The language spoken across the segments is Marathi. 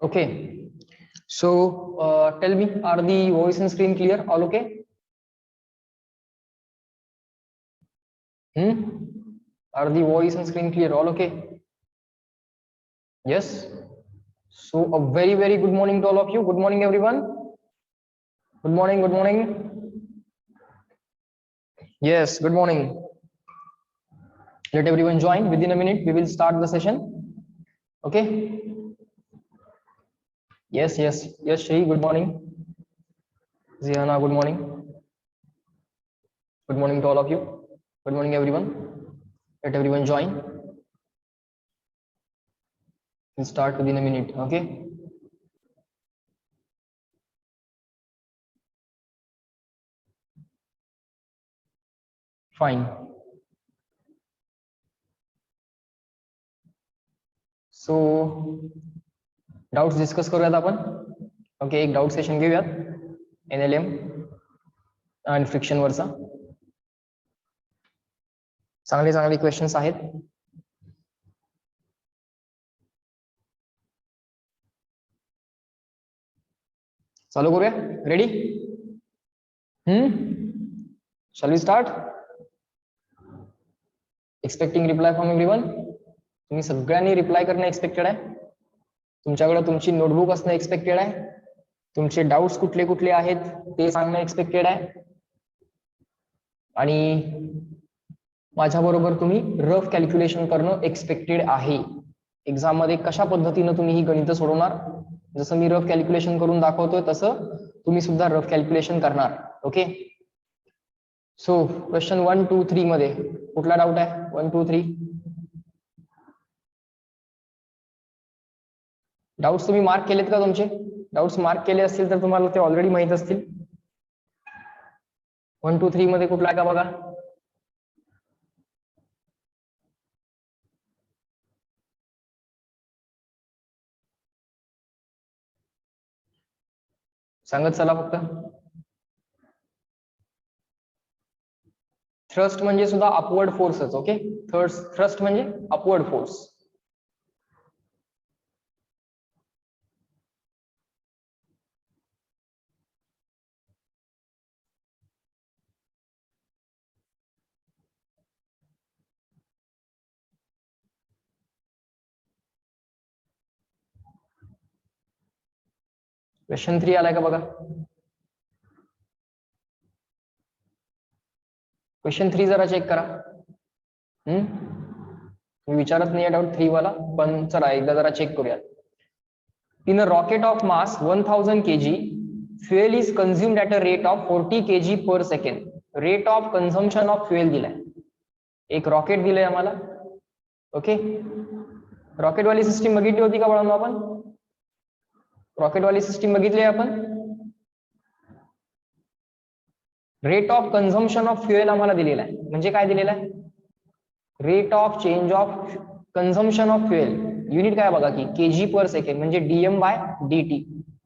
Okay. So tell me, are the voice and screen clear? All okay? Are the voice and screen clear? All okay? Yes. So a very good morning to all of you. Good morning, everyone. Good morning. Good morning. Yes. Good morning. Let everyone join. Within a minute, we will start the session. Okay. Yes. Shri. Good morning. Ziana. Good morning. Good morning to all of you. Good morning, everyone. Let everyone join. We'll start within a minute. Okay. Fine. So doubts discuss करूयात आपण. ओके, एक डाउट सेशन घेऊयात NLM आणि फ्रिक्शन वरचा. चांगले क्वेश्चन्स आहेत. चालू करूया. Ready? Shall we start? Expecting reply from everyone. तुम्ही सगळ्यांनी रिप्लाय करणं एक्सपेक्टेड आहे. तुमच्याकडे तुमची नोटबुक असणं एक्सपेक्टेड आहे. तुमचे डाउट्स कुठले कुठले आहेत ते सांगणं एक्सपेक्टेड आहे. आणि माझ्या बरोबर तुम्ही रफ कॅल्क्युलेशन करणं एक्सपेक्टेड आहे. एक्झाम मध्ये कशा पद्धतीने तुम्ही ही गणितं सोडवणार, जसं मी रफ कॅल्क्युलेशन करून दाखवतोय तसं तुम्ही सुद्धा रफ कॅल्क्युलेशन करणार. ओके. सो क्वेश्चन 1, 2, 3 मध्ये कुठला डाऊट आहे? 1, 2, 3 डाउट्स तुम्ही मार्क केलेत का? तुमचे डाउट्स मार्क केले असतील तर तुम्हाला ते ऑलरेडी माहित असतील. 1, 2, 3 मध्ये कुठला आहे का बघा. सांगत चला फक्त. थ्रस्ट म्हणजे सुद्धा अपवर्ड फोर्सच. ओके, थ्रस्ट म्हणजे अपवर्ड फोर्स. क्वेश्चन 3 आलाय का बघा. क्वेश्चन 3 जरा चेक करा. मी विचारत नाही डाऊट 3 वाला, पण चला एकदा जरा चेक करूया. In a rocket of mass 1000 kg, fuel is consumed at a rate of 40 kg per second. Rate of consumption of fuel दिलाय. एक रॉकेट दिलंय आम्हाला. ओके, रॉकेटवाली सिस्टीम बघितली होती का बाळांनो आपण? रॉकेटवाली सिस्टीम बघितली आहे आपण. Rate of consumption of fuel आम्हाला दिलेला आहे. म्हणजे काय दिलेलं आहे? Rate of change of consumption of fuel. Unit काय बघा की kg पर सेकंड म्हणजे dm/dt.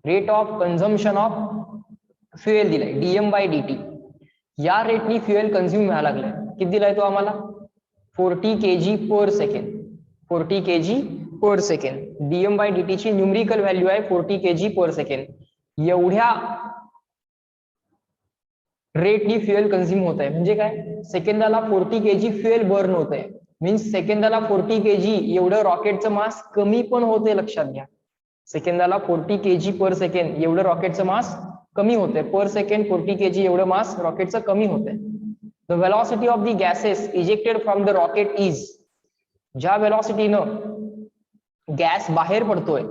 Rate of consumption of fuel दिलाय dm/dt. या रेटनी फ्युएल कन्झ्युम व्हायला लागलाय. किती दिलाय तो आम्हाला? 40 kg per second. 40 kg per second. dm/dt ची न्यूमरिकल व्हॅल्यू आहे 40 kg पर सेकंड. एवढ्या रेटनी फ्युएल कन्झ्युम होत आहे. म्हणजे काय? सेकंदाला 40 kg फ्युएल बर्न होत आहे. मीन्स सेकंदाला 40 kg एवढं रॉकेटचं मास कमी पण होते. लक्षात घ्या, सेकंदाला 40 kg पर सेकंड एवढं रॉकेटचं मास कमी होते. पर सेकंड 40 kg एवढं मास रॉकेटचं कमी होते. The velocity of the gases ejected from the rocket is. ज्या वेलॉसिटीनं गॅस बाहेर पडतोय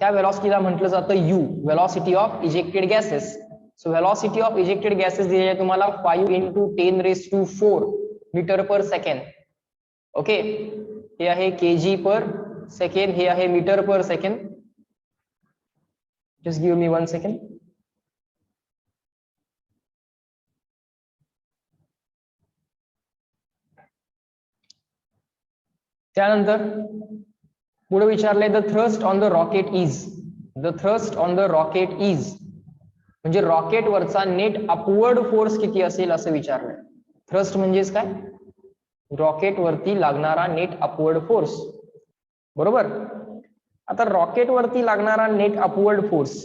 त्या वेलॉसिटीला म्हटलं जातं you, velocity of ejected gases. So velocity of ejected gases दिलेली आहे तुम्हाला 5 × 10⁴ मीटर पर सेकंड. ओके, हे आहे kg पर सेकंड, हे आहे metre per second. Just give me 1 second. त्यानंतर पुढे विचारलंय the thrust on the rocket is. The thrust on the rocket is म्हणजे रॉकेट वरचा नेट अपवर्ड फोर्स किती असेल असं विचारलंय. थ्रस्ट म्हणजेच काय? रॉकेट वरती लागणारा नेट अपवर्ड फोर्स. बरोबर. आता रॉकेट वरती लागणारा नेट अपवर्ड फोर्स,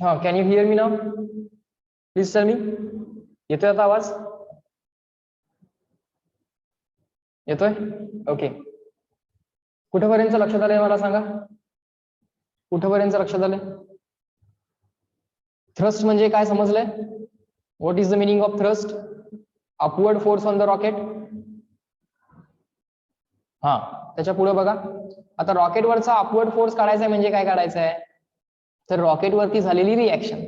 हा, can you here me now? Please tell me. येतोय आता आवाज? येतोय? ओके. कुठपर्यंत लक्षात आलंय मला सांगा? कुठपर्यंत लक्षात आलंय? थ्रस्ट म्हणजे काय समजलंय? What is the meaning of thrust? Upward force on the rocket. हा, त्याच्या पुढे बघा. आता रॉकेट वरचा अपवर्ड फोर्स काढायचा आहे म्हणजे काय काढायचं आहे? तर रॉकेट वरती झालेली रिॲक्शन.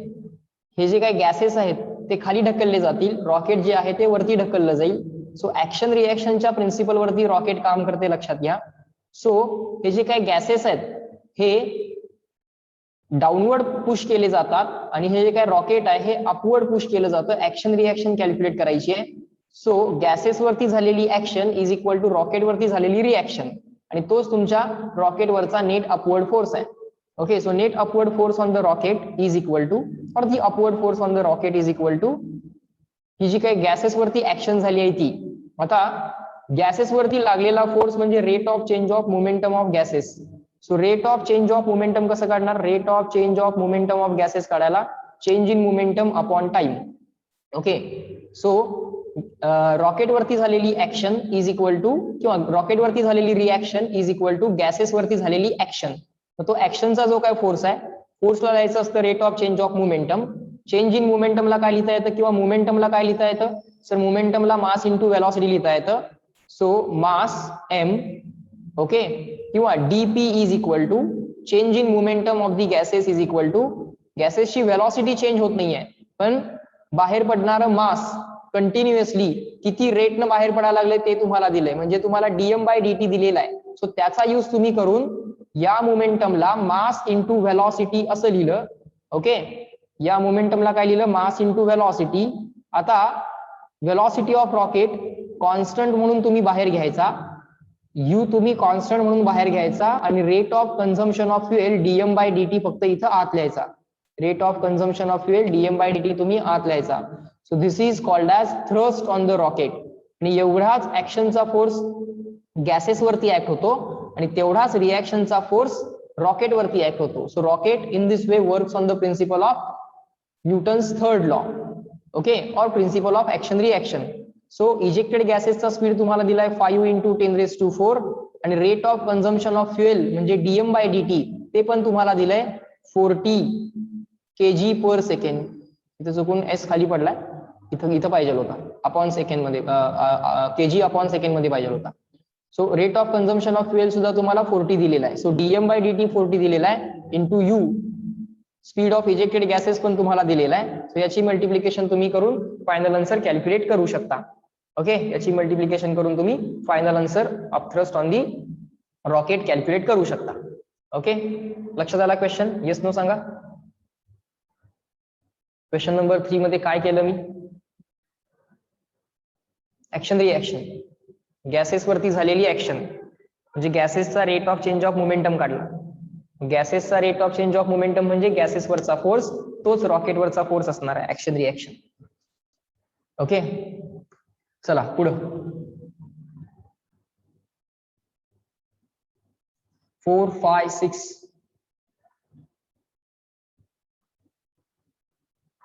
हे जे काही गॅसेस आहेत ते खाली ढकलले जातील, रॉकेट जे आहे ते वरती ढकललं जाईल. सो ऍक्शन रिॲक्शनच्या प्रिन्सिपल वरती रॉकेट काम करते, लक्षात घ्या. सो हे जे काही गॅसेस आहेत हे डाऊनवर्ड पुश केले जातात आणि हे जे काही रॉकेट आहे हे अपवर्ड पुश केलं जातं. ऍक्शन रिॲक्शन कॅल्क्युलेट करायची आहे. सो गॅसेस वरती झालेली action is equal to rocket वरती झालेली रिॲक्शन, आणि तोच तुमच्या रॉकेट वरचा नेट अपवर्ड फोर्स आहे. Okay, so net upward force on the rocket is equal to, or the upward force on the rocket is equal to, ही जी काही गॅसेस वरती ऍक्शन झाली आहे ती. आता गॅसेस वरती लागलेला फोर्स म्हणजे rate of change of momentum of gases. So rate of change of momentum कसं काढणार? Rate of change of momentum of gases काढायला change in momentum upon time. Okay, so rocket वरती झालेली ऍक्शन इज इक्वल टू, किंवा रॉकेट वरती झालेली reaction is equal to gases वरती झालेली ऍक्शन. तो ऍक्शनचा जो काय फोर्स आहे, फोर्सला लिहायचं असतं rate of change of momentum. Change in मोमेंटमला काय लिहिता येतं, किंवा मोमेंटमला काय लिहिता येतं? सर मोमेंटमला मास इंटू व्हेलॉसिटी लिहिता येतं. सो मास एम, ओके, किंवा DP is equal to change in momentum of the gases is equal to, गॅसेसची व्हेलॉसिटी चेंज होत नाहीये पण बाहेर पडणारं मास कंटिन्युअसली किती रेटनं बाहेर पडायला लागले ते तुम्हाला दिलंय, म्हणजे तुम्हाला डीएम बाय डीटी दिलेला आहे. सो त्याचा यूज तुम्ही करून या मोमेंटमला मास इंटू व्हेलॉसिटी असं लिहिलं. ओके, या मोमेंटमला काय लिहिलं? मास इंटू व्हेलॉसिटी. आता व्हेलॉसिटी ऑफ रॉकेट कॉन्स्टंट म्हणून तुम्ही बाहेर घ्यायचा, यू तुम्ही कॉन्स्टंट म्हणून बाहेर घ्यायचा, आणि rate of consumption of fuel DM by DT फक्त इथं आत लिहायचा. Rate of consumption of fuel DM by DT तुम्ही आत लिहायचा. So this is called as thrust on the rocket. आणि एवढाच ऍक्शनचा फोर्स गॅसेस वरती ऍक्ट होतो आणि तेवढाच रिॲक्शनचा फोर्स रॉकेट वरती ऍक्ट होतो. So rocket in this way works on the principle of Newton's third law, okay, और principle of action reaction. So ejected गॅसेसचा speed तुम्हाला दिलाय 5 × 10⁴ आणि rate of consumption of fuel म्हणजे dm/dt ते पण तुम्हाला दिलंय 40 kg/s. इथं चुकून एस खाली पडलाय, इथं पाहिजे होता अपॉन सेकंड मध्ये, kg/s मध्ये पाहिजे होता. So rate of consumption of fuel सुद्धा तुम्हाला 40 दिलेला आहे. सो dm/dt 40 दिलेला आहे into you. Speed of ejected gases पण तुम्हाला दिलेला आहे. सो याची मल्टिप्लिकेशन तुम्ही करून फायनल आन्सर कॅल्क्युलेट करू शकता. ओके, याची मल्टिप्लिकेशन करून तुम्ही final answer of thrust on the rocket calculate करू शकता. ओके, लक्षात आला क्वेश्चन? येस नो सांगा. क्वेश्चन नंबर 3 मध्ये काय केलं मी? ऍक्शन रिएक्शन, गॅसेस वरती झालेली ऍक्शन म्हणजे गॅसेसचा rate of change of momentum काढला. गॅसेसचा rate of change of momentum म्हणजे गॅसेसवरचा फोर्स, तोच रॉकेटवरचा फोर्स असणार आहे. Action reaction. ओके, चला पुढं. 4, 5, 6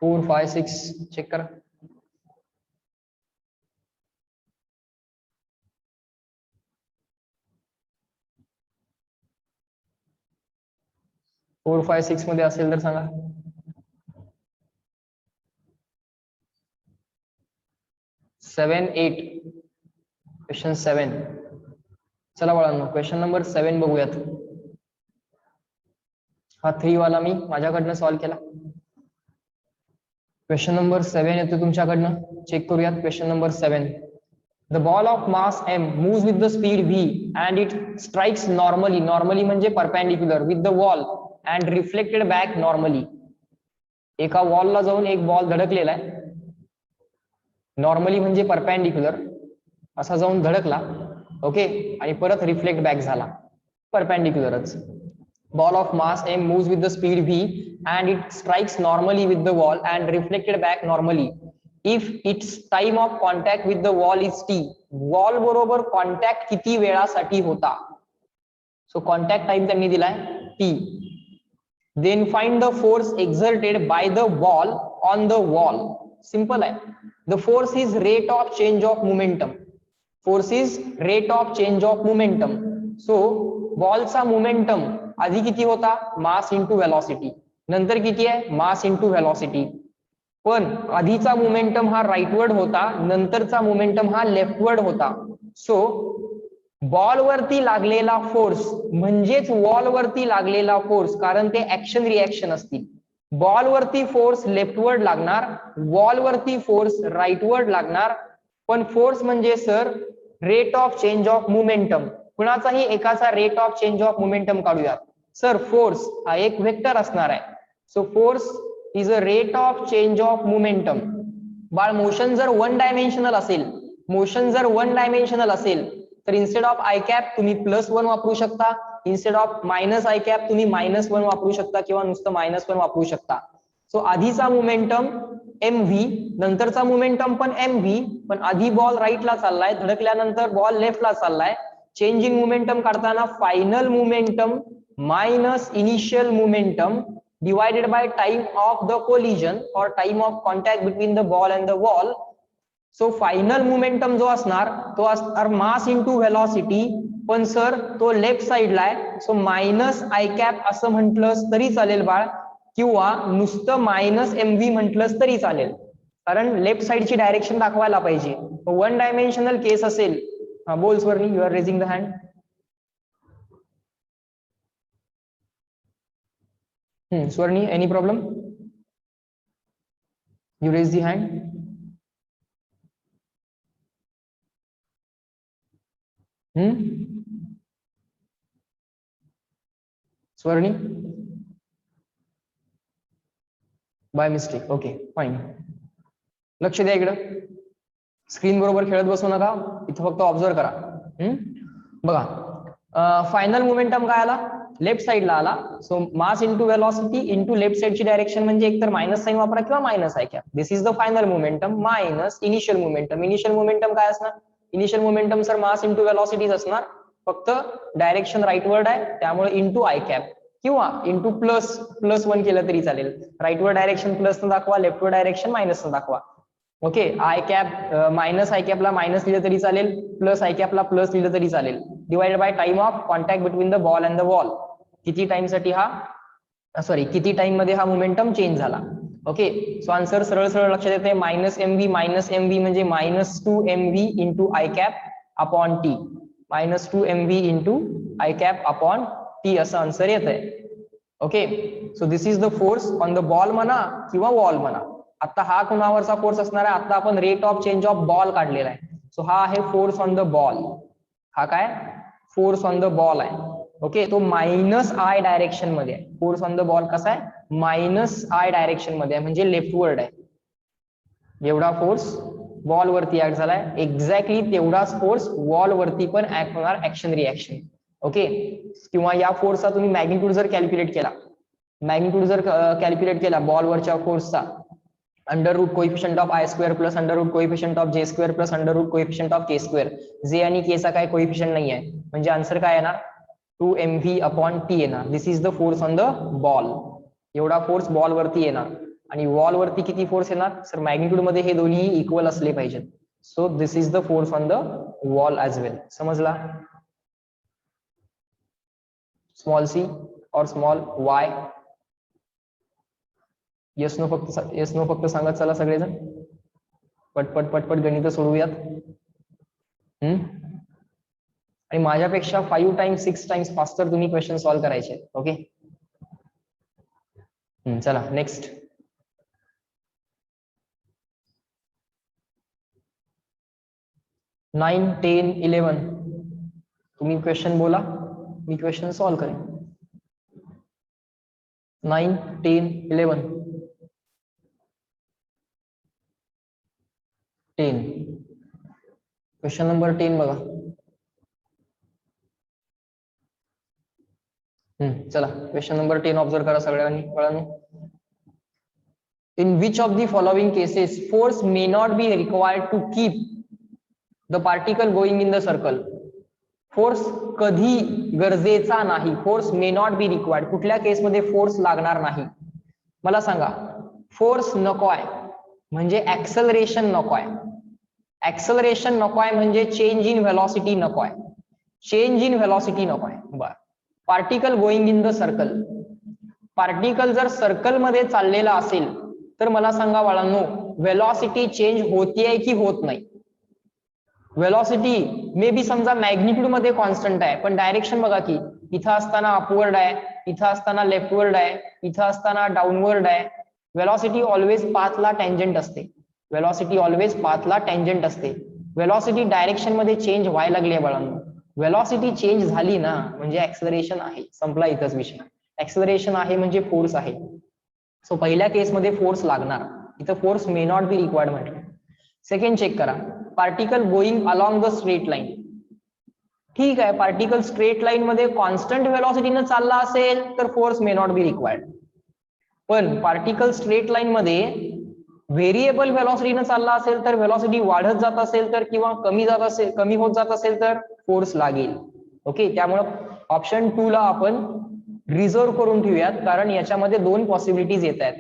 4, 5, 6 चेक करा. फोर 5, 6 मध्ये असेल तर सांगा. सेवन 8 क्वेश्चन 7. चला बाळांनो, क्वेश्चन नंबर 7 बघूयात. हा 3 वाला मी माझ्याकडनं सॉल्व्ह केला. क्वेश्चन नंबर 7 येतो तुमच्याकडनं, चेक करूयात. Question number 7. The ball of mass m moves with the speed v and it strikes normally. Normally म्हणजे perpendicular with the wall and reflected back normally. एका वॉलला जाऊन एक बॉल धडकलेला आहे. नॉर्मली म्हणजे परपॅन्डिक्युलर, असा जाऊन धडकला. ओके, आणि परत रिफ्लेक्ट बॅक झाला. परपॅन्डिक्युलरच. Ball of mass m moves with the speed v and it strikes normally with the wall and reflected back normally. If its time of contact with the wall is t. Wall बरोबर कॉन्टॅक्ट किती वेळासाठी होता? सो कॉन्टॅक्ट टाइम त्यांनी दिलाय t. Then find the force exerted by the ball on the wall. Simple आहे. The force is rate of change of momentum. Force is rate of change of momentum. So बॉलचा मोमेंटम आधी किती होता? मास इंटू व्हेलॉसिटी. नंतर किती आहे? मास इंटू व्हेलॉसिटी. पण आधीचा मोमेंटम हा राईटवर्ड होता, नंतरचा मोमेंटम हा लेफ्टवर्ड होता. सो बॉल वरती लागलेला फोर्स म्हणजेच वॉल वरती लागलेला फोर्स, कारण ते ऍक्शन रिएक्शन असतील. बॉल वरती फोर्स लेफ्टवर्ड लागणार, वॉल वरती फोर्स राईटवर्ड लागणार. पण फोर्स म्हणजे sir rate of change of momentum. कुणाचाही एकाचा rate of change of momentum काढूयात. सर फोर्स हा एक वेक्टर असणार आहे. So force is a rate of change of momentum. बाळ मोशन जर वन डायमेन्शनल असेल, मोशन जर वन डायमेन्शनल असेल तर इन्स्टेड ऑफ आय कॅप तुम्ही +1 वापरू शकता, instead of minus I cap तुम्ही -1 वापरू शकता किंवा नुसतं -1 वापरू शकता. सो आधीचा मोमेंटम mv, नंतरचा मोमेंटम पण mv, पण आधी बॉल राईटला चाललाय, धडकल्यानंतर बॉल लेफ्टला चाललाय. चेंज इन मोमेंटम काढताना final momentum minus initial momentum divided by time of the collision or time of contact between the ball and the wall. So final momentum जो असणार तो असणार मास इंटू व्हेलॉसिटी, पण सर तो लेफ्ट साइडला आहे. सो मायनस आय कॅप असं म्हटलंस तरी चालेल बाळ, किंवा नुसतं -mv म्हटलंस तरी चालेल, कारण लेफ्ट साइडची डायरेक्शन दाखवायला पाहिजे. वन डायमेन्शनल केस असेल. बोल Swarni, you are raising the hand. Swarni, any problem? You raise the hand. Swarni? By mistake. Okay, fine. लक्ष द्या इकडं. स्क्रीन बरोबर खेळत बसू नका, इथं फक्त ऑब्झर्व करा. बघा, फायनल मोमेंटम काय आला? लेफ्ट साइडला आला. So mass into velocity into left साइडची डायरेक्शन म्हणजे एकतर मायनस साइन वापरा किंवा minus I cap. This is the final momentum minus initial momentum. Initial momentum काय असणार? Initial momentum sir mass into velocities असणार, फक्त डायरेक्शन राईटवर्ड आहे त्यामुळे इंटू आय कॅप, किंवा इंटू +1 केलं तरी चालेल. राईटवर्ड डायरेक्शन प्लस न दाखवा, लेफ्टवर्ड डायरेक्शन मायनस न दाखवा. Okay, I cap minus I कॅपला मायनस लिहिलं तरी चालेल, प्लस आय कॅपला प्लस लिहिलं तरी चालेल. Divided by time of contact between the ball and the wall. किती टाइम साठी हा, सॉरी किती टाइम मध्ये हा मोमेंटम चेंज झाला. ओके, सो आन्सर सरळ सरळ लक्षात येते. मायनस एम व्ही म्हणजे -2 mv into I cap upon T. -2 mv into I cap upon T असं आन्सर येत आहे. Okay, so this is the force on the ball म्हणा किंवा वॉल म्हणा. आता हा कुणावरचा फोर्स असणार आहे, आता आपण rate of change of ball काढलेला आहे. सो हा आहे फोर्स ऑन द बॉल. हा काय फोर्स ऑन द बॉल आहे. ओके, तो मायनस आय डायरेक्शन मध्ये आहे. फोर्स ऑन द बॉल कसा आहे, मायनस आय डायरेक्शन मध्ये आहे, म्हणजे लेफ्टवर्ड आहे. जेवढा फोर्स बॉल वरती ऍक्ट झालाय एक्झॅक्टली तेवढाच फोर्स वॉल वरती पण ऍक्ट होणार, ऍक्शन रिॲक्शन. ओके, किंवा या फोर्सचा तुम्ही मॅग्निट्यूड जर कॅल्क्युलेट केला, बॉलवरच्या फोर्सचा, under root coefficient of I square plus under root coefficient of J square plus under root coefficient of K square. J आणि के चा काय कोइफिशियंट नाही आहे, म्हणजे आन्सर काय येणार, 2mv अपॉन टी येणार. This is the force on the ball. एवढा फोर्स बॉल वरती येणार. आणि वॉल वरती किती फोर्स येणार सर, मॅग्निट्यूड मध्ये हे दोन्ही इक्वल असले पाहिजेत. So this is the force on the wall as well. समजला, स्मॉल सी और स्मॉल वाय. येस नो फक्त सांगत चला सगळेजण, पटपट पटपट गणित सोडवूयात. आणि माझ्यापेक्षा 5 टाइम्स 6 टाइम्स फास्टर तुम्ही क्वेश्चन सॉल्व्ह करायचे. ओके, चला नेक्स्ट. नाइन 10 11 तुम्ही क्वेश्चन बोला, मी क्वेश्चन सॉल्व्ह करेन. 9 10 11 10. क्वेश्चन नंबर 10 बघा. चला क्वेश्चन नंबर 10 ऑब्झर्व करा सगळ्यांनी. In which of the following cases force may not be required to keep the particle going in the circle. Force कधी गरजेचा नाही, force may not be required, कुठल्या केसमध्ये फोर्स लागणार नाही मला सांगा. फोर्स नको आहे म्हणजे ऍक्सलरेशन नको आहे, ऍक्सलरेशन नको आहे म्हणजे चेंज इन व्हेलॉसिटी नको आहे, चेंज इन व्हेलॉसिटी नको आहे. बर, particle going in the circle, particle जर सर्कल मध्ये चाललेला असेल तर मला सांगा बाळांनो, व्हेलॉसिटी चेंज होतीये की होत नाही. व्हेलॉसिटी मे बी समजा मॅग्निट्यूड मध्ये कॉन्स्टंट आहे, पण डायरेक्शन बघा की, इथं असताना अपवर्ड आहे, इथं असताना लेफ्टवर्ड आहे, इथं असताना डाऊनवर्ड आहे. व्हेलॉसिटी ऑलवेज पाथला टँजंट असते, व्हेलॉसिटी ऑलवेज पाथला टँजंट असते. व्हेलॉसिटी डायरेक्शन मध्ये चेंज व्हायला लागली आहे बाळांनो. व्हेलॉसिटी चेंज झाली ना म्हणजे ऍक्सलरेशन आहे, संपला इथंच विषय. ऍक्सलरेशन आहे म्हणजे फोर्स आहे. सो पहिल्या केसमध्ये फोर्स लागणार, इथं force may not be required म्हटलं. सेकंड चेक करा, particle going along the straight line. ठीक आहे, पार्टिकल स्ट्रेट लाईन मध्ये कॉन्स्टंट व्हेलॉसिटीनं चालला असेल तर force may not be required. पण पार्टिकल स्ट्रेट लाईन मध्ये व्हेरिएबल व्हेलॉसिटीनं चालला असेल तर, व्हेलॉसिटी वाढत जात असेल तर, किंवा कमी होत जात असेल तर फोर्स लागेल. ओके, त्यामुळे ऑप्शन 2 ला आपण रिझर्व करून ठेवूयात, कारण याच्यामध्ये 2 पॉसिबिलिटीज येत आहेत.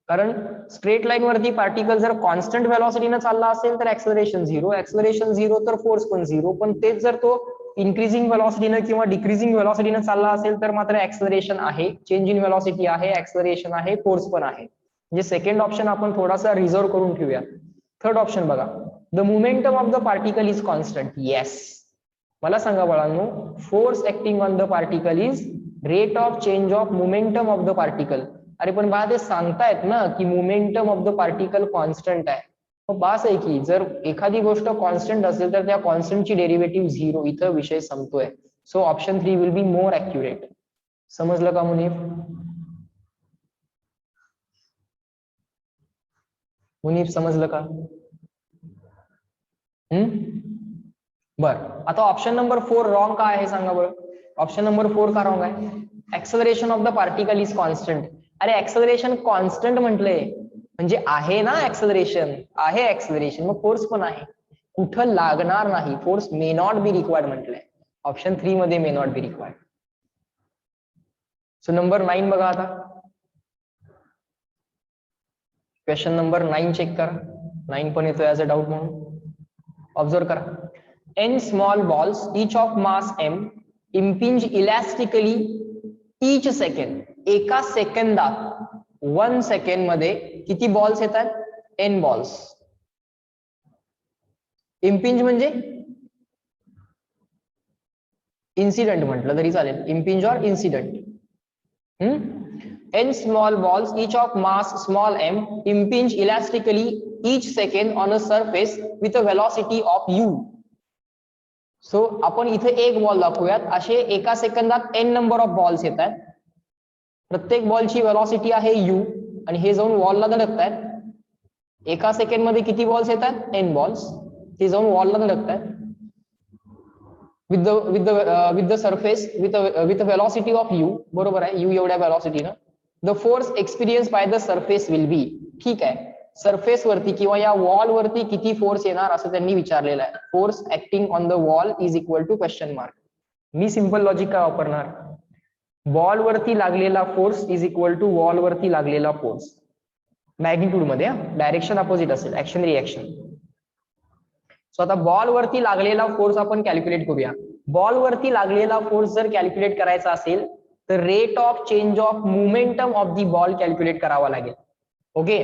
कारण स्ट्रेट लाईन वरती पार्टिकल जर कॉन्स्टंट व्हेलॉसिटीनं चालला असेल तर ऍक्सलरेशन 0, ऍक्सलरेशन 0 तर फोर्स पण 0. पण तेच जर तो इन्क्रीजिंग व्हेलॉसिटीनं किंवा डिक्रीजिंग व्हेलॉसिटीनं चालला असेल तर मात्र ऍक्सलरेशन आहे, चेंज इन व्हेलॉसिटी आहे, ऍक्सलरेशन आहे, फोर्स पण आहे. म्हणजे सेकंड ऑप्शन आपण थोडासा रिझर्व करून ठेवूया. थर्ड ऑप्शन बघा, the momentum of the particle is constant. Yes, मला सांगा बाळांनो, force acting on the particle is rate of change of momentum of the particle. अरे पण बाळा ते सांगतायत ना की momentum of the particle constant आहे, मग बास आहे की जर एखादी गोष्ट कॉन्स्टंट असेल तर त्या कॉन्स्टंटची डेरिव्हेटिव्ह 0, इथं विषय संपतोय. So option 3 will be more accurate. समजलं का मुनीफ? मुनीफ समजलं का? बर, आता ऑप्शन नंबर 4 रॉंग का आहे सांगा बरं. ऑप्शन नंबर 4 का रॉंग आहे? Acceleration of the particle is constant. अरे ऍक्सलरेशन कॉन्स्टंट म्हटलंय म्हणजे आहे ना ऍक्सलरेशन, आहे ऍक्सलरेशन, मग फोर्स पण आहे. कुठं लागणार नाही, force may not be required म्हटलंय. ऑप्शन 3 मध्ये मे not be required. So number 9 बघा आता, क्वेश्चन नंबर 9 चेक करा. 9 पण येतोय ऍज अ डाऊट म्हणून. ऑब्झर्व करा. n small balls each of mass m impinge elastically each second. एका सेकंदात 1 सेकंड मध्ये किती बॉल्स येतात? n balls. इम्पिंज म्हणजे इन्सिडेंट म्हटलं तरी चालेल, इम्पिंज और incident. n small balls each of mass small m impinge elastically each second on a surface with a velocity of u. So आपण इथे एक बॉल दाखवूयात, असे एका सेकंदात n नंबर ऑफ बॉल्स येत आहेत. प्रत्येक बॉलची वेलॉसिटी आहे u आणि हे जाऊन वॉलला धडकतायत. एका सेकंड मध्ये किती बॉल्स येतात? n balls. ते जाऊन वॉलला धडकतायत with the surface with a velocity of u. बरोबर आहे, u एवढ्या वेलॉसिटीनं. The force experience by the surface will be. ठीक आहे, सरफेस वरती किंवा या वॉल वरती किती फोर्स येणार असं त्यांनी विचारलेलं आहे. Force acting on the wall is equal to question mark. मी सिंपल लॉजिक काय वापरणार? बॉल वरती लागलेला force is equal to wall वरती लागलेला फोर्स. मॅग्निट्यूड मध्ये, डायरेक्शन अपोजिट असेल, ऍक्शन रिएक्शन. सो आता बॉल वरती लागलेला फोर्स आपण कॅल्क्युलेट करूया. बॉल वरती लागलेला फोर्स जर कॅल्क्युलेट करायचा असेल तर rate of change of momentum of the ball calculate करावा लागेल. ओके,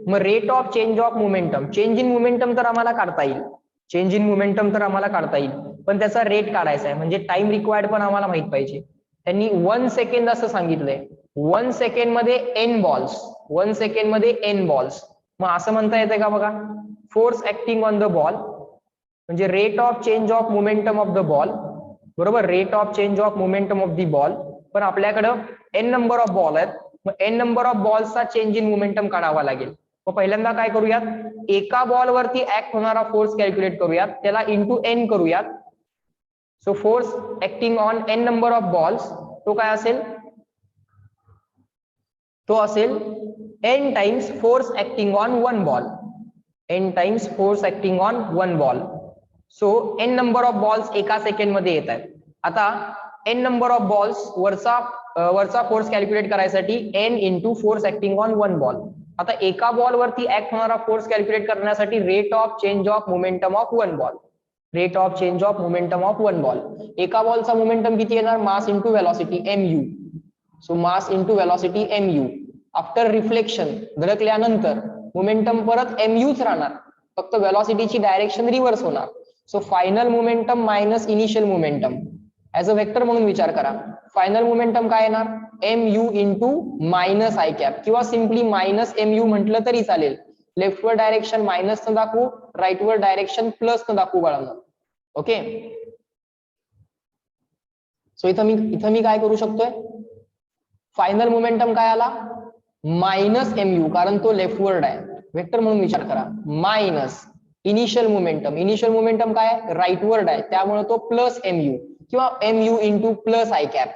मग rate of change of momentum, change in momentum तर आम्हाला काढता येईल, चेंज इन मोमेंटम तर आम्हाला काढता येईल, पण त्याचा रेट काढायचा आहे, म्हणजे टाइम रिक्वायर्ड पण आम्हाला माहित पाहिजे. त्यांनी 1 सेकंड असं सांगितलंय. 1 सेकंड मध्ये n बॉल्स, 1 सेकंड मध्ये n बॉल्स. मग असं म्हणता येतं का बघा, force acting on the ball म्हणजे rate of change of momentum of the ball. बरोबर, rate of change of momentum of the ball. पण आपल्याकडं n नंबर ऑफ बॉल आहेत, मग n नंबर ऑफ बॉल्सचा चेंज इन मोमेंटम काढावा लागेल. मग पहिल्यांदा काय करूयात, एका बॉल वरती ऍक्ट होणारा फोर्स कॅल्क्युलेट करूयात, त्याला इंटू n करूयात. So force acting on n number of balls तो काय असेल? तो असेल n times force acting on 1 ball. n times force acting on 1 ball. So n number of balls एका सेकंड मध्ये येत आहेत. आता n नंबर ऑफ बॉल्स वरचा फोर्स कॅल्क्युलेट करायसाठी n into force acting on 1 ball. आता एका बॉल वरती ऍक्ट होणारा फोर्स कॅल्क्युलेट करण्यासाठी rate of change of momentum of 1 ball, rate of change of momentum of 1 ball. एका बॉलचा मोमेंटम किती येणार? Mass into velocity mu. So mass into velocity mu. After reflection, धडकल्यानंतर मोमेंटम परत muच राहणार, फक्त वेलॉसिटीची डायरेक्शन रिव्हर्स होणार. So final momentum minus initial momentum as a vector म्हणून विचार करा. फायनल मोमेंटम काय येणार? mu into minus I cap, किंवा सिम्पली मायनस mu म्हटलं तरी चालेल. लेफ्टवर डायरेक्शन मायनस न दाखवू, राईटवर डायरेक्शन प्लस न दाखवू बाळांनो. ओके, सो इथं मी काय करू शकतोय? फायनल मोमेंटम काय आला? मायनस mu, कारण तो लेफ्टवर्ड आहे, वेक्टर म्हणून विचार करा. Minus initial momentum, initial momentum काय? राईटवर्ड आहे, त्यामुळे तो प्लस mu किंवा mu into plus i cap,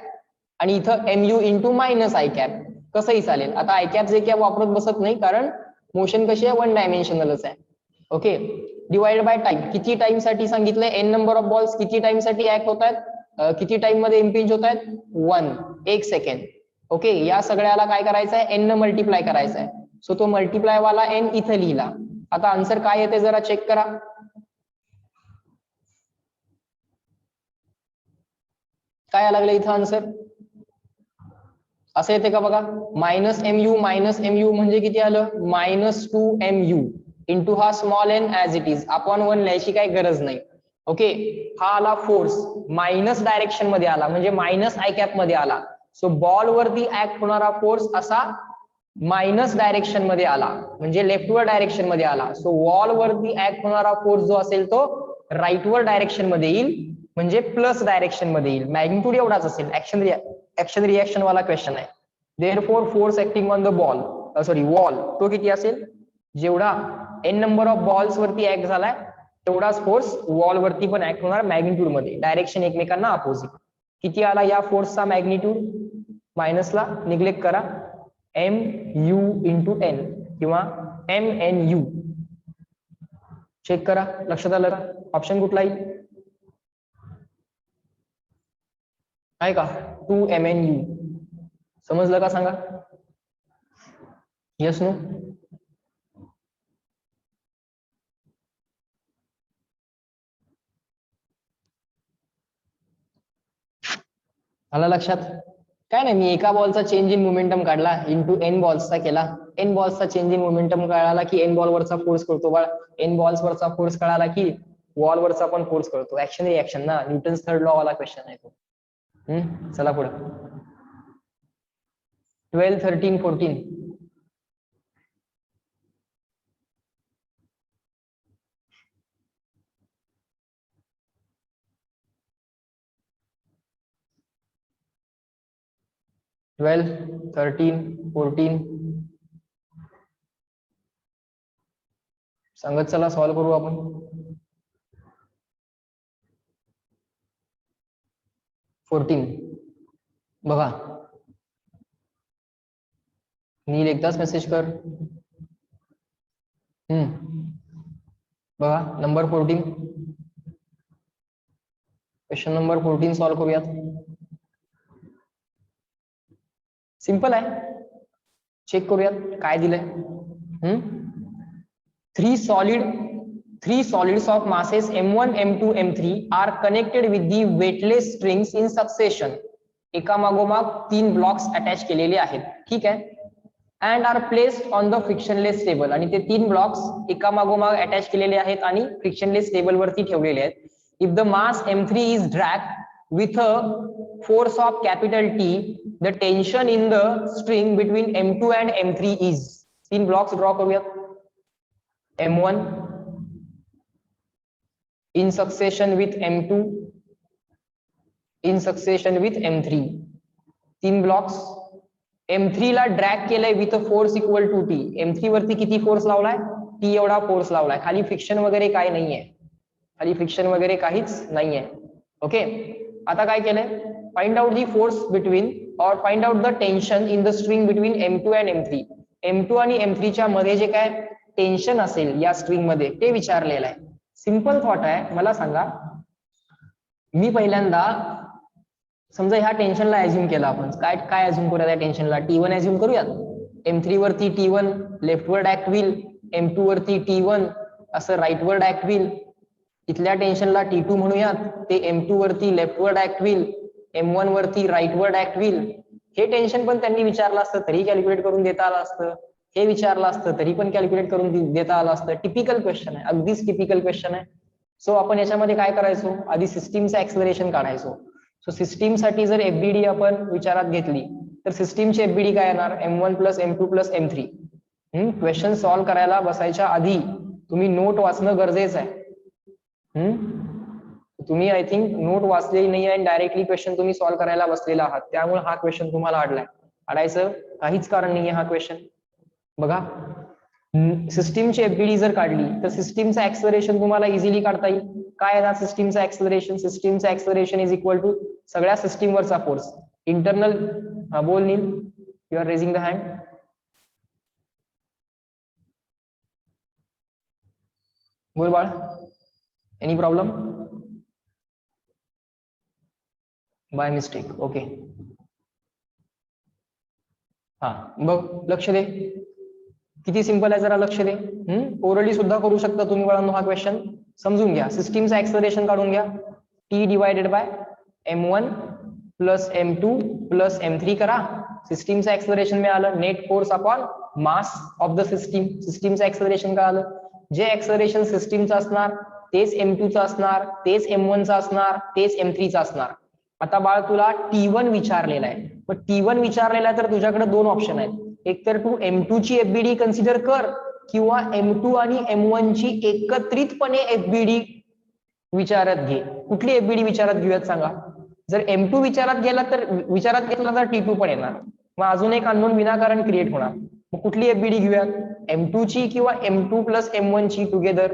आणि इथं mu into minus I cap कसंही चालेल. आता आय कॅप जे कॅप वापरत बसत नाही, कारण मोशन कशी आहे? 1 डायमेन्शनलच आहे. Okay, divide by time. किती टाइम साठी सांगितलंय? n नंबर ऑफ बॉल्स किती टाइम साठी ऍक्ट होत आहेत, किती टाइम मध्ये इम्पिंज होत आहेत? 1 सेकंड. ओके, या सगळ्याला काय करायचं आहे? n न मल्टिप्लाय करायचं आहे. सो तो मल्टिप्लाय वाला n इथं लिहिला. आता आन्सर काय येते जरा चेक करा. काय लागलं इथं आन्सर? असं येते का बघा, मायनस mu म्हणजे किती आलं? -2mu इंटू हा small n as it is upon 1 लिहायची काही गरज नाही. ओके, हा आला फोर्स, मायनस डायरेक्शन मध्ये आला म्हणजे मायनस आय कॅप मध्ये आला. सो बॉल वरती ऍक्ट होणारा फोर्स असा मायनस डायरेक्शन मध्ये आला, म्हणजे लेफ्टवर डायरेक्शन मध्ये आला. सो वॉल वरती ऍक्ट होणारा फोर्स जो असेल तो राईटवर डायरेक्शन मध्ये येईल, म्हणजे प्लस डायरेक्शन मध्ये येईल. मॅग्निट्यूड एवढाच असेल. ऍक्शन रिएक्शन वाला क्वेश्चन आहे. Therefore force acting on the wall तो किती असेल? जेवढा n नंबर ऑफ बॉल्स वरती ऍक्ट झालाय तेवढाच फोर्स वॉल वरती पण ऍक्ट होणार मॅग्निट्यूड मध्ये, डायरेक्शन एकमेकांना अपोजिट. किती आला या फोर्सचा मॅग्निट्यूड? मायनसला निग्लेक्ट करा, mu इंटू n किंवा mnu. चेक करा, लक्षात आलं का? ऑप्शन कुठला येईल? आहे का? 2mnu. समजलं का सांगा? Yes no? आलं लक्षात? काय नाही, मी एका बॉलचा चेंज इन मोमेंटम काढला, इंटू एन बॉल्सचा केला. एन बॉल्सचा चेंज इन मोमेंटम कळाला की एन बॉल वरचा फोर्स कळतो बाळ. एन बॉल्स वरचा फोर्स कळाला की वॉल वरचा पण फोर्स कळतो. ऍक्शन रिएक्शन ना, न्यूटन्स थर्ड लॉ वाला क्वेश्चन आहे तो. चला पुढे. 12, 13, 14. ट्वेल्व, 13, 14 सांगत चला, सॉल्व्ह करू आपण. बघा, नील एकदाच मेसेज कर. बघा नंबर 14, क्वेश्चन नंबर 14 सॉल्व्ह करूयात. सिंपल आहे, चेक करूयात काय दिलंय. Three solids of masses m1, m2, m3 are connected with the weightless strings in succession. एका मागोमाग 3 ब्लॉक्स अटॅच केलेले आहेत, ठीक आहे. And are placed on the frictionless table, आणि ते 3 ब्लॉक्स एका मागोमाग अटॅच केलेले आहेत आणि फ्रिक्शनलेस टेबल वरती ठेवलेले आहेत. If the mass m3 is drag with a force of capital T, the tension in the string between m2 and m3 is. 3 blocks draw करूयात. m1 in succession with m2 in succession with m3. 3 blocks. m3 ला ड्रॅग केलंय with force equal to T. m3 वरती किती फोर्स लावलाय? T एवढा फोर्स लावलाय. खाली फ्रिक्शन वगैरे काय नाहीये, खाली फ्रिक्शन वगैरे काहीच नाहीये. ओके, आता काय केलंय? Find out the force between और find out the tension in the string between m2 and m3. m2 आणि m3 च्या मध्ये जे काय टेन्शन असेल या स्ट्रिंग मध्ये ते विचारलेलं आहे. सिंपल थॉट आहे. मला सांगा, मी पहिल्यांदा समजा ह्या टेन्शनला अज्युम केला आपण. काय अज्युम करूया त्या टेन्शनला? T1 अज्युम करूयात. m3 वरती T1 leftward act wheel, m2 वरती T1 असं राईटवर्ड ऍक्ट व्हील. इथल्या टेन्शनला T2 म्हणूयात. ते m2 वरती लेफ्टवर्ड ऍक्ट व्हील, m1 वरती राईटवर्ड ऍक्ट व्हील. हे टेन्शन पण त्यांनी विचारलं असतं तरी कॅल्क्युलेट करून देता आलं असतं. हे विचारलं असतं तरी पण कॅल्क्युलेट करून देता आलं असतं. टिपिकल क्वेश्चन आहे, अगदीच टिपिकल क्वेश्चन आहे. सो आपण याच्यामध्ये काय करायचो? आधी सिस्टीमचं ऍक्सलरेशन काढायचो. सो सिस्टीम साठी जर एफबीडी आपण विचारात घेतली तर सिस्टीमची एफबीडी काय येणार? m1 plus m2 plus m3. Question solve करायला बसायच्या आधी तुम्ही नोट वाचणं गरजेचं आहे. तुम्ही आय थिंक नोट वाचलेली नाही आहे, डायरेक्टली क्वेश्चन तुम्ही सॉल्व्ह करायला बसलेला आहात, त्यामुळे हा क्वेश्चन तुम्हाला अडलाय. अडायचं काहीच कारण नाहीये हा क्वेश्चन. बघा, सिस्टीमची एफबीडी जर काढली तर सिस्टीमचं ऍक्सलरेशन तुम्हाला इझिली काढता येईल. काय येणार सिस्टीमचं ऍक्सलरेशन? सिस्टीमचं ऍक्सलरेशन इज इक्वल टू सगळ्या सिस्टीमवरचा फोर्स इंटरनल. बोल Neel, you are raising the hand. बोल बाळ, any problem? By mistake, okay. हा बघ, लक्ष दे, किती सिंपल आहे, जरा लक्ष दे. ओरली सुद्धा करू शकता तुम्ही बाळांनो हा क्वेश्चन. समजून घ्या. सिस्टीमचं ऍक्सलरेशन काढून घ्या. T divided by m1 plus m2 plus m3 करा. सिस्टीमचं ऍक्सलरेशन मिळालं. Net force upon mass of the system. सिस्टीमचं ऍक्सलरेशन कळालं. जे ऍक्सलरेशन सिस्टीमचं असणार तेच m2 चं असणार, तेच m1 चं असणार, तेच m3 चं असणार. आता बाळ तुला T1 विचारलेला आहे. पण T1 विचारलेला आहे तर तुझ्याकडे 2 ऑप्शन आहेत. एक तर तू m2 ची एफबीडी कन्सिडर कर किंवा m2 आणि m1 ची एकत्रितपणे एफबीडी विचारात घे. कुठली एफबीडी विचारात घेऊयात सांगा? जर m2 विचारात घेतला तर T2 पण येणार. मग अजून एक अननोन विनाकारण क्रिएट होणार. मग कुठली एफबीडी घेऊयात? m2 ची किंवा m2 प्लस m1 ची टुगेदर?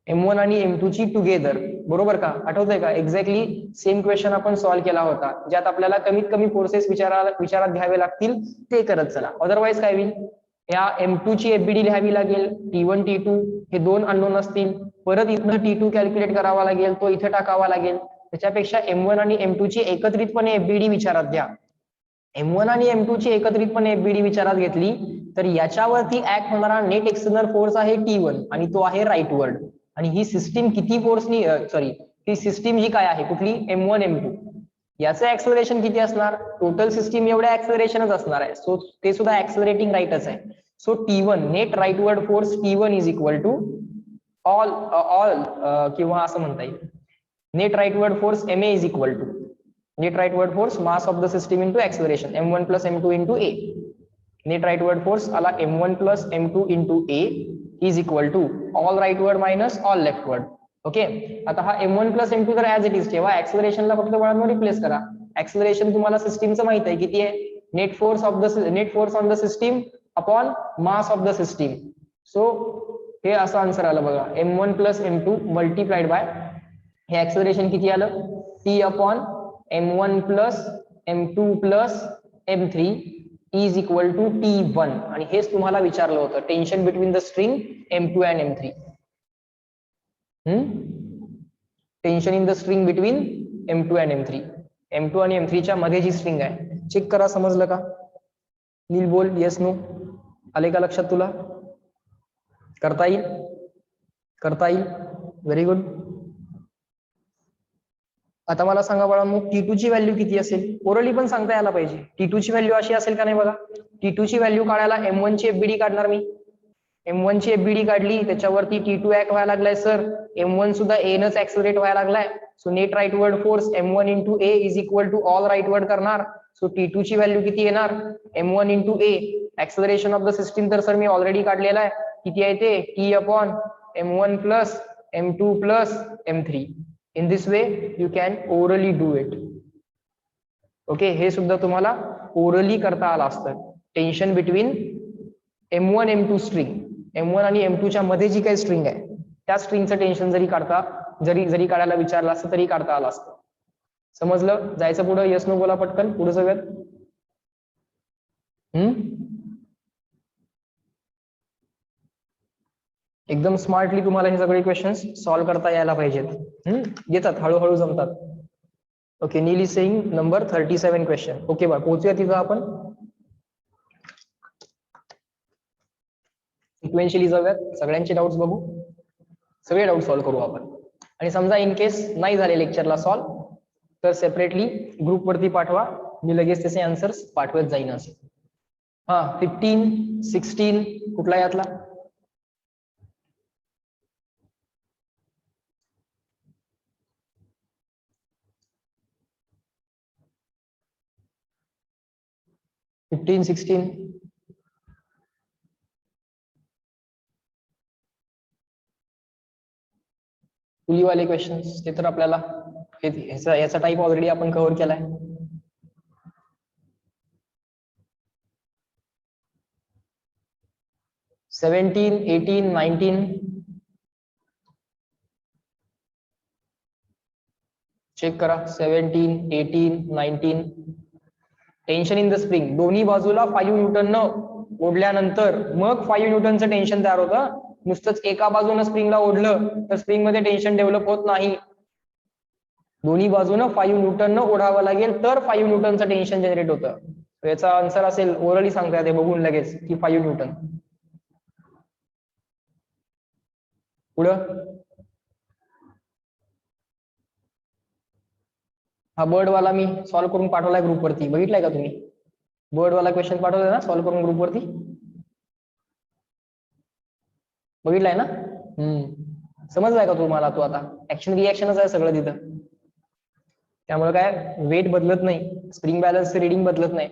m1 आणि m2 ची टुगेदर, बरोबर का? आठवतंय का? एक्झॅक्टली सेम क्वेश्चन आपण सॉल्व्ह केला होता, ज्यात आपल्याला कमीत कमी फोर्सेस विचारात घ्यावे लागतील ते करत चला. अदरवाईज काय होईल? या m2 ची एफबीडी लिहावी लागेल. T1 T2 हे 2 अननोन असतील. परत इथनं T2 कॅल्क्युलेट करावा लागेल, तो इथे टाकावा लागेल. त्याच्यापेक्षा m1 आणि m2 ची एकत्रितपणे एफबीडी विचारात घ्या. m1 आणि m2 ची एकत्रितपणे एफबीडी विचारात घेतली तर याच्यावरती ऍक्ट होणारा नेट एक्सटर्नल फोर्स आहे T1 आणि तो आहे राईटवर्ड. आणि ही सिस्टीम किती फोर्सनी, सॉरी, ही सिस्टीम जी काय आहे कुठली? m1 m2. याचं ऍक्सलरेशन किती असणार? टोटल सिस्टीम एवढ्या ऍक्सलरेशनच असणार आहे. सो ते सुद्धा ऍक्सलरेटिंग राईटच आहे. So T1 net rightward force T1 is equal to all किंवा असं म्हणता येईल net rightward force MA is equal to net rightward force mass of the system into acceleration M1 plus M2 into A. Net rightward force आला M1 plus M2 into A is equal to all rightward minus all leftward. Okay, आता हा M1 प्लस M2 तर ऍज इट इज ठेवा, ऍक्सलरेशनला फक्त बळांवर रिप्लेस करा. ऍक्सलरेशन तुम्हाला सिस्टीमचं माहित आहे किती आहे? Net force on the system upon mass of the system. So हे असं आन्सर आलं बघा, M1 plus M2 multiplied by हे ऍक्सलरेशन किती आलं? T upon M1 plus M2 plus M3 is equal to T1. आणि हेच तुम्हाला विचारलं होतं, tension between the string M2 and M3. Tension in the string between M2 and M3. M2 आणि M3 च्या मध्ये जी स्ट्रिंग आहे. चेक करा, समजलं का? नील बोल, येस नो, आले का लक्षात तुला? करता येईल, करता येईल. Very good. आता मला सांगा बाळा, मग T2 ची व्हॅल्यू किती असेल? ओरली पण सांगता यायला पाहिजे. T2 ची व्हॅल्यू अशी असेल का नाही बघा. T2 ची व्हॅल्यू काढायला M1 ची FBD काढणार मी. M1 ची FBD काढली, त्याच्यावरती T2 ऍक्ट व्हायला लागलाय सर. M1 सुद्धा A नच ऍक्सलरेट व्हायला लागलाय. So net rightward force M1 into A is equal to all rightward करणार. सो T2 ची व्हॅल्यू किती येणार? M1 into A. Acceleration of the system तर सर मी ऑलरेडी काढलेला आहे. किती आहे ते? T upon M1 plus M2 plus M3. In this way you can orally do it. ओके, हे सुद्धा तुम्हाला ओरली करता आलं असतं. Tension between M1 M2 string, M1 आणि M2 च्या मध्ये जी काही स्ट्रिंग आहे त्या स्ट्रिंगचं टेन्शन जरी काढायला विचारलं असतं तरी काढता आलं असतं. समजलं? जायचं पुढं? यस नो बोला पटकन, पुढे सगळ्यात. एकदम स्मार्टली तुम्हाला हे सगळे क्वेश्चन्स सॉल्व्ह करता यायला पाहिजेत. येतात, हळूहळू जमतात. Okay, Neel is saying number 37 question. Okay बा, पोहोचूया तिथं आपण. सिक्वेन्शियली जाऊयात, सगळ्यांचे डाऊट्स बघू, सगळे डाऊट सॉल्व्ह करू आपण. आणि समजा इन केस नाही झाले लेक्चरला सॉल्व्ह तर सेपरेटली ग्रुप वरती पाठवा, मी लगेच त्याचे आन्सर्स पाठवत जाईन. असं हा 15, 16 कुठला यातला? फिफ्टीन 16 पुलीवाले क्वेश्चन्स, ते तर आपल्याला याचा टाईप ऑलरेडी आपण कव्हर केलाय. सेव्हन्टीन, 18, 19 चेक करा. 17, 18, 19. टेन्शन इन द स्प्रिंग, दोन्ही बाजूला 5 न्यूटन न ओढल्यानंतर मग 5 न्यूटनचं टेन्शन तयार होतं. नुसतंच एका बाजूनं स्प्रिंगला ओढलं तर स्प्रिंग मध्ये टेन्शन डेव्हलप होत नाही. दोन्ही बाजूनं 5 न्यूटन न ओढावं लागेल तर 5 न्यूटनचं टेन्शन जनरेट होतं. याचा आन्सर असेल, ओरली सांगता येते बघून लगेच, की 5 न्यूटन. पुढं हा बर्ड वाला मी सॉल्व्ह करून पाठवलाय ग्रुप वरती, बघितलाय का तुम्ही? बर्ड वाला क्वेश्चन पाठवलाय ना सॉल्व्ह करून ग्रुप वरती, बघितलाय ना? समजलाय का तुम्हाला? तो आता ऍक्शन रिएक्शनच आहे सगळं तिथं. त्यामुळे काय वेट बदलत नाही, स्प्रिंग बॅलन्स रिडिंग बदलत नाही.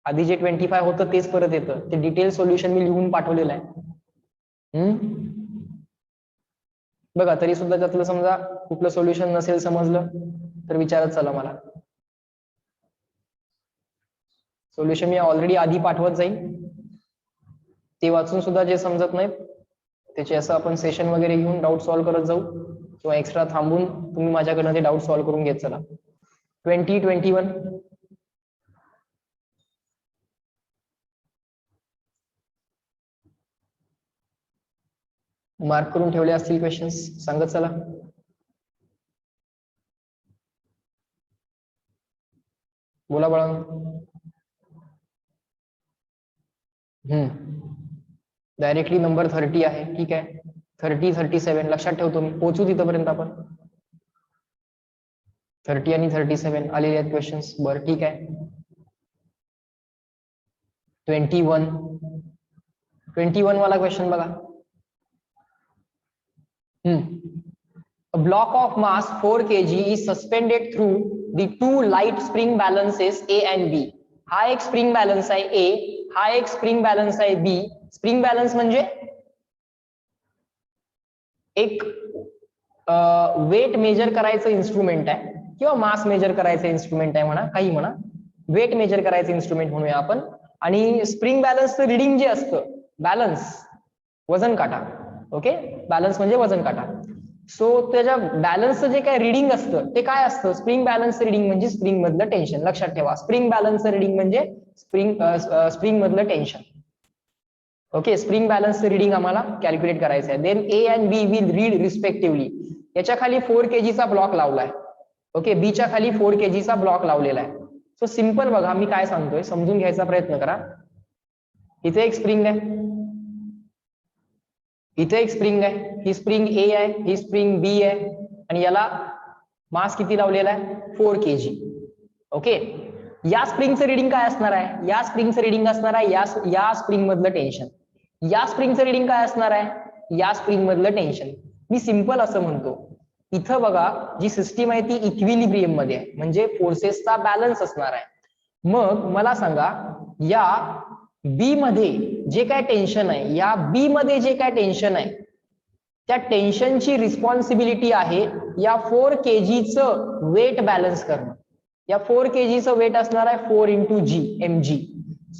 आधी जे 25 होतं तेच परत येतं. ते डिटेल सोल्युशन मी लिहून पाठवलेलं आहे. बघा, तरी सुद्धा त्यातलं समजा कुठलं सोल्युशन नसेल समजलं तर विचारत चला मला. सोल्युशन मी ऑलरेडी आधी पाठवत जाईल, ते वाचून सुद्धा जे समजत नाही त्याचे असं आपण सेशन वगैरे घेऊन डाऊट सॉल्व्ह करत जाऊ, किंवा एक्स्ट्रा थांबून तुम्ही माझ्याकडनं ते डाऊट सॉल्व्ह करून घेत चला. 20, 21 मार्क करून ठेवले असतील क्वेश्चन्स, सांगत चला. बोला बाळा. डायरेक्टली नंबर 30 आहे, ठीक आहे. 30, 37 लक्षात ठेवतो मी, पोहोचू तिथपर्यंत आपण. 30 आणि 37 आलेले आहेत क्वेश्चन्स. बरं ठीक आहे. 21 वाला क्वेश्चन बघा. A block of mass 4 kg is suspended through the two light spring balances A and B. हा एक स्प्रिंग बॅलन्स आहे A, हा एक स्प्रिंग बॅलन्स आहे B. स्प्रिंग बॅलन्स म्हणजे एक वेट मेजर करायचं इन्स्ट्रुमेंट आहे किंवा मास मेजर करायचं इन्स्ट्रुमेंट आहे म्हणा, काही म्हणा. वेट मेजर करायचं इन्स्ट्रुमेंट म्हणूया आपण. आणि स्प्रिंग बॅलन्सचं रिडिंग जे असतं, बॅलन्स वजन काटा. ओके, बॅलन्स म्हणजे वजन काटा. सो त्याच्या बॅलन्सचं जे काय रिडिंग असतं ते काय असतं? स्प्रिंग बॅलन्सचं रिडिंग म्हणजे स्प्रिंग मधलं टेन्शन. लक्षात ठेवा, स्प्रिंग बॅलन्सचं रिडिंग म्हणजे स्प्रिंग मधलं टेन्शन. ओके, स्प्रिंग बॅलन्सचं रिडिंग आम्हाला कॅल्क्युलेट करायचं आहे. Then A and B will read respectively. याच्या खाली 4 kg चा ब्लॉक लावलाय. ओके, बी च्या खाली 4 kg चा ब्लॉक लावलेला आहे. सो सिंपल बघा, मी काय सांगतोय समजून घ्यायचा प्रयत्न करा. इथे एक स्प्रिंग आहे, इथे एक स्प्रिंग आहे, ही स्प्रिंग ए आहे, ही स्प्रिंग बी आहे, आणि याला मास किती लावलेला आहे? 4 kg. ओके, या स्प्रिंगचं रिडिंग काय असणार आहे? या स्प्रिंगचं रिडिंग असणार आहे या स्प्रिंग मधलं टेन्शन. या स्प्रिंगचं रिडिंग काय असणार आहे? या स्प्रिंग मधलं टेन्शन. मी सिंपल असं म्हणतो, इथं बघा जी सिस्टीम आहे ती इक्विलिब्रियम मध्ये आहे, म्हणजे फोर्सेसचा बॅलन्स असणार आहे. मग मला सांगा, या बी मध्ये जे काय टेन्शन आहे, या बी मध्ये जे काय टेन्शन आहे, त्या टेन्शनची रिस्पॉन्सिबिलिटी आहे या 4 kg चं वेट बॅलन्स करणं. या 4 kg चं वेट असणार आहे 4 × G mg.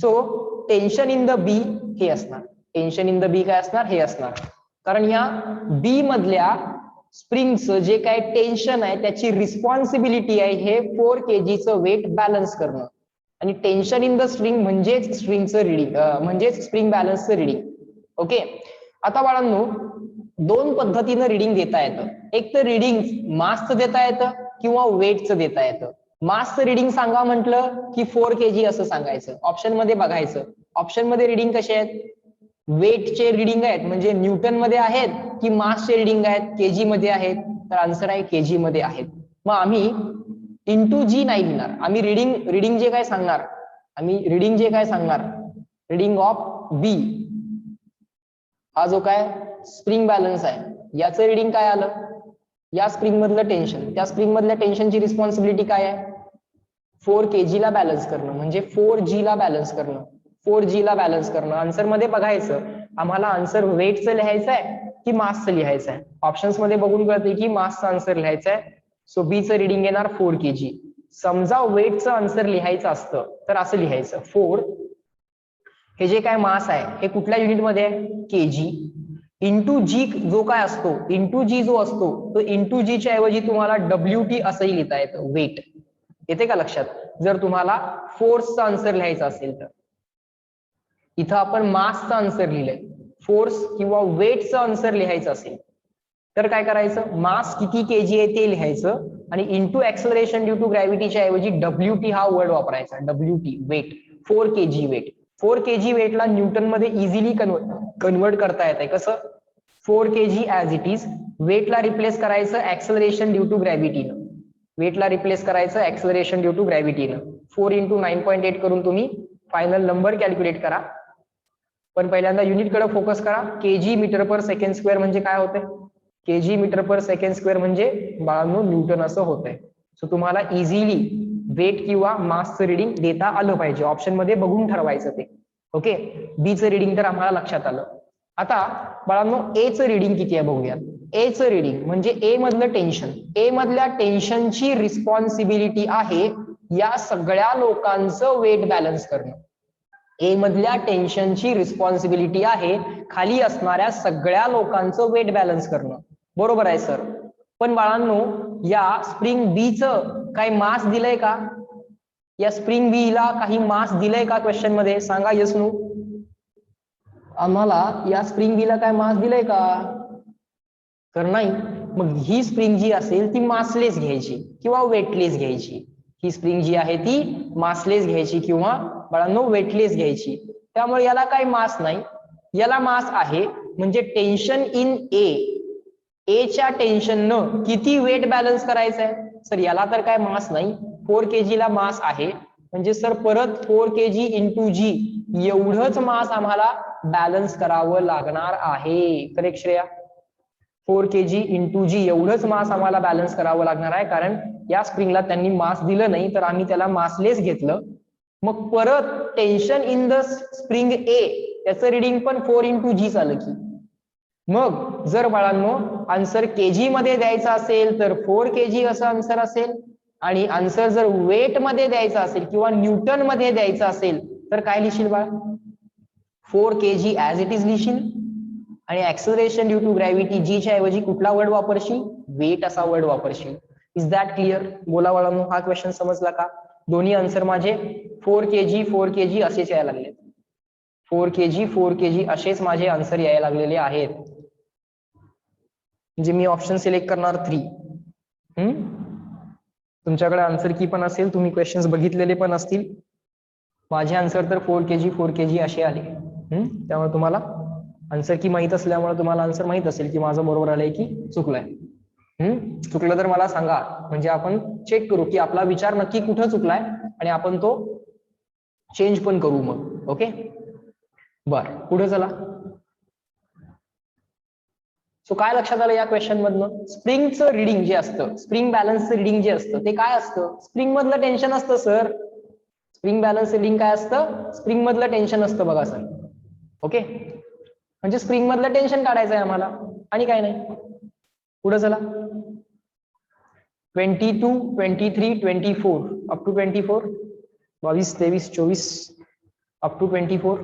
So tension in the B हे असणार. टेन्शन इन द बी काय असणार? हे असणार. कारण या बी मधल्या स्प्रिंगचं जे काय टेन्शन आहे त्याची रिस्पॉन्सिबिलिटी आहे हे 4 kg चं वेट बॅलन्स करणं. आणि टेन्शन इन द स्प्रिंग म्हणजेच स्प्रिंगचं रिडिंग, म्हणजेच स्प्रिंग बॅलन्सचं रिडिंग. ओके, आता बाळांनो दोन पद्धतीनं रिडिंग देता येतं. एक तर रिडिंग मासचं देता येतं किंवा वेटचं देता येतं. मासचं रिडिंग सांगा म्हटलं की 4 kg असं सांगायचं. ऑप्शन मध्ये बघायचं, ऑप्शन मध्ये रिडिंग कसे आहेत? वेटचे रिडिंग आहेत म्हणजे न्यूटन मध्ये आहेत की मासचे रिडिंग आहेत केजी मध्ये आहेत? तर आन्सर आहे केजी मध्ये आहेत. मग आम्ही इंटू जी नाही लिहिणार, आम्ही रिडिंग जे काय सांगणार, रिडिंग ऑफ बी हा जो काय स्प्रिंग बॅलन्स आहे याचं रिडिंग काय आलं? या स्प्रिंग मधलं टेन्शन. त्या स्प्रिंग मधल्या टेन्शनची रिस्पॉन्सिबिलिटी काय आहे? 4 kg ला बॅलन्स करणं, म्हणजे 4G ला बॅलन्स करणं. 4G ला बॅलन्स करणं. आन्सर मध्ये बघायचं आम्हाला आन्सर वेटचं लिहायचं आहे की मासचं लिहायचं आहे. ऑप्शन्स मध्ये बघून कळते की मासचं आन्सर लिहायचं आहे. सो बीचं रिडिंग येणार 4 kg. समजा वेटचं आन्सर लिहायचं असतं तर असं लिहायचं 4, हे जे काय मास आहे हे कुठल्या युनिट मध्ये आहे? kg. इंटू जी जो काय असतो, इंटू जी जो असतो तो इंटू जी च्या ऐवजी तुम्हाला WT असंही लिहिता येतं, वेट. येते का लक्षात? जर तुम्हाला फोर्सचा आन्सर लिहायचा असेल तर. इथं आपण मासचा आन्सर लिहिलंय, फोर्स किंवा वेटचा आन्सर लिहायचं असेल तर काय करायचं? मास किती केजी आहे ते लिहायचं आणि इंटू ऍक्सलरेशन ड्यू टू ग्रॅव्हिटीच्या ऐवजी WT हा वर्ड वापरायचा. WT weight, 4 kg weight. 4 kg वेटला न्यूटन मध्ये इझिली कन्वर्ट करता येत आहे. कसं? 4 kg ऍज इट इज, वेटला रिप्लेस करायचं ऍक्सलरेशन ड्यू टू ग्रॅव्हिटीनं. वेटला रिप्लेस करायचं ऍक्सलरेशन ड्यू टू ग्रॅव्हिटीनं. 4 × 9.8 करून तुम्ही फायनल नंबर कॅल्क्युलेट करा. पण पहिल्यांदा युनिट कडे फोकस करा. kg metre per second square म्हणजे काय होते? kg metre per second square म्हणजे बाळांनो न्यूटन असं होतंय. सो तुम्हाला इझिली वेट किंवा मासचं रिडिंग देता आलं पाहिजे. ऑप्शन मध्ये बघून ठरवायचं ते. ओके, बीचं रिडिंग तर आम्हाला लक्षात आलं. आता बाळांनो एचं रिडिंग किती आहे बघूयात. एचं रिडिंग म्हणजे ए मधलं टेन्शन. ए मधल्या टेन्शनची रिस्पॉन्सिबिलिटी आहे या सगळ्या लोकांचं वेट बॅलन्स करणं. ए मधल्या टेन्शनची रिस्पॉन्सिबिलिटी आहे खाली असणाऱ्या सगळ्या लोकांचं वेट बॅलन्स करणं. बरोबर आहे सर. पण बाळांनो या स्प्रिंग बी चं काही मास दिलंय का? या स्प्रिंग बी ला काही मास दिलंय का क्वेश्चन मध्ये? सांगा यस नो. आम्हाला या स्प्रिंग बी ला काय मास दिलंय का? तर नाही. मग ही स्प्रिंग जी असेल ती मासलेस घ्यायची किंवा वेटलेस घ्यायची. ही स्प्रिंग जी आहे ती मासलेस घ्यायची किंवा बाळांनो वेटलेस घ्यायची. त्यामुळे याला काही मास नाही, याला मास आहे. म्हणजे टेन्शन इन ए एच्या टेन्शननं किती वेट बॅलन्स करायचं आहे सर? याला तर काय मास नाही, 4 kg ला मास आहे, म्हणजे सर परत 4 kg इंटू जी एवढंच मास आम्हाला बॅलन्स करावं लागणार आहे. करेक्ट श्रेया? 4 kg इंटू जी एवढंच मास आम्हाला बॅलन्स करावं लागणार आहे, कारण या स्प्रिंगला त्यांनी मास दिलं नाही तर आम्ही त्याला मासलेस घेतलं. मग परत टेन्शन इन द स्प्रिंग ए त्याचं रिडिंग पण 4 इंटू जी झालं की. मग जर बाळांनो आन्सर केजी मध्ये द्यायचा असेल तर 4 kg असं आन्सर असेल, आणि आन्सर जर वेट मध्ये द्यायचा असेल किंवा न्यूटन मध्ये द्यायचा असेल तर काय लिहिशील बाळा? 4 kg ऍज इट इज लिहिशील, आणि acceleration due to gravity g च्या ऐवजी कुठला वर्ड वापरशील? वेट असा वर्ड वापरशील. Is that clear? बोला बाळांनो, हा क्वेश्चन समजला का? दोन्ही आन्सर माझे 4 kg असेच यायला लागले. 4 kg असेच माझे आन्सर यायला लागलेले आहेत. म्हणजे मी ऑप्शन सिलेक्ट करणार 3. तुमच्याकडे आन्सर की पण असेल, तुम्ही क्वेश्चन्स बघितलेले पण असतील. माझे आन्सर तर 4 kg असे आले. त्यामुळे तुम्हाला आन्सर की माहित असल्यामुळे तुम्हाला आन्सर माहित असेल की माझं बरोबर आलंय की चुकलंय. चुकलं तर मला सांगा, म्हणजे आपण चेक करू की आपला विचार नक्की कुठं चुकलाय आणि आपण तो चेंज पण करू मग. ओके, बर पुढे चला. सो काय लक्षात आलं या क्वेश्चन मधनं? स्प्रिंगचं रिडिंग जे असतं, स्प्रिंग बॅलन्सचं रिडिंग जे असतं ते काय असतं? स्प्रिंग मधलं टेन्शन असतं सर. स्प्रिंग बॅलन्स रिडिंग काय असतं? स्प्रिंग मधलं टेन्शन असतं बघा सर. ओके, म्हणजे स्प्रिंग मधलं टेन्शन काढायचं आहे आम्हाला आणि काय नाही. पुढे चला. 22, 23, 24 up to 24, 22, 23, 24 up to 24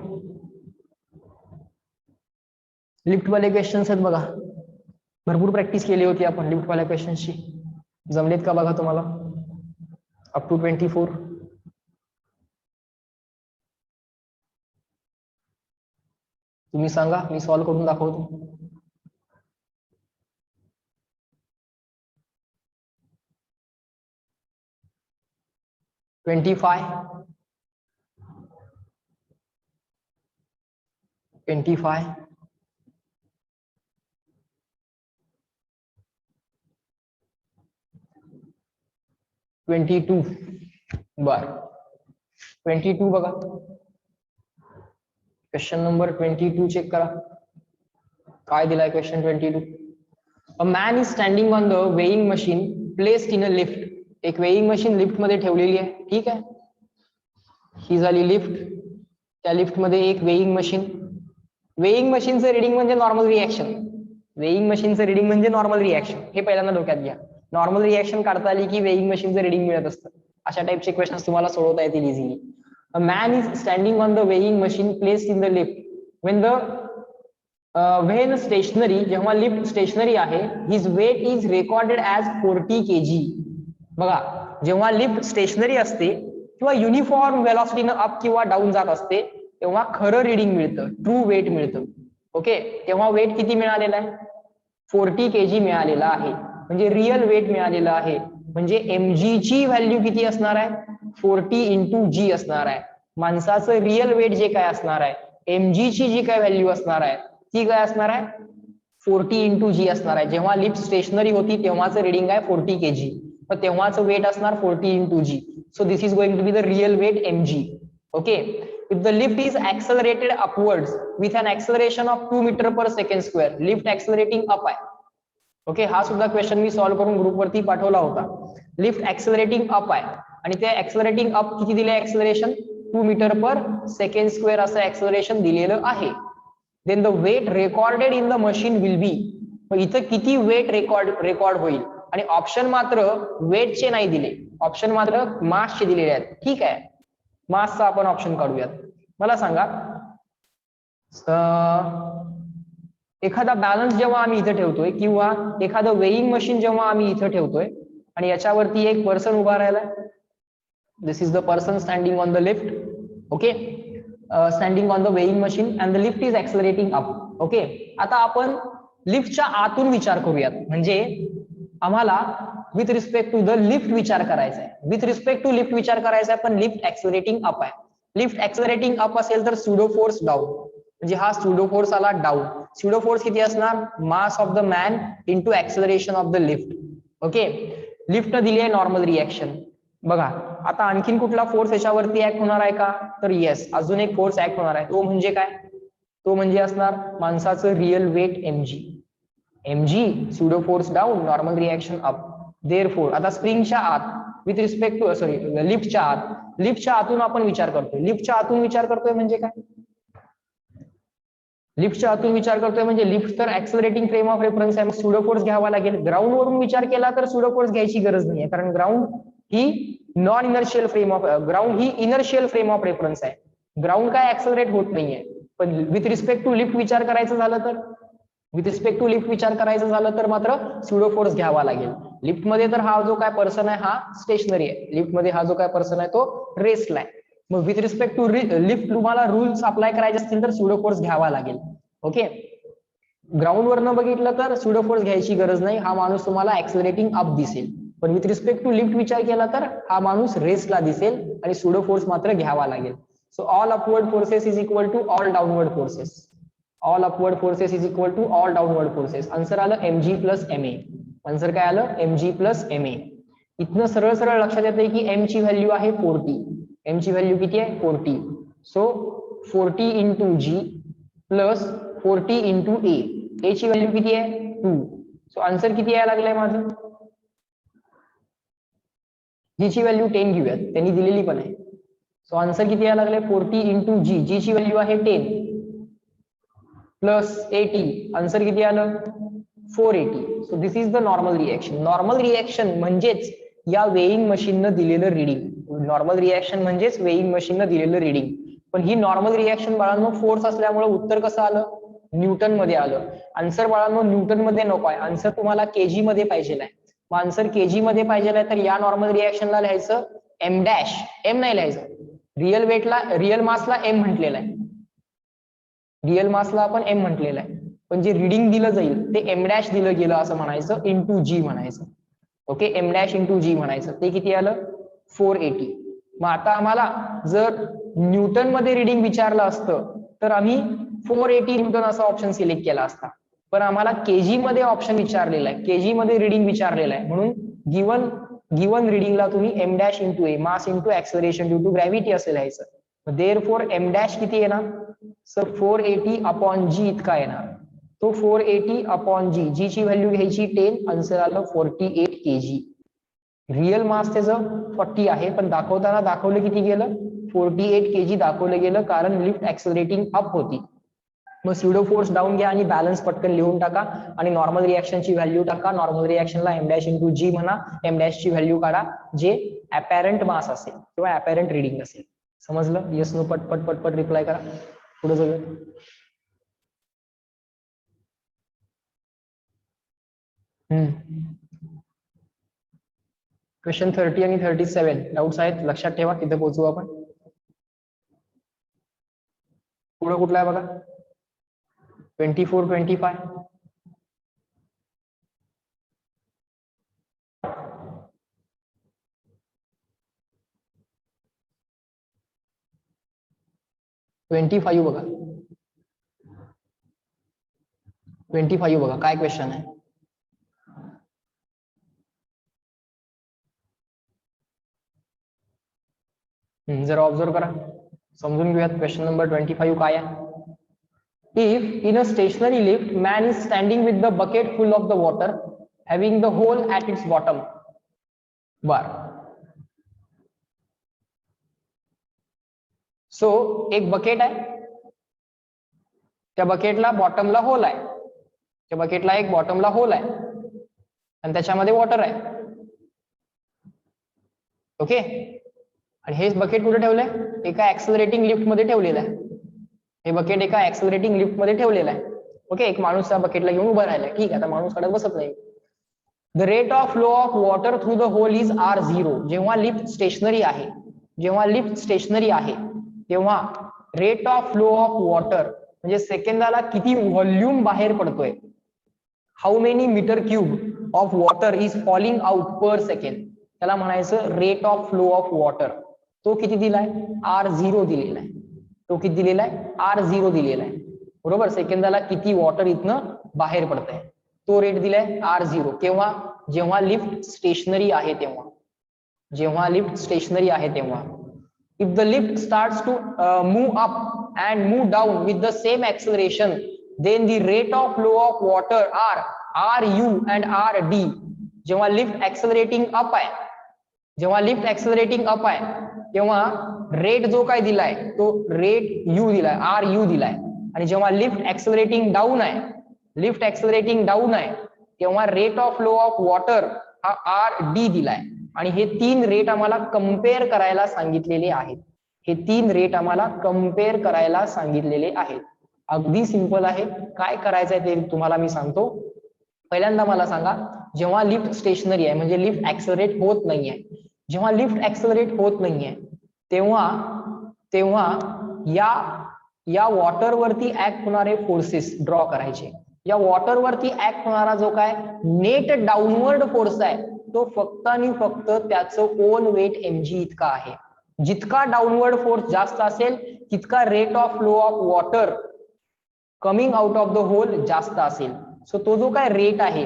lift वाले क्वेश्चन्स आहेत बघा. भरपूर प्रॅक्टिस केली होती आपण लिफ्ट वाल्या क्वेश्चन्सची. जमलेत का बघा तुम्हाला? अप टू 24 तुम्ही सांगा, मी सॉल्व्ह करून दाखवतो. ट्वेंटी 22 बर. 22 बघा, क्वेश्चन नंबर 22 चेक करा. काय दिलाय question 22? A man is standing on the weighing machine placed in a lift. एक वेइंग मशीन लिफ्ट मध्ये ठेवलेली आहे, ठीक आहे. ही झाली लिफ्ट. त्या लिफ्ट मध्ये एक वेइंग मशीन. वेइंग मशीनचं रिडिंग म्हणजे नॉर्मल रिएक्शन. वेइंग मशीनचं रिडिंग म्हणजे नॉर्मल रिएक्शन, हे पहिल्यांदा डोक्यात घ्या. नॉर्मल रिएक्शन काढता आली की वेइंग मशीनचं रिडिंग मिळत असतं. अशा टाइपचे क्वेश्चन तुम्हाला सोडवता येतील easily. A man is standing on the weighing machine placed in the lift when stationary, जेव्हा लिफ्ट स्टेशनरी आहे, his weight is recorded as 40 kg. बघा, जेव्हा लिफ्ट स्टेशनरी असते किंवा युनिफॉर्म वेलॉसिटीनं अप किंवा डाऊन जात असते तेव्हा खरं रिडिंग मिळतं, ट्रू वेट मिळतं. ओके, तेव्हा वेट किती मिळालेला आहे? 40 kg मिळालेला आहे, म्हणजे रिअल वेट मिळालेलं आहे. म्हणजे mg ची व्हॅल्यू किती असणार आहे? 40 इंटू जी असणार आहे. माणसाचं रिअल वेट जे काय असणार आहे, mg ची जी काय व्हॅल्यू असणार आहे ती काय असणार आहे? 40 इंटू जी असणार आहे. जेव्हा लिफ्ट स्टेशनरी होती तेव्हाचं रिडिंग आहे 40 kg, तर तेव्हाचं वेट असणार 40 into G. So this is going to be the real weight mg. Okay, if the lift is accelerated upwards with an acceleration of 2 meter per second square, lift accelerating up आहे. ओके, हा सुद्धा क्वेश्चन मी सॉल्व्ह करून ग्रुप वरती पाठवला होता. लिफ्ट ऍक्सलरेटिंग अप आहे आणि ते ऍक्सलरेटिंग अप किती दिले? Acceleration 2 metre per second square असं ऍक्सलरेशन दिलेलं आहे. Then the weight recorded in the machine will be. मग इथं किती वेट रेकॉर्ड होईल? आणि ऑप्शन मात्र वेटचे नाही दिले, ऑप्शन मात्र मासचे दिलेले आहेत. ठीक आहे, मासचा आपण ऑप्शन काढूयात. मला सांगा, एखादा बॅलन्स जेव्हा आम्ही इथे ठेवतोय किंवा एखादं वेइंग मशीन जेव्हा आम्ही इथं ठेवतोय आणि याच्यावरती एक पर्सन उभा राहिलाय, this is the person standing on the lift. Okay, standing on the weighing machine and the lift is accelerating up. Okay, आता आपण लिफ्टच्या आतून विचार करूयात, म्हणजे आम्हाला with respect to the lift विचार करायचा आहे. विथ रिस्पेक्ट टू लिफ्ट विचार करायचा आहे, पण लिफ्ट ऍक्सलरेटिंग अप आहे. लिफ्ट ऍक्सलरेटिंग अप असेल तर सुडो फोर्स डाऊन. म्हणजे हा स्युडो फोर्स आला डाऊन. स्युडो फोर्स किती असणार? मास of the man into acceleration of the lift. Okay, lift दिली आहे नॉर्मल रिएक्शन. बघा आता आणखीन कुठला फोर्स याच्यावरती ऍक्ट होणार आहे का? तर येस, अजून एक फोर्स ऍक्ट होणार आहे. तो म्हणजे काय? तो म्हणजे असणार माणसाचं real weight mg. mg pseudo force down, normal reaction up. Therefore आता स्प्रिंगच्या आत विथ रिस्पेक्ट टू लिफ्टच्या आत, लिफ्टच्या आतून आपण विचार करतोय. लिफ्टच्या आतून विचार करतोय म्हणजे काय? लिफ्टच्या आतून विचार करतोय म्हणजे लिफ्ट तर ऍक्सलरेटिंग फ्रेम ऑफ रेफरन्स आहे, स्युडो फोर्स घ्यावा लागेल. ग्राउंड वरून विचार केला तर स्युडो फोर्स घ्यायची गरज नाहीये, कारण ground he non inertial frame of ground he inertial frame of reference आहे. ग्राउंड काय ऍक्सलरेट होत नाहीये. पण विथ रिस्पेक्ट टू लिफ्ट विचार करायचं झालं तर मात्र स्युडो फोर्स घ्यावा लागेल. लिफ्टमध्ये तर हा जो काय पर्सन आहे हा स्टेशनरी आहे, लिफ्टमध्ये हा जो काय पर्सन आहे तो रेस्टला आहे. मग विथ रिस्पेक्ट टू लिफ्ट तुम्हाला रूल्स अप्लाय करायचे असतील तर स्युडो फोर्स घ्यावा लागेल. ओके, ग्राउंड वरनं बघितलं तर स्युडो फोर्स घ्यायची गरज नाही, हा माणूस तुम्हाला ऍक्सलरेटिंग अप दिसेल. पण विथ रिस्पेक्ट टू लिफ्ट विचार केला तर हा माणूस रेस्टला दिसेल आणि स्युडो फोर्स मात्र घ्यावा लागेल. So all upward forces is equal to all downward forces. All upward forces is equal to all downward forces. Answer आलं mg प्लस ma. आन्सर काय आलं? mg plus ma. इथनं सरळ सरळ लक्षात येते की m ची व्हॅल्यू आहे 40. m ची व्हॅल्यू किती आहे? 40. So 40 into g plus 40 into a. a ची व्हॅल्यू किती आहे? 2. सो आन्सर किती यायला लागलंय माझं? g ची व्हॅल्यू 10 घेऊयात, त्यांनी दिलेली पण आहे. सो आन्सर किती यायला लागलंय? 40 इंटू g. g ची व्हॅल्यू आहे 10 प्लस 80. आन्सर किती आलं? 480. So this is the normal reaction. Normal reaction म्हणजेच या वेइंग मशीननं दिलेलं रिडिंग. नॉर्मल रिएक्शन म्हणजेच वेइंग मशीननं दिलेलं रिडिंग. पण ही नॉर्मल रिएक्शन बाळांनो फोर्स असल्यामुळे उत्तर कसं आलं? न्यूटन मध्ये आलं. आन्सर बाळांनो न्यूटन मध्ये नको आहे, आन्सर तुम्हाला केजी मध्ये पाहिजे आहे. मग आन्सर केजी मध्ये पाहिजे आहे तर या नॉर्मल रिएक्शनला लिहायचं m डॅश. m नाही लिहायचं, रिअल वेटला रिअल मासला m म्हटलेलं आहे. रिअल मासला आपण m म्हटलेलं आहे, पण जे रिडिंग दिलं जाईल ते m डॅश दिलं गेलं असं म्हणायचं, इंटू जी म्हणायचं. ओके, m डॅश इंटू जी म्हणायचं. ते किती आलं? 480. मग आता आम्हाला जर न्यूटन मध्ये रिडिंग विचारलं असतं तर आम्ही 480 न्यूटन असा ऑप्शन सिलेक्ट केला असता. पण आम्हाला केजी मध्ये ऑप्शन विचारलेला आहे, केजी मध्ये रिडिंग विचारलेला आहे, म्हणून गिवन रिडिंगला तुम्ही m dash into a, mass into acceleration due to gravity असं लिहायचं. देअरफॉर m डॅश किती येणार? सर 480 अपॉन जी इतका येणार. तो 480 अपॉन जी, जी ची व्हॅल्यू घ्यायची 10. आन्सर आलं 48 kg. रिअल मास त्याचं 40 आहे, पण दाखवताना दाखवलं किती गेलं? 48 kg दाखवलं गेलं, कारण लिफ्ट ऍक्सलरेटिंग अप होती. मग स्युडो फोर्स डाऊन घ्या आणि बॅलन्स पटकन लिहून टाका आणि नॉर्मल रिएक्शनची व्हॅल्यू टाका. नॉर्मल रिएक्शनला m डॅश इंटू जी म्हणा, m डॅश ची व्हॅल्यू काढा जे अपॅरंट मास असेल किंवा अपॅरंट रिडिंग असेल. समजलं? येस नो पटपट पटपट रिप्लाय करा. पुढे जाऊया. क्वेश्चन 30 आणि 37 डाऊट्स आहेत, लक्षात ठेवा. तिथे पोहोचू आपण. पुढे कुठला आहे बघा? 24, 25. बघा 25 बघा काय क्वेश्चन आहे. जरा ऑब्झर्व करा, समजून घेऊयात. क्वेश्चन नंबर 25 काय आहे? If in a stationary lift, man is standing with the bucket full of the water, having the hole at its bottom. bar. So एक बकेट आहे, त्या बकेटला बॉटमला होल आहे, त्या बकेटला एक बॉटमला होल आहे आणि त्याच्यामध्ये वॉटर आहे. ओके, आणि हे बकेट कुठे ठेवलंय? एका ऍक्सलरेटिंग लिफ्ट मध्ये ठेवलेलं आहे. हे बकेट एका ऍक्सलरेटिंग लिफ्ट मध्ये ठेवलेलं आहे. ओके, एक माणूस त्या बकेटला घेऊन उभा राहिलाय. ठीक आहे, आता माणूस कडे बसत नाही. The rate of flow of water through the hole is r0. जेव्हा लिफ्ट स्टेशनरी आहे, जेव्हा लिफ्ट स्टेशनरी आहे तेव्हा rate of flow of water म्हणजे सेकंदाला किती व्हॉल्यूम बाहेर पडतोय, how many metre cube of water is falling out per second, त्याला म्हणायचं rate of flow of water. तो किती दिलाय? r0 दिलेला आहे. तो किती दिलेला आहे? r0 दिलेला आहे. बरोबर, सेकंदाला किती वॉटर इथनं बाहेर पडतंय तो रेट दिलाय R0. केव्हा? जेव्हा लिफ्ट स्टेशनरी आहे तेव्हा. जेव्हा लिफ्ट स्टेशनरी आहे तेव्हा. If the lift starts to move up and move down with the same acceleration, then the rate of flow of water are RU and RD. जेव्हा लिफ्ट ऍक्सेलरेटिंग अप आहे, जेव्हा लिफ्ट ऍक्सेलरेटिंग अप आहे तेव्हा रेट जो काय दिलाय तो रेट U दिलाय, RU दिलाय. आणि जेव्हा लिफ्ट ऍक्सेलरेटिंग डाऊन आहे, लिफ्ट ऍक्सेलरेटिंग डाऊन आहे तेव्हा rate of flow of water हा RD दिलाय. आणि हे 3 रेट आम्हाला कम्पेअर करायला सांगितलेले आहेत. हे 3 रेट आम्हाला कम्पेअर करायला सांगितलेले आहेत. अगदी सिंपल आहे. काय करायचंय ते तुम्हाला मी सांगतो. पहिल्यांदा मला सांगा, जेव्हा लिफ्ट स्टेशनरी आहे म्हणजे लिफ्ट ऍक्सेलरेट होत नाहीये, जेव्हा लिफ्ट ऍक्सेलरेट होत नाहीये तेव्हा या वॉटरवरती ऍक्ट होणारे फोर्सेस ड्रॉ करायचे. या वॉटरवरती ऍक्ट होणारा जो काय नेट डाऊनवर्ड फोर्स आहे तो फक्त आणि फक्त त्याचं ओन वेट mg इतका आहे. जितका डाऊनवर्ड फोर्स जास्त असेल तितका rate of flow of water coming out of the hole जास्त असेल. सो तो जो काय रेट आहे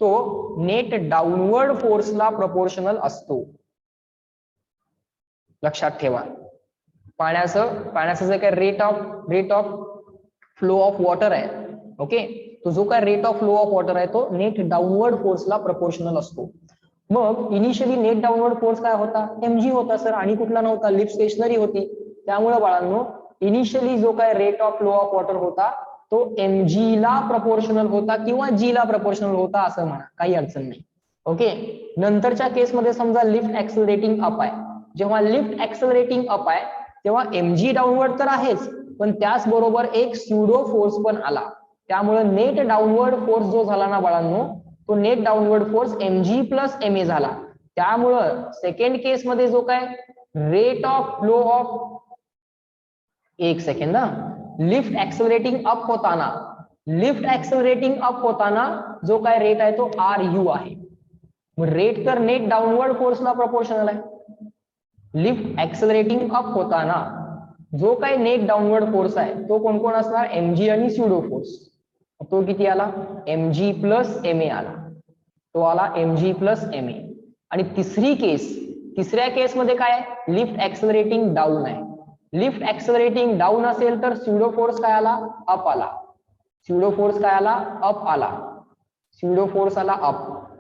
तो नेट डाऊनवर्ड फोर्सला प्रपोर्शनल असतो. लक्षात ठेवा. पाण्याचं जे काय rate of flow of water आहे, ओके, तो जो काय rate of flow of water आहे तो नेट डाऊनवर्ड फोर्सला प्रपोर्शनल असतो. मग इनिशियली नेट डाऊनवर्ड फोर्स काय होता? mg होता सर, आणि कुठला नव्हता, लिफ्ट स्टेशनरी होती. त्यामुळे बाळांनो इनिशियली जो काय rate of flow of water होता तो mg ला प्रपोर्शनल होता किंवा g ला प्रपोर्शनल होता असं म्हणा, काही अडचण नाही. ओके, नंतरच्या केसमध्ये समजा लिफ्ट ऍक्सेलरेटिंग अप आहे. जेव्हा लिफ्ट ऍक्सेलरेटिंग अप आहे तेव्हा mg डाऊनवर्ड तर आहेच, पण त्याचबरोबर एक स्यूडो फोर्स पण आला. त्यामुळे नेट डाऊनवर्ड फोर्स जो झाला ना बाळांनो तो net downward force mg plus ma झाला. त्यामुळं सेकंड केस मध्ये जो काय रेट ऑफ फ्लो ऑफ, एक सेकंड, लिफ्ट ऍक्सेलरेटिंग अप होताना जो काय रेट आहे तो RU आहे. मग रेट तर नेट डाऊनवर्ड फोर्सला प्रपोर्शनल आहे. लिफ्ट ऍक्सेलरेटिंग अप होताना जो काय नेट डाऊनवर्ड फोर्स आहे तो कोण कोण असणार? mg आणि स्यूडो फोर्स. तो किती आला? mg प्लस ma आला. तो आला mg प्लस ma. आणि तिसऱ्या केसमध्ये काय आहे? लिफ्ट ऍक्सेलरेटिंग डाऊन आहे. लिफ्ट ऍक्सेलरेटिंग डाऊन असेल तर स्यूडो फोर्स काय आला? अप आला. स्यूडो फोर्स काय आला? अप आला. स्यूडो फोर्स आला अप.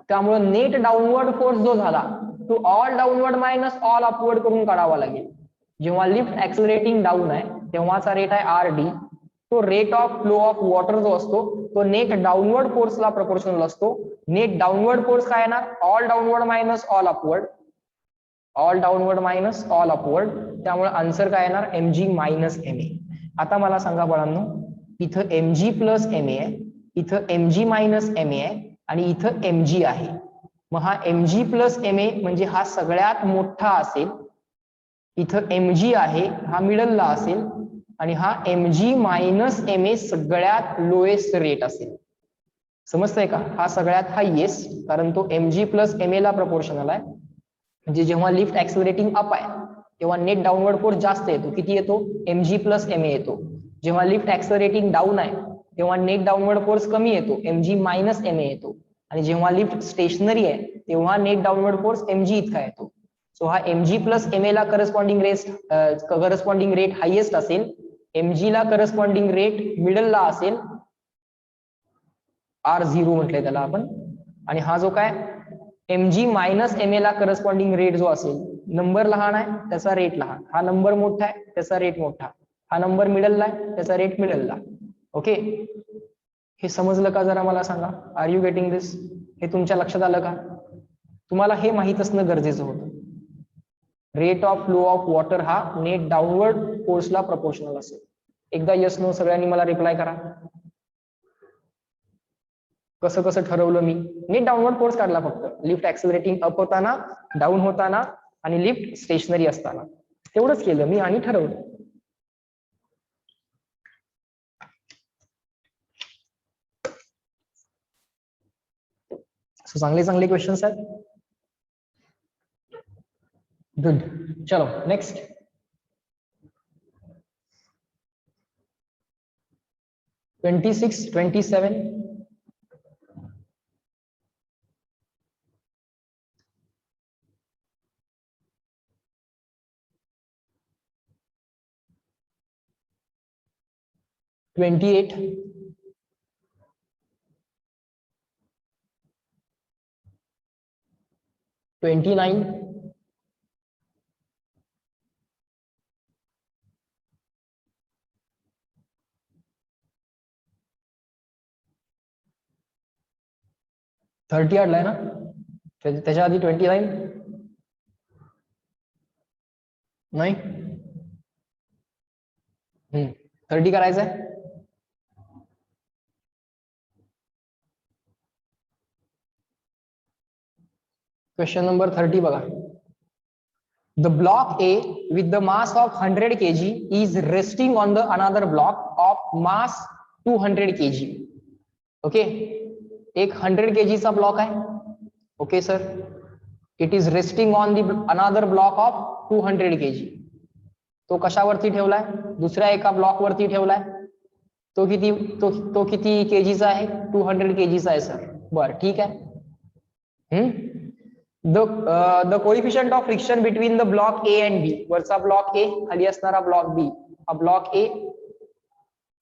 त्यामुळे नेट डाऊनवर्ड फोर्स जो झाला तो all downward minus all upward करून काढावा लागेल. जेव्हा लिफ्ट ऍक्सेलरेटिंग डाऊन आहे तेव्हाचा रेट आहे RD. तो rate of flow of water जो असतो तो नेट डाऊनवर्ड फोर्सला प्रपोर्शनल असतो. नेट डाऊनवर्ड फोर्स काय येणार? All downward minus all upward. All downward minus all upward. त्यामुळे आन्सर काय येणार? mg minus ma. आता मला सांगा बाळांनो, इथं mg प्लस ma आहे, इथं mg मायनस ma आहे आणि इथं mg आहे. मग हा mg प्लस ma म्हणजे हा सगळ्यात मोठा असेल, इथं mg आहे हा मिडलला असेल आणि हा mg मायनस ma सगळ्यात लोएस्ट रेट असेल. समजतंय का? हा सगळ्यात हायएस्ट, कारण तो mg प्लस ma ला प्रपोर्शनल आहे. म्हणजे जेव्हा लिफ्ट ऍक्सेलरेटिंग अप आहे तेव्हा नेट डाऊनवर्ड फोर्स जास्त येतो. किती येतो? mg प्लस ma येतो. जेव्हा लिफ्ट ऍक्सेलरेटिंग डाऊन आहे तेव्हा नेट डाऊनवर्ड फोर्स कमी येतो, mg मायनस ma येतो. आणि जेव्हा लिफ्ट स्टेशनरी आहे तेव्हा नेट डाऊनवर्ड फोर्स mg इतका येतो. सो हा mg प्लस ma ला करस्पॉन्डिंग रेट हायएस्ट असेल, mg ला करस्पॉन्डिंग रेट मिडलला असेल, R0 म्हटलंय त्याला आपण. आणि हा जो काय mg मायनस ma ला करस्पॉन्डिंग रेट जो असेल, नंबर लहान आहे त्याचा रेट लहान, हा नंबर मोठा आहे त्याचा रेट मोठा, हा नंबर मिडलला आहे त्याचा रेट मिडलला. ओके, हे समजलं का? जरा मला सांगा. आर यू गेटिंग दिस? हे तुमच्या लक्षात आलं का? तुम्हाला हे माहित असणं गरजेचं होतं. Rate of flow of water हा नेट डाऊनवर्ड फोर्सला प्रपोर्शनल असेल. एकदा यस नो सगळ्यांनी मला रिप्लाय करा. कसं कसं ठरवलं मी? नेट डाऊनवर्ड फोर्स काढला फक्त लिफ्ट ऍक्सेलरेटिंग अप होताना, डाऊन होताना आणि लिफ्ट स्टेशनरी असताना. तेवढंच केलं मी आणि ठरवलं. चांगले चांगले क्वेश्चन्स आहेत. गुड. चलो नेक्स्ट. 26, 27, 28, 29, 30 आडलाय ना, त्याच्या आधी 29 नाही. 30 करायचंय. क्वेश्चन नंबर 30 बघा. The block A with the mass of 100 kg is resting on the another block of mass 200 kg. Okay, एक 100 kg चा ब्लॉक आहे. Okay sir, it is resting on the another block of 200 kg. तो कशावरती ठेवलाय? दुसऱ्या एका ब्लॉक वरती ठेवलाय. तो किती केजीचा आहे? 200 kg आहे सर. बर, ठीक आहे. the coefficient of friction between the block A and B, वरचा ब्लॉक A, खाली असणारा ब्लॉक B, हा ब्लॉक A,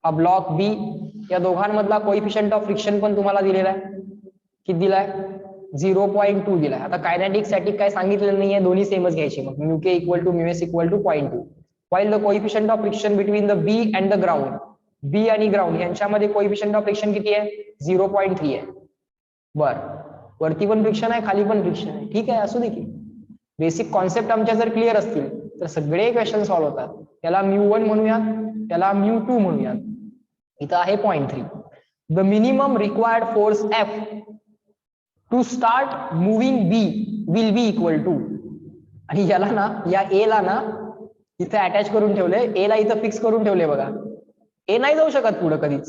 हा ब्लॉक B, या दोघांमधला कोएफिशिएंट ऑफ फ्रिक्शन पण तुम्हाला दिलेला आहे. किती दिलाय? 0.2 दिलाय. आता कायनेटिक स्टॅटिक काय सांगितलेलं नाहीये, दोन्ही सेमच घ्यायचे. मग μk equal to μs equal to 0.2. while the coefficient of friction between the B and the ground, B आणि ग्राउंड यांच्यामध्ये कोएफिशिएंट ऑफ फ्रिक्शन किती आहे? 0.3 आहे. बर, वरती पण फ्रिक्शन आहे, खाली पण फ्रिक्शन आहे. ठीक आहे, असू दे की. बेसिक कॉन्सेप्ट आमच्या जर क्लिअर असतील तर सगळे क्वेश्चन सॉल्व्ह होतात. त्याला μ1 म्हणूयात, त्याला μ2 म्हणूयात. इथं आहे 0.3. The minimum required force F to start moving B will be equal to, आणि याला ना, या ए ला ना इथे अटॅच करून ठेवले, ए ला इथं फिक्स करून ठेवले बघा. ए नाही जाऊ शकत पुढे कधीच,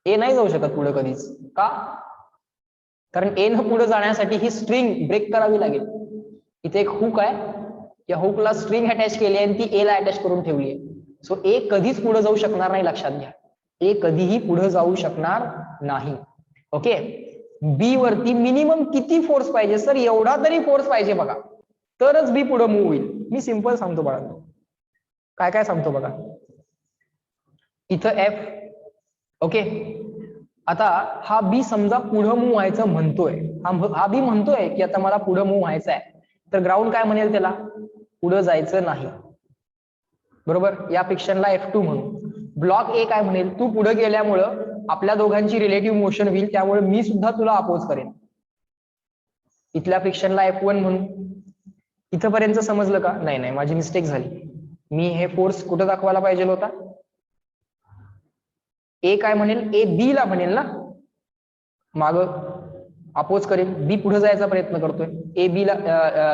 ए नाही जाऊ शकत पुढे कधीच. का? कारण ए न पुढे जाण्यासाठी ही स्ट्रिंग ब्रेक करावी लागेल. इथे एक हुक आहे, या हुकला स्ट्रिंग अटॅच केली आणि ती ए ला अटॅच करून ठेवली आहे. सो ए कधीच पुढे जाऊ शकणार नाही, लक्षात घ्या. ए कधीही पुढे जाऊ शकणार नाही. ओके, बी वरती मिनिमम किती फोर्स पाहिजे? सर एवढा तरी फोर्स पाहिजे बघा, तरच बी पुढे मूव्ह होईल. मी सिंपल सांगतो बाळा, काय काय सांगतो बघा. इथं एफ. ओके, आता हा बी समजा पुढे मूव्ह व्हायचं म्हणतोय, हा बी म्हणतोय की आता मला पुढे मूव्ह व्हायचं आहे, तर ग्राउंड काय म्हणेल त्याला? पुढे जायचं नाही, बरोबर. या फ्रिक्शनला F2 म्हणू. ब्लॉक ए काय म्हणेल? तू पुढे गेल्यामुळं आपल्या दोघांची रिलेटिव्ह मोशन होईल, त्यामुळे मी सुद्धा तुला अपोज करेन. इथल्या फ्रिक्शनला F1 म्हणू. इथपर्यंत समजलं का? नाही नाही, माझी मिस्टेक झाली. मी हे फोर्स कुठे दाखवायला पाहिजे होता? ए काय म्हणेल? ए बी ला म्हणेल ना, माग अपोज करेल. बी पुढे जायचा प्रयत्न करतोय, ए बी ला,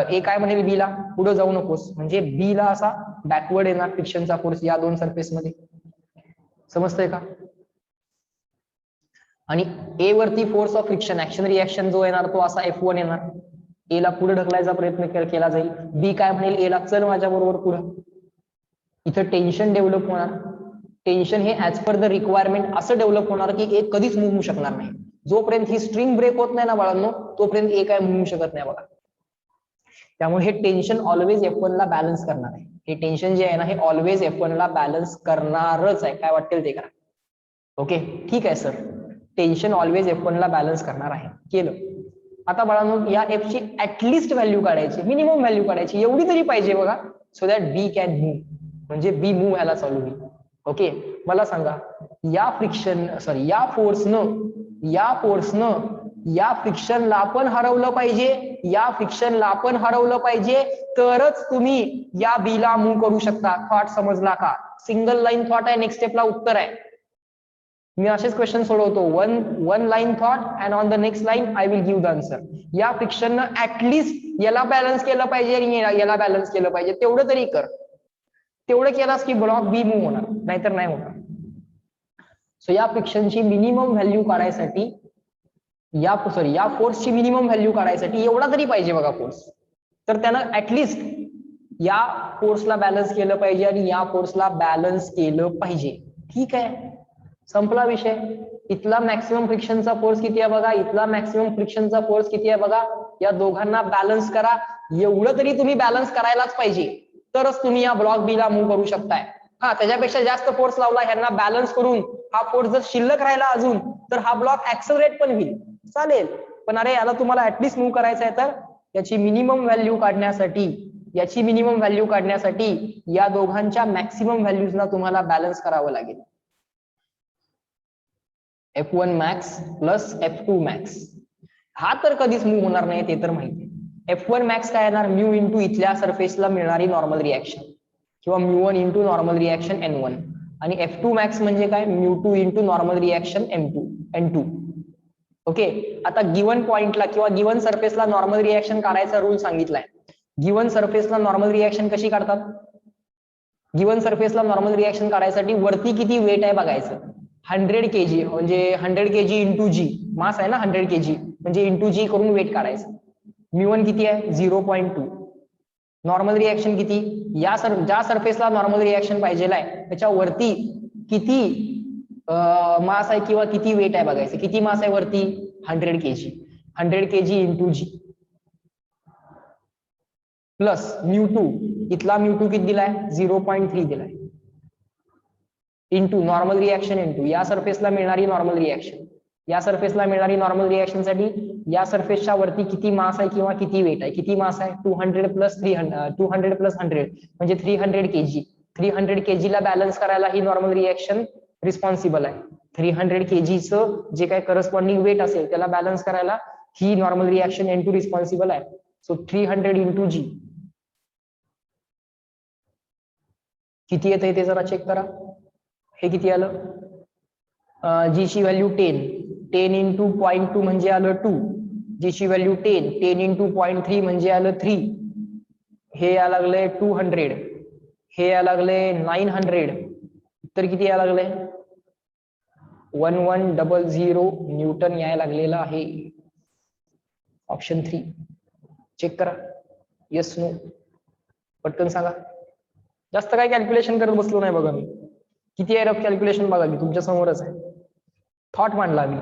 ए काय म्हणेल? बी ला पुढे जाऊ नकोस, म्हणजे बी ला असा बॅकवर्ड येणार फ्रिक्शनचा फोर्स या दोन सरफेस मध्ये. समजतंय का? आणि ए वरती force of friction action reaction जो येणार तो असा F1 येणार. ए ला पुढे ढकलायचा प्रयत्न केला जाईल. बी काय म्हणेल? ए ला चल माझ्या बरोबर पुढे. इथं टेन्शन डेव्हलप होणार. टेन्शन हे ऍज पर द रिक्वायरमेंट असं डेव्हलप होणार की ए कधीच मूव्ह होऊ शकणार नाही. जोपर्यंत ही स्ट्रिंग ब्रेक होत नाही ना बाळांनो, तोपर्यंत ए काय मूव्ह होऊ शकत नाही बघा. त्यामुळे हे टेन्शन ऑलवेज F1 ला बॅलन्स करणार आहे. हे टेन्शन जे आहे ना, हे ऑलवेज F1 ला बॅलन्स करणारच आहे. काय वाटेल ते करा. ओके, ठीक आहे सर. टेन्शन ऑलवेज F1 ला बॅलन्स करणार आहे. केलं. आता बाळांनो, या एफ ची ऍटलिस्ट व्हॅल्यू काढायची, मिनिमम व्हॅल्यू काढायची, एवढी तरी पाहिजे बघा, so that B can move, म्हणजे बी मूव्ह व्हायला चालू होईल. ओके, मला सांगा, या फोर्सनं या फ्रिक्शनला पण हरवलं पाहिजे, या फ्रिक्शनला पण हरवलं पाहिजे, तरच तुम्ही या बी ला मूव्ह करू शकता. थॉट समजला का? सिंगल लाईन थॉट आहे, नेक्स्ट स्टेपला उत्तर आहे. मी असेच क्वेश्चन सोडवतो, one line thought and on the next line I will give the answer. या फ्रिक्शननं ऍटलिस्ट याला बॅलन्स केलं पाहिजे आणि याला बॅलन्स केलं पाहिजे, तेवढं तरी कर. तेवढं केलास की ब्लॉक बी मूव्ह होणार, नाहीतर नाही होणार. सो या फ्रिक्शनची मिनिमम व्हॅल्यू काढायसाठी, या फोर्सची मिनिमम व्हॅल्यू काढायसाठी एवढा तरी पाहिजे बघा फोर्स. तर त्यानं ऍटलिस्ट या फोर्सला बॅलन्स केलं पाहिजे आणि या फोर्सला बॅलन्स केलं पाहिजे. ठीक आहे, संपला विषय. इथला मॅक्सिमम फ्रिक्शनचा फोर्स किती आहे बघा, इथला मॅक्सिमम फ्रिक्शनचा फोर्स किती आहे बघा. या दोघांना बॅलन्स करा. एवढं तरी तुम्ही बॅलन्स करायलाच पाहिजे, तरच तुम्ही या ब्लॉक बी ला मूव्ह करू शकताय. हा, त्याच्यापेक्षा जास्त फोर्स लावला ह्यांना बॅलन्स करून, हा फोर्स जर शिल्लक राहिला अजून, तर हा ब्लॉक ऍक्सेलरेट पण होईल, चालेल. पण अरे याला तुम्हाला ऍटलीस्ट मूव्ह करायचं आहे, तर याची मिनिमम व्हॅल्यू काढण्यासाठी या दोघांच्या मॅक्सिमम व्हॅल्यूजना तुम्हाला बॅलन्स करावं लागेल. F1 max plus F2 max, हा तर कधीच मूव्ह होणार नाही, ते तर माहिती. F1 मॅक्स काय येणार, म्यू इंटू इथल्या सरफेसला मिळणारी नॉर्मल रिएक्शन, किंवा म्यू1 इंटू नॉर्मल रिएक्शन N1. आणि F2 मॅक्स म्हणजे काय, म्यू2 into normal reaction N2. Okay, आता गिवन पॉइंटला किंवा गिवन सरफेसला नॉर्मल रिएक्शन काढायचा रूल सांगितलाय. गिवन सरफेसला नॉर्मल रिएक्शन कशी काढतात, गिवन सरफेसला नॉर्मल रिएक्शन काढायसाठी वरती किती वेट आहे बघायचं. 100 kg म्हणजे 100 kg इंटू जी, मास आहे ना 100 kg, म्हणजे इंटू जी करून वेट काढायचं. म्यू1 किती आहे 0.2. नॉर्मल रिएक्शन किती, ज्या सरफेसला नॉर्मल रिएक्शन पाहिजे आहे त्याच्या वरती किती मास आहे किंवा किती वेट आहे बघायचं. किती मास आहे वरती, 100 kg. 100 kg इंटू जी प्लस म्यू2, इथला म्यू2 किती दिलाय 0.3 दिलाय, इंटू नॉर्मल रिएक्शन इंटू या सरफेसला मिळणारी नॉर्मल रिएक्शन. या सरफेसला मिळणारी नॉर्मल रिएक्शन साठी या सरफेसच्या वरती किती मास आहे किंवा किती वेट आहे. किती मास आहे 200 प्लस 100 म्हणजे 300 kg. 300 kg ला बॅलन्स करायला ही नॉर्मल रिएक्शन रिस्पॉन्सिबल आहे. 300 kg चं जे काही करस्पॉन्डिंग वेट असेल त्याला बॅलन्स करायला ही नॉर्मल रिएक्शन N2 रिस्पॉन्सिबल आहे. सो 300 इंटू जी किती येत आहे ते जरा चेक करा. हे किती आलं, जी ची व्हॅल्यू 10 इंटू 0.2 म्हणजे आलं 2. जी ची व्हॅल्यू 10 इंटू 0.3 म्हणजे आलं 3. हे या लागले 200, हे या लागले 900. तर किती या लागले 1100 न्यूटन याय लागलेला आहे. ऑप्शन 3 चेक करा, येस नो, पटकन सांगा. जास्त काय कॅल्क्युलेशन करत बसलो नाही बघा मी. किती आहे रफ कॅल्क्युलेशन बघा, मी तुमच्या समोरच आहे, थॉट मांडला मी.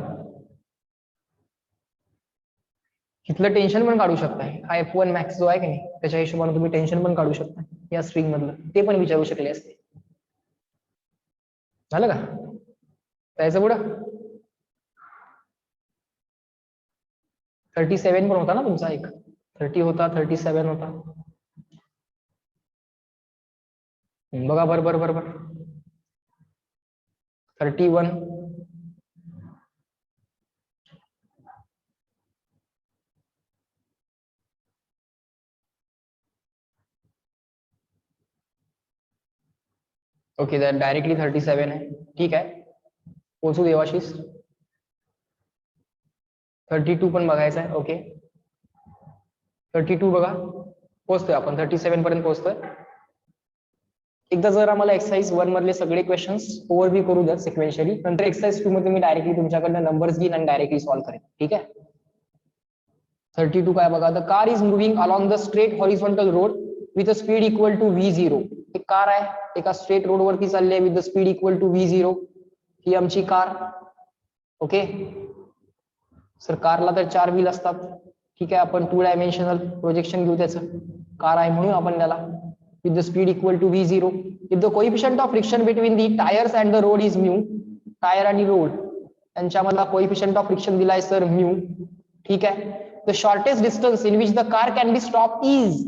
इथलं टेन्शन पण काढू शकताय. हा F1 मॅक्स जो आहे की नाही त्याच्या हिशोबाने तुम्ही टेन्शन पण काढू शकता या स्ट्रिंग मधलं, ते पण विचारू शकले असते. झालं का, जायचं पुढं. 37 पण होता ना तुमचा, एक 30 होता, 37 होता. बघा बरोबर 31. ओके, डायरेक्टली 37 आहे, ठीक आहे, पोहोचू देवाशीष. 32 पण बघायचं आहे. ओके 32 बघा, पोहोचतोय आपण 37 पर्यंत पोहोचतोय. एकदा जर आम्हाला एक्सरसाइज 1 मधले सगळे क्वेश्चन्स ओव्हरव्ह्यू करू द्या सिक्वेन्शियली, नंतर एक्सरसाइज 2 मध्ये मी डायरेक्टली तुमच्याकडनं नंबर्स घेईन आणि डायरेक्टली सॉल्व्ह करेन, ठीक आहे. 32 काय बघा, the car is moving along the straight horizontal road with a speed equal to V0. एक कार आहे, एका स्ट्रेट रोड वरती चालली आहे with the speed equal to V0. ही आमची कार. ओके सर, कारला तर 4 व्हील असतात, ठीक आहे, आपण 2 डायमेन्शनल प्रोजेक्शन घेऊ त्याचं. कार आहे म्हणून आपण त्याला with the speed equal to V0. If the coefficient of friction between the tires and the road is mu, tyre आणि रोड यांच्यामधला कोएफिशिएंट ऑफ फ्रिक्शन दिलाय सर म्यू, ठीक आहे. The shortest distance in which the car can be stop is,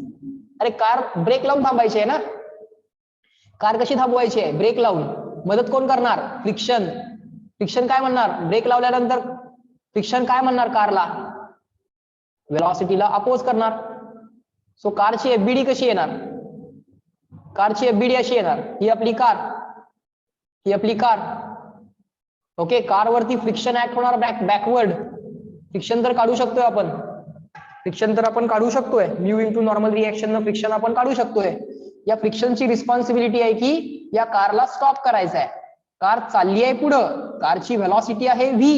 अरे कार ब्रेक लावून थांबायची आहे ना, कार कशी थांबवायची आहे, ब्रेक लावून. मदत कोण करणार, फ्रिक्शन. फ्रिक्शन काय म्हणणार, ब्रेक लावल्यानंतर फ्रिक्शन काय म्हणणार कारला, वेलॉसिटीला अपोज करणार. सो कारची एफबीडी कशी येणार, कारची एफबीडी अशी येणार, ही आपली कार, ही आपली कार. ओके, कारवरती फ्रिक्शन ऍक्ट होणार बॅकवर्ड. फ्रिक्शन तर काढू शकतोय आपण, फ्रिक्शन तर आपण काढू शकतोय, म्यू इंटू नॉर्मल रिएक्शन न फ्रिक्शन आपण काढू शकतोय. या फ्रिक्शनची रिस्पॉन्सिबिलिटी आहे की या कारला स्टॉप करायचा आहे. कार चालली आहे पुढं, कारची व्हेलॉसिटी आहे v,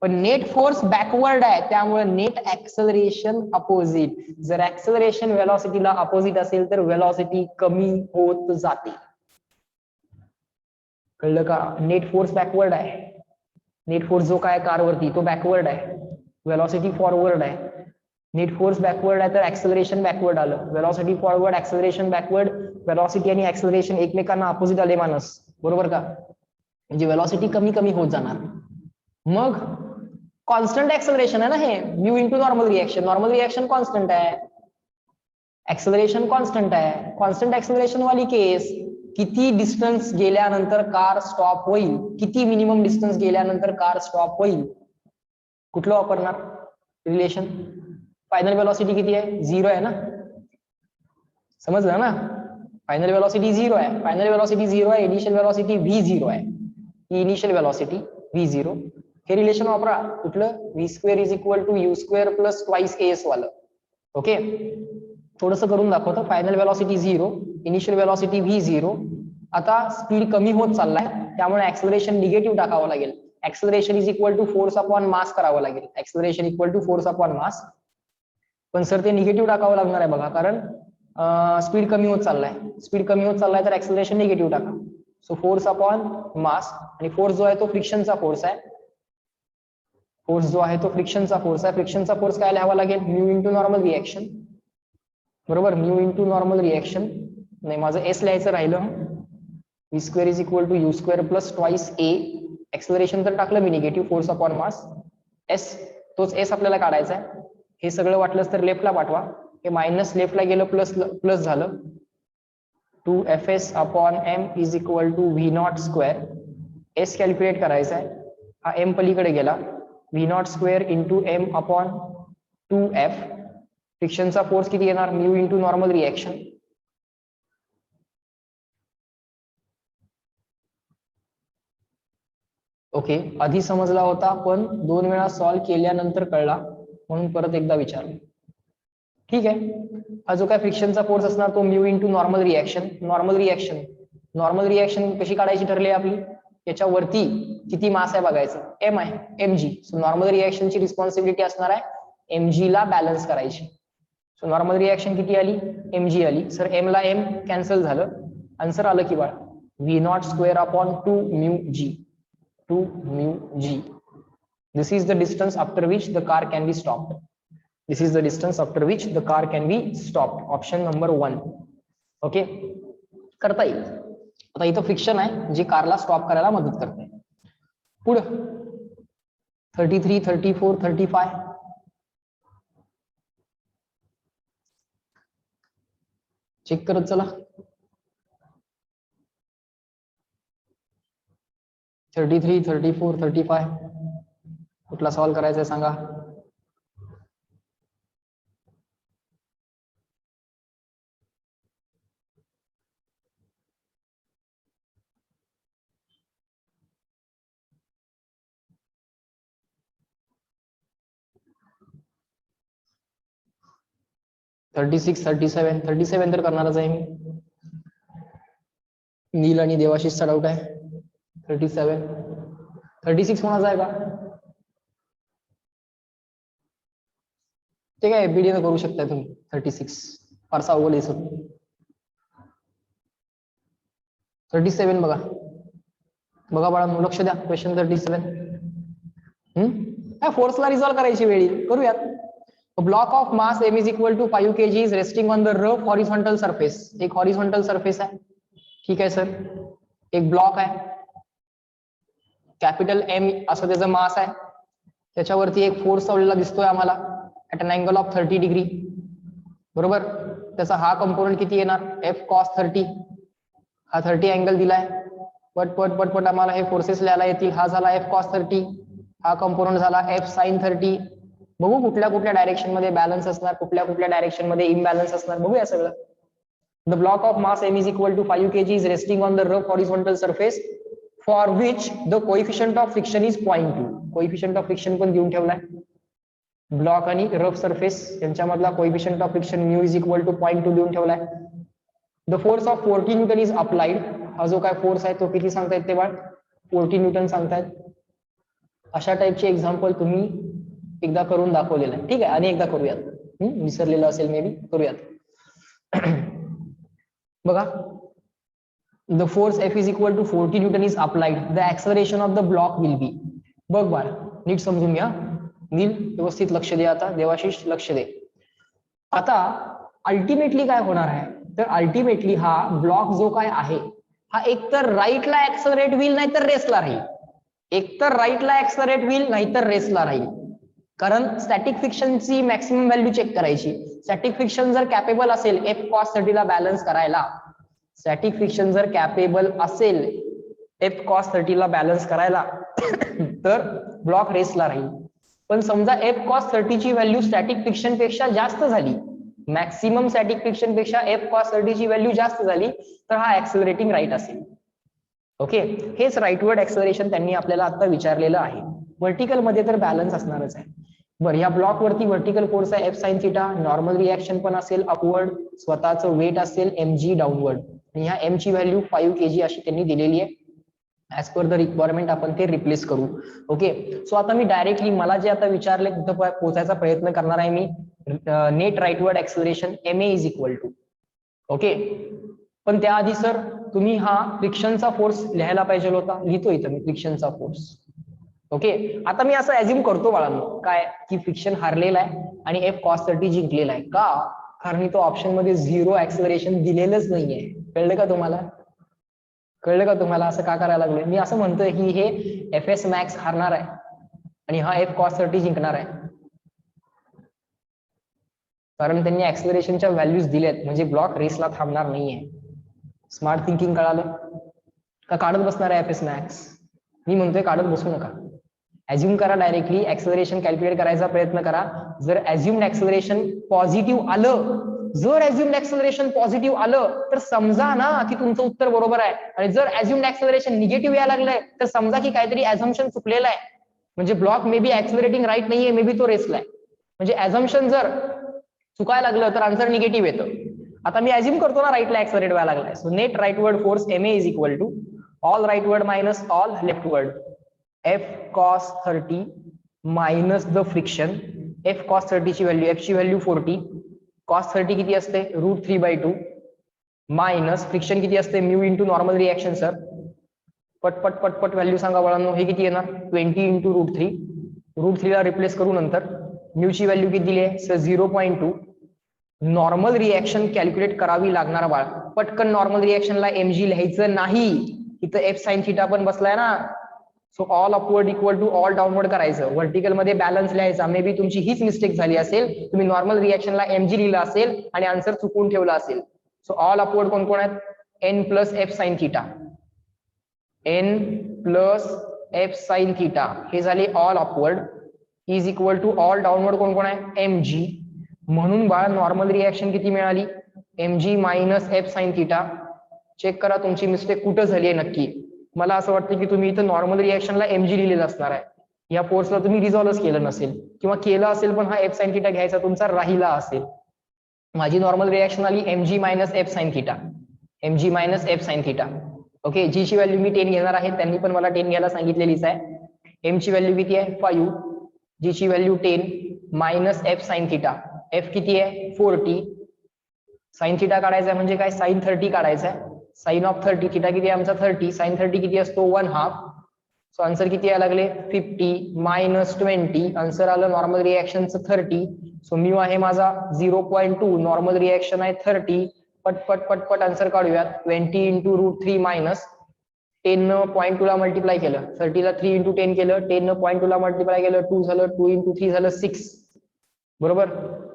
पण नेट फोर्स बॅकवर्ड आहे, त्यामुळे नेट ऍक्सेलरेशन अपोजिट. जर ऍक्सेलरेशन व्हेलॉसिटीला अपोजिट असेल तर व्हेलॉसिटी कमी होत जाते. कळलं का? नेट फोर्स बॅकवर्ड आहे, नेट फोर्स जो काय कारवरती तो बॅकवर्ड आहे, वेलॉसिटी फॉरवर्ड आहे. नेट फोर्स बॅकवर्ड आहे तर ऍक्सेलरेशन बॅकवर्ड आलं, velocity forward, acceleration backward. Velocity आणि ऍक्सेलरेशन एकमेकांना अपोजिट आले मानस, बरोबर का? म्हणजे वेलॉसिटी कमी कमी होत जाणार. मग कॉन्स्टंट ऍक्सेलरेशन आहे ना हे, mu into normal reaction. Normal reaction constant आहे, ऍक्सेलरेशन कॉन्स्टंट आहे. कॉन्स्टंट ऍक्सेलरेशन वाली केस, किती डिस्टन्स गेल्यानंतर कार स्टॉप होईल, किती मिनिमम डिस्टन्स गेल्यानंतर कार स्टॉप होईल, कुठलं वापरणार रिलेशन? फायनल वेलॉसिटी किती आहे? 0 आहे ना, समजलं ना? फायनल वेलॉसिटी 0 आहे, फायनल वेलॉसिटी 0 आहे, इनिशियल वेलॉसिटी v0 आहे, ही इनिशियल वेलॉसिटी v0. हे रिलेशन वापरा, कुठलं? v² is equal to u² plus twice as वालं. ओके, थोडंसं करून दाखवतो. Final velocity 0, initial velocity v0. आता स्पीड कमी होत चाललाय, त्यामुळे ऍक्सेलरेशन निगेटिव्ह टाकावं लागेल. Acceleration is equal to force upon mass करावं लागेल, acceleration equal to force upon mass. पण सर ते निगेटिव्ह टाकावं लागणार आहे बघा, कारण स्पीड कमी होत चाललाय. स्पीड कमी होत चाललाय तर ऍक्सेलरेशन निगेटिव्ह टाका. सो फोर्स अपॉन मास, आणि फोर्स जो आहे तो फ्रिक्शनचा फोर्स आहे. फोर्स जो आहे तो फ्रिक्शनचा फोर्स आहे. फ्रिक्शनचा फोर्स काय लिहावा लागेल? म्यू इंटू नॉर्मल रिएक्शन, बरोबर? म्यू इंटू नॉर्मल रिएक्शन, नाही माझं एस लिहायचं राहिलं. v² is equal to u² plus twice a. Acceleration तर टाकलं मी negative, force upon mass. S, तोच एस आपल्याला काढायचा आहे. हे सगळं वाटलंच तर लेफ्टला पाठवा, हे मायनस लेफ्टला गेलं प्लस प्लस झालं. 2fs upon m is equal to v0². S calculate करायचा आहे, हा एम पलीकडे गेला. v0² into m upon 2f. फ्रिक्शनचा फोर्स किती येणार? Mu into normal reaction. Okay, आधी समजला होता पण 2 वेळा सॉल्व्ह केल्यानंतर कळला, म्हणून परत एकदा विचारलं. ठीक आहे, हा जो काय फ्रिक्शनचा फोर्स असणार तो mu into normal reaction. Normal reaction, normal reaction कशी काढायची ठरली आपली? याच्यावरती किती मास आहे बघायचं, एम आहे, mg. सो नॉर्मल रिएक्शनची रिस्पॉन्सिबिलिटी असणार आहे mg ला बॅलन्स करायची. सो नॉर्मल रिएक्शन किती आली? mg आली. सर m ला m कॅन्सल झालं, आन्सर आलं की बाळ v0² upon 2 mu g. 2 mu g. This is the distance after which the car can be stopped. This is the distance after which the car can be stopped. Option number 1. Okay, करता येईल. आता इथं फ्रिक्शन आहे जे कारला स्टॉप करायला मदत करते. पुढं 33, 34, 35. चेक करत चला. 33, 34, 35 कुठला सॉल्व्ह करायचा आहे सांगा? थर्टी 37 तर करणारच आहे मी. नील आणि देवाशिषचा डाऊट आहे. 37, 36 कोणाचा आहे का? ते काय एबीडी न करू शकताय तुम्ही. 36 फारसा अवघड दिसत. 37 बघा, बघा बाळा, लक्ष द्या. क्वेश्चन 37. काय फोर्सला रिझॉल्व्ह करायची वेळी करूयात. Block of mass m is equal to 5 kg is resting on the rough horizontal surface. एक हॉरिझॉन्टल सरफेस आहे, ठीक आहे सर. एक ब्लॉक आहे, कॅपिटल M असं त्याचं मास आहे. त्याच्यावरती एक फोर्स लावलेला दिसतोय आम्हाला at an angle of 30 degree, बरोबर. त्याचा हा कंपोनंट किती येणार? F cos 30. हा 30 अँगल दिलाय. पट आम्हाला हे फोर्सेस लिहायला येतील. हा झाला F cos 30, हा कंपोनंट झाला F sin 30. बघू कुठल्या कुठल्या डायरेक्शन मध्ये बॅलन्स असणार, कुठल्या कुठल्या डायरेक्शन मध्ये इम्बॅलन्स असणार, बघूया सगळं. The block of mass m is equal to 5 kg is resting on the rough horizontal surface for which the coefficient of friction is 0.2. Coefficient of friction पण देऊन ठेवलाय. ब्लॉक आणि रफ सरफेस यांच्यामधला coefficient of friction mu is equal to 0.2 देऊन ठेवलाय. The force of 40 newton is applied. हा जो काय फोर्स आहे तो किती सांगतायत ते बाळ? 40 न्यूटन सांगतायत. अशा टाइपचे एक्झाम्पल तुम्ही एकदा करून दाखवलेलं आहे, ठीक आहे. आणि एकदा करूयात, विसरलेलं असेल मे बी, करूयात. बघा the force F is equal to 40 Newton is applied, the acceleration of the block will be. बघ बाळ, नीट समजून घ्या. नील व्यवस्थित लक्ष दे, आता देवाशिष लक्ष दे. आता अल्टिमेटली काय होणार आहे, तर अल्टिमेटली हा ब्लॉक जो काय आहे हा एकतर राईटला ऍक्सलरेट होईल नाहीतर रेसला राहील. एकतर राईटला ऍक्सलरेट होईल नाहीतर रेसला राहील. कारण स्टॅटिक फ्रिक्शनची मॅक्सिमम व्हॅल्यू चेक करायची. स्टॅटिक फ्रिक्शन जर कॅपेबल असेल एफ कॉस 30 ला बॅलन्स करायला, स्टॅटिक फ्रिक्शन जर कॅपेबल असेल एफ कॉस 30 ला बॅलन्स करायला तर ब्लॉक रेसला राहील. पण समजा एफ कॉस 30 ची व्हॅल्यू स्टॅटिक फ्रिक्शन पेक्षा जास्त झाली, मॅक्सिमम स्टॅटिक फ्रिक्शन पेक्षा एफ कॉस 30 ची व्हॅल्यू जास्त झाली, तर हा ऍक्सलरेटिंग राईट असेल. ओके, हेच राईटवर्ड ऍक्सलरेशन त्यांनी आपल्याला आता विचारलेलं आहे. व्हर्टिकल मध्ये तर बॅलन्स असणारच आहे. बरं, या ब्लॉक वरती व्हर्टिकल फोर्स आहे F sine theta, normal reaction पण असेल अपवर्ड, स्वतःचं वेट असेल mg डाऊनवर्ड, आणि ह्या m ची व्हॅल्यू 5 kg अशी त्यांनी दिलेली आहे. ऍज पर द रिक्वायरमेंट आपण ते रिप्लेस करू. ओके, सो आता मी डायरेक्टली मला जे आता विचारले तिथं पोहोचायचा प्रयत्न करणार आहे मी. Net rightward acceleration ma is equal to. Okay, पण त्याआधी सर तुम्ही हा फ्रिक्शनचा फोर्स लिहायला पाहिजे होता. लिहितो इथं मी फ्रिक्शनचा फोर्स. ओके, आता मी असं ऍझ्युम करतो बाळांनो काय की फ्रिक्शन हारलेला आहे आणि एफ कॉस 30 जिंकलेला आहे. का? कारण तो ऑप्शन मध्ये 0 ऍक्सलरेशन दिलेलंच नाहीये. कळलं का तुम्हाला? कळलं का तुम्हाला असं का करायला लागलोय मी? असं म्हणतोय की हे एफ एस मॅक्स हारणार आहे आणि हा एफ कॉस 30 जिंकणार आहे, कारण त्यांनी ऍक्सलरेशनच्या व्हॅल्यूज दिल्यात, म्हणजे ब्लॉक रेसला थांबणार नाहीये. स्मार्ट थिंकिंग कळालं का? काढत बसणार आहे एफ एस मॅक्स? मी म्हणतोय काढत बसू नका. ऍझ्युम करा, डायरेक्टली ऍक्सलरेशन कॅल्क्युलेट करायचा प्रयत्न करा. जर ऍझ्युम्ड ऍक्सलरेशन पॉझिटिव्ह आलं, जर ऍझ्युम्ड ऍक्सलरेशन पॉझिटिव्ह आलं तर समजा ना की तुमचं उत्तर बरोबर आहे. आणि जर ऍझ्युम्ड ऍक्सलरेशन निगेटिव्ह यायला लागलंय तर समजा की काहीतरी ऍझम्पशन चुकलेलं आहे, म्हणजे ब्लॉक मे बी ऍक्सलरेटिंग राईट नाहीये, मे बी तो रेसला आहे. म्हणजे ऍझम्पशन जर चुकायला लागलं तर आन्सर निगेटिव्ह येतं. आता मी ऍझ्युम करतो ना राईटला ऍक्सलरेट व्हायला लागलाय. So net rightward force ma is equal to all rightward minus all leftward F cos 30 minus the friction. F cos 30 ची व्हॅल्यू, एफ ची व्हॅल्यू 40, कॉस 30 किती असते √3/2 मायनस फ्रिक्शन किती असते mu into normal reaction. Sir पटपट पटपट व्हॅल्यू सांगा बाळांनो, हे किती येणार 20 इंटू √3. √3 ला रिप्लेस करू नंतर. म्यू ची व्हॅल्यू किती दिली आहे सर 0.2. नॉर्मल रिएक्शन कॅल्क्युलेट करावी लागणार बाळ. पटकन नॉर्मल रिएक्शनला mg लिहायचं नाही, इथं एफ साइन थिटा पण बसलाय ना. So all upward equal to all downward करायचं. व्हर्टिकल मध्ये बॅलन्स लिहायचा. मे बी तुमची हीच मिस्टेक झाली असेल, तुम्ही नॉर्मल रिएक्शनला mg लिहिलं असेल आणि आन्सर चुकून ठेवला असेल. सो ऑल अपवर्ड कोण कोण आहेत? n plus F sine theta, n plus F sine theta हे झाले all upward is equal to all downward कोण कोण आहे? mg. म्हणून बाळ नॉर्मल रिएक्शन किती मिळाली? mg minus F sine theta. Check करा तुमची मिस्टेक कुठं झाली आहे नक्की. मला असं वाटतं की तुम्ही इथं नॉर्मल रिएक्शनला mg लिहिलेलं असणार आहे. या फोर्सला तुम्ही रिझॉल्व्ह केलं नसेल, किंवा केलं असेल पण हा एफ साइन थिटा घ्यायचा तुमचा राहिला असेल. माझी नॉर्मल रिएक्शन आली mg minus F sine theta, mg minus F sine theta. Okay, G ची व्हॅल्यू मी 10 घेणार आहे, त्यांनी पण मला 10 घ्यायला सांगितलेलीच आहे. m ची व्हॅल्यू किती आहे 5, जी ची value 10 minus F sine theta. F किती आहे 40. साइन थिटा काढायचा आहे म्हणजे काय साइन 30 काढायचा आहे. साइन ऑफ 30, थिटा किती आहे आमचा 30, साइन 30 किती असतो 1/2. सो आन्सर किती यायला लागले 50 मायनस 20. आन्सर आलं नॉर्मल रिएक्शनचं 30. सो म्यू आहे माझा 0.2, नॉर्मल रिएक्शन आहे 30. पटपट पटपट आन्सर काढूयात. 20 इंटू √3 मायनस 10 न 0.2 ला मल्टिप्लाय केलं, 30 ला 3 इंटू 10 केलं, 10 न 0.2 ला मल्टिप्लाय केलं, 2 झालं, 2 इंटू 3 झालं 6. बरोबर,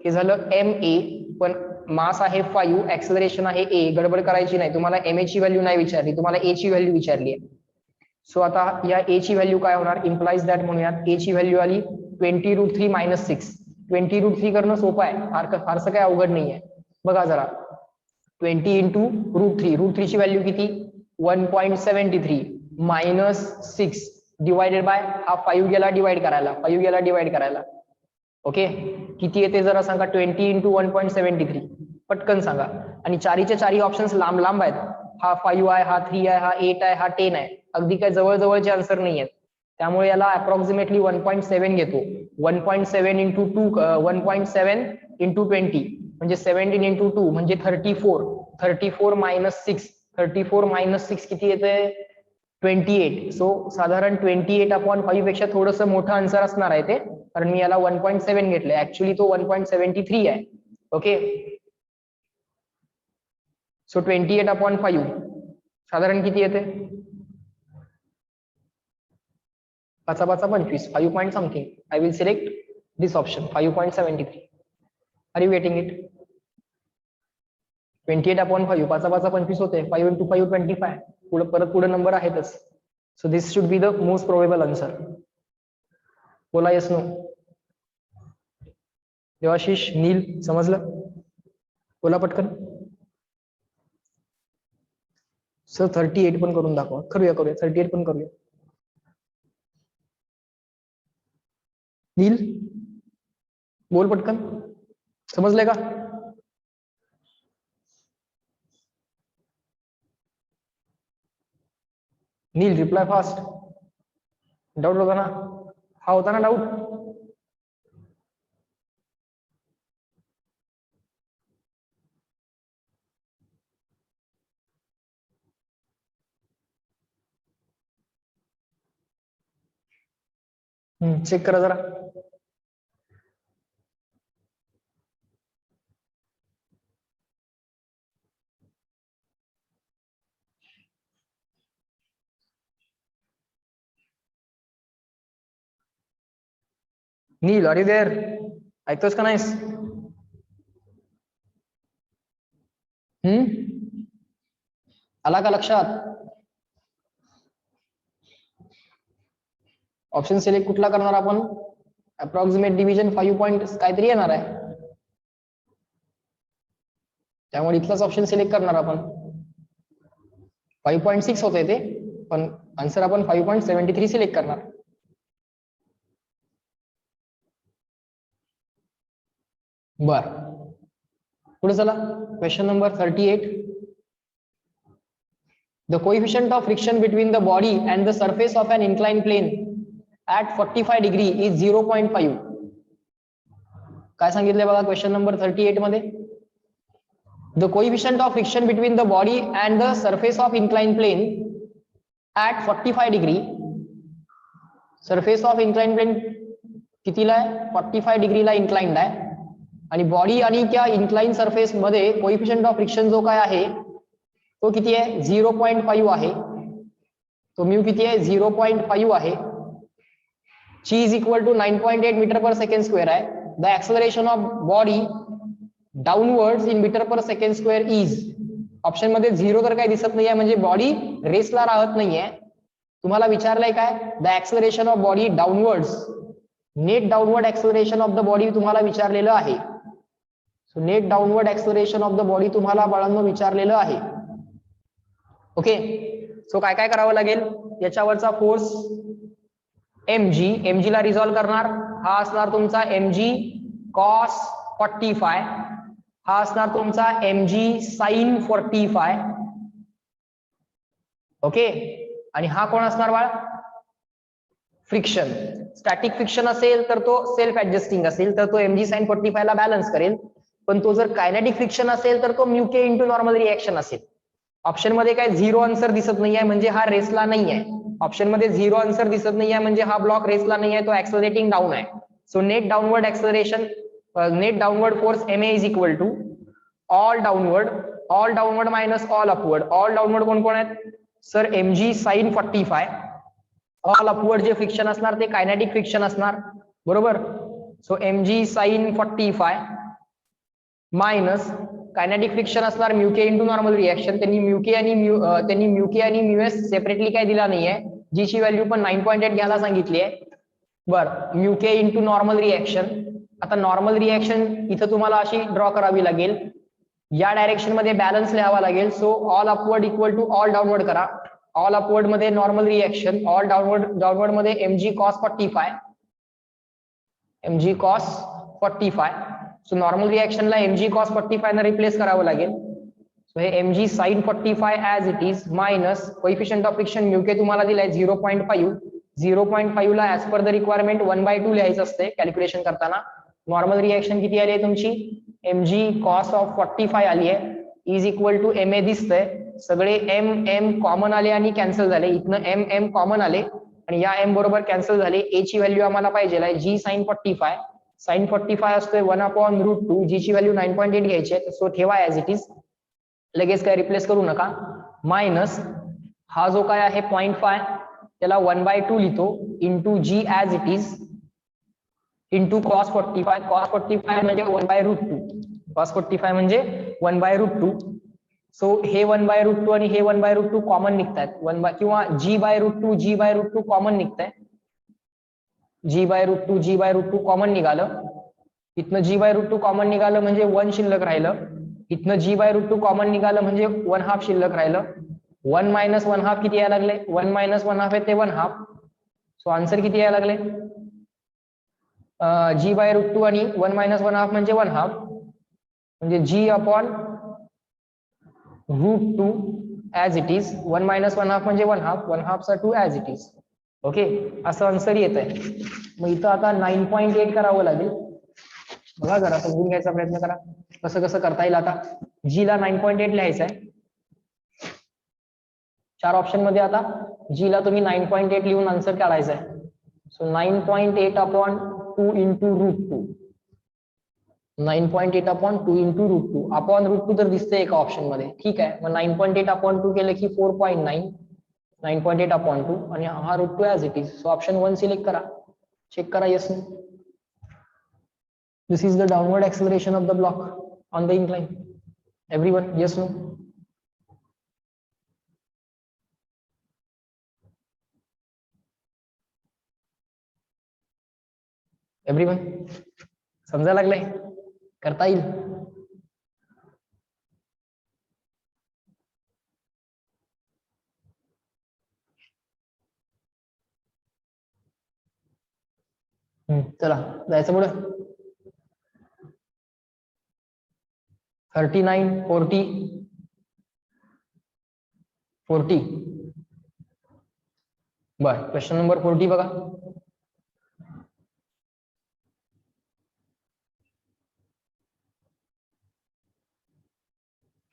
हे झालं ma. पण मास आहे 5, ऍक्सलरेशन आहे a. गडबड करायची नाही, तुम्हाला ma ची व्हॅल्यू नाही विचारली, तुम्हाला a ची व्हॅल्यू विचारली आहे. सो आता या a ची व्हॅल्यू काय होणार? इम्प्लाइज दॅट म्हणूयात. a ची व्हॅल्यू आली 20 √3 मायनस 6. 20 √3 करणं सोपं आहे, फारसं काय अवघड नाहीये. बघा जरा 20 इंटू √3, √3 ची व्हॅल्यू किती 1.73 मायनस 6 डिवायडेड बाय हा 5 गेला डिवाइड करायला, 5 गेला डिवाइड करायला. ओके, किती येते जरा सांगा 20 इंटू 1.73 पटकन सांगा. आणि चारीचे चारी ऑप्शन्स लांब लांब आहेत. हा 5 आहे, हा 3 आहे, हा 8 आहे, हा 10 आहे. अगदी काय जवळ जवळचे आन्सर नाही आहेत, त्यामुळे याला अप्रॉक्सिमेटली 1.7 घेतो. 1.7 इंटू 2, 1.7 इंटू 20 म्हणजे 17 इंटू 2 म्हणजे 34. 34 मायनस 6 34 मायनस 6 किती येते 28. सो साधारण 28/5 पेक्षा थोडस मोठं आन्सर असणार आहे ते, कारण मी याला 1.7 घेतलंय. ऍक्च्युली तो 1.73 आहे. ओके, सो 28/5 साधारण किती येते 5/5 5 point something. I will select this option 5.73. Are you getting it? 28/5 5/5 होते. 5 into 5 25. परत पुढे नंबर आहेतच. So this should be the most probable answer. बोला येस नो. देवाशिष, नील, समजलं? बोला पटकन. सर 38 पण करून दाखवा. करूया 38 पण करूया. नील बोल पटकन, समजलंय का? नील रिप्लाय फास्ट. डाऊट होता ना? हा होता ना डाऊट? चेक करा जरा. नील आर यू देअर? ऐकतोस का नाहीस? आला का लक्षात? ऑप्शन सिलेक्ट कुठला करणार आपण? अप्रॉक्सिमेट डिव्हिजन 5 पॉइंट काहीतरी येणार आहे, त्यामुळे इथलाच ऑप्शन सिलेक्ट करणार आपण. 5.6 होते ते, पण आन्सर आपण 5.73 सिलेक्ट करणार. बर, पुढे चला. Question number 38. The coefficient of friction between the body and the surface of an inclined plane at 45 degree is 0.5. काय सांगितलंय बघा क्वेश्चन नंबर 38 मध्ये? The coefficient of friction between the body and the surface of inclined plane at 45 degree. Surface of inclined plane कितीला आहे? 45 डिग्रीला इन्क्लाइंड आहे. आणि बॉडी आणि त्या इन्क्लाइन सरफेस मध्ये कोएफिशिएंट ऑफ फ्रिक्शन जो काय आहे तो किती आहे? 0.5 आहे. तो म्यू किती आहे? 0.5 आहे. ची is equal to 9.8 metre per second square आहे. The acceleration of body downwards in metre per second square is. Option मध्ये 0 तर काही दिसत नाहीये, म्हणजे बॉडी रेसला राहत नाहीये. तुम्हाला विचारलंय काय? The acceleration of body downwards, net downward acceleration of the body तुम्हाला विचारलेलं आहे. So net downward acceleration of the body तुम्हाला बाळांनो विचारलेलं आहे. ओके, सो काय काय करावं लागेल? याच्यावरचा फोर्स mg ला रिझॉल्व्ह करणार. हा असणार तुमचा mg cos 45. हा असणार तुमचा mg sin 45. ओके, आणि हा कोण असणार बाळ? फ्रिक्शन. स्टॅटिक फ्रिक्शन असेल तर तो सेल्फ ऍडजस्टिंग असेल तर तो mg sin 45 ला बॅलन्स करेल. पण तो जर कायनेटिक फ्रिक्शन असेल तर तो mu K into normal reaction असेल. ऑप्शन मध्ये काय 0 आन्सर दिसत नाहीये, म्हणजे हा रेसला नाहीये. ऑप्शन मध्ये 0 आन्सर दिसत नाहीये, म्हणजे हा ब्लॉक रेसला नाहीये, तो ऍक्सेलरेटिंग डाऊन आहे. So net downward acceleration, net downward force MA is equal to all downward minus all upward. All downward कोण कोण आहेत sir? mg sin 45. All upward जे फ्रिक्शन असणार ते कायनेटिक फ्रिक्शन असणार, बरोबर. So mg sin 45 minus kinetic friction असणार mu K into normal reaction. त्यांनी म्यू के आणि म्यू एस सेपरेटली काय दिला नाहीये. जी ची व्हॅल्यू पण 9.8 घ्यायला सांगितली आहे. बर, mu K into normal reaction. आता नॉर्मल रिएक्शन इथं तुम्हाला अशी ड्रॉ करावी लागेल, या डायरेक्शन मध्ये बॅलन्स लिहावा लागेल. So all upward equal to all downward करा. ऑल अपवर्ड मध्ये नॉर्मल रिएक्शन, ऑल डाऊनवर्ड मध्ये mg cos 45. mg cos 45. सो नॉर्मल रिएक्शनला mg cos 45 ने रिप्लेस करावं लागेल. सो हे mg sin 45 as it is minus coefficient of friction mu K तुम्हाला दिलाय 0.5. 0.5 ला ऍज पर द रिक्वायरमेंट 1/2 लिहायचं असते कॅल्क्युलेशन करताना. नॉर्मल रिएक्शन किती आली आहे तुमची? mg cos ऑफ 45 आली आहे. Is equal to M A दिसतंय, सगळे एम एम कॉमन आले आणि कॅन्सल झाले, इथनं एम एम कॉमन आले आणि या एम बरोबर कॅन्सल झाले. ए ची व्हॅल्यू आम्हाला पाहिजे आहे जी sin 45. sin 45 असतोय 1/√2, जी ची व्हॅल्यू 9.8 घ्यायची आहे, सो ठेवा ऍज इट इज, लगेच काय रिप्लेस करू नका. मायनस हा जो काय आहे 0.5 त्याला 1/2 लिहितो into G as it is into cos 45. cos 45 म्हणजे 1/√2, cos 45 म्हणजे 1/√2. सो हे 1/√2 आणि हे 1/√2 कॉमन निघतायत, किंवा g/√2 कॉमन निघताय, g/√2 कॉमन निघालं, इथनं g/√2 कॉमन निघालं म्हणजे 1 शिल्लक राहिलं, इथनं g/√2 कॉमन निघालं म्हणजे 1/2 शिल्लक राहिलं. 1 मायनस 1/2 किती यायला लागले, 1 मायनस 1/2 आहे ते 1/2. सो आन्सर किती यायला लागले, g/√2 आणि 1 मायनस 1/2 म्हणजे 1/2, म्हणजे g/√2 as it is, 1 minus 1/2 म्हणजे 1/2, 1/2 चा 2 ऍज इट इज. ओके, असं आन्सर येत आहे. मग इथं आता 9.8 करावं लागेल. बघा जरा समजून घ्यायचा प्रयत्न करा कसं कसं करता येईल. आता जी ला 9.8 लिहायचं आहे, 4 ऑप्शन मध्ये आता जी ला तुम्ही 9.8 लिहून आन्सर काढायचा आहे. सो 9.8/2 इंटू √2, 9.8/2 इंटू √2, अपॉन √2 तर दिसतंय एका ऑप्शन मध्ये, ठीक आहे. मग 9.8/2 केलं की 4.9, 9.8/2 आणि हा √2 as it is. So option 1 select करा, चेक करा yes no. This is the downward acceleration of the block on the incline. Everyone, yes, no? Everyone, समजा लागलंय, करता येईल. चला जायचं पुढे. 39, 40, 40. बर, क्वेश्चन नंबर 40 बघा.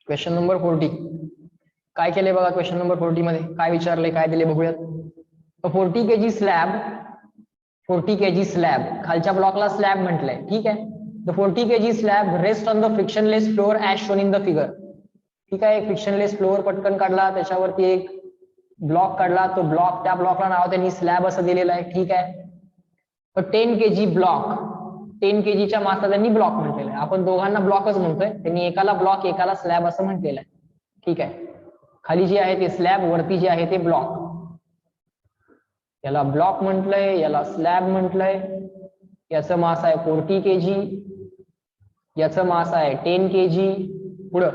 क्वेश्चन नंबर 40 काय केलंय बघा. क्वेश्चन नंबर 40 मध्ये काय विचारलंय, काय दिले बघूयात. 40 kg स्लॅब, 40 kg स्लॅब, खालच्या ब्लॉकला स्लॅब म्हटलंय, ठीक आहे. The 40 kg slab rest on the frictionless floor as shown in the figure. ठीक आहे, फ्रिक्शनलेस फ्लोअर पटकन काढला, त्याच्यावरती एक ब्लॉक काढला, तो ब्लॉक, त्या ब्लॉकला नाव त्यांनी स्लॅब असं दिलेलं आहे, ठीक आहे. 10 kg ब्लॉक, 10 kgच्या मासला त्यांनी ब्लॉक म्हटलेलं आहे. आपण दोघांना ब्लॉकच म्हणतोय, त्यांनी एकाला ब्लॉक एकाला स्लॅब असं म्हटलेलं आहे, ठीक आहे. खाली जे आहे ते स्लॅब, वरती जे आहे ते ब्लॉक. याला ब्लॉक म्हटलंय, याला स्लॅब म्हटलंय. याचं मास आहे 40 kg, याचं मास आहे 10 kg. पुढं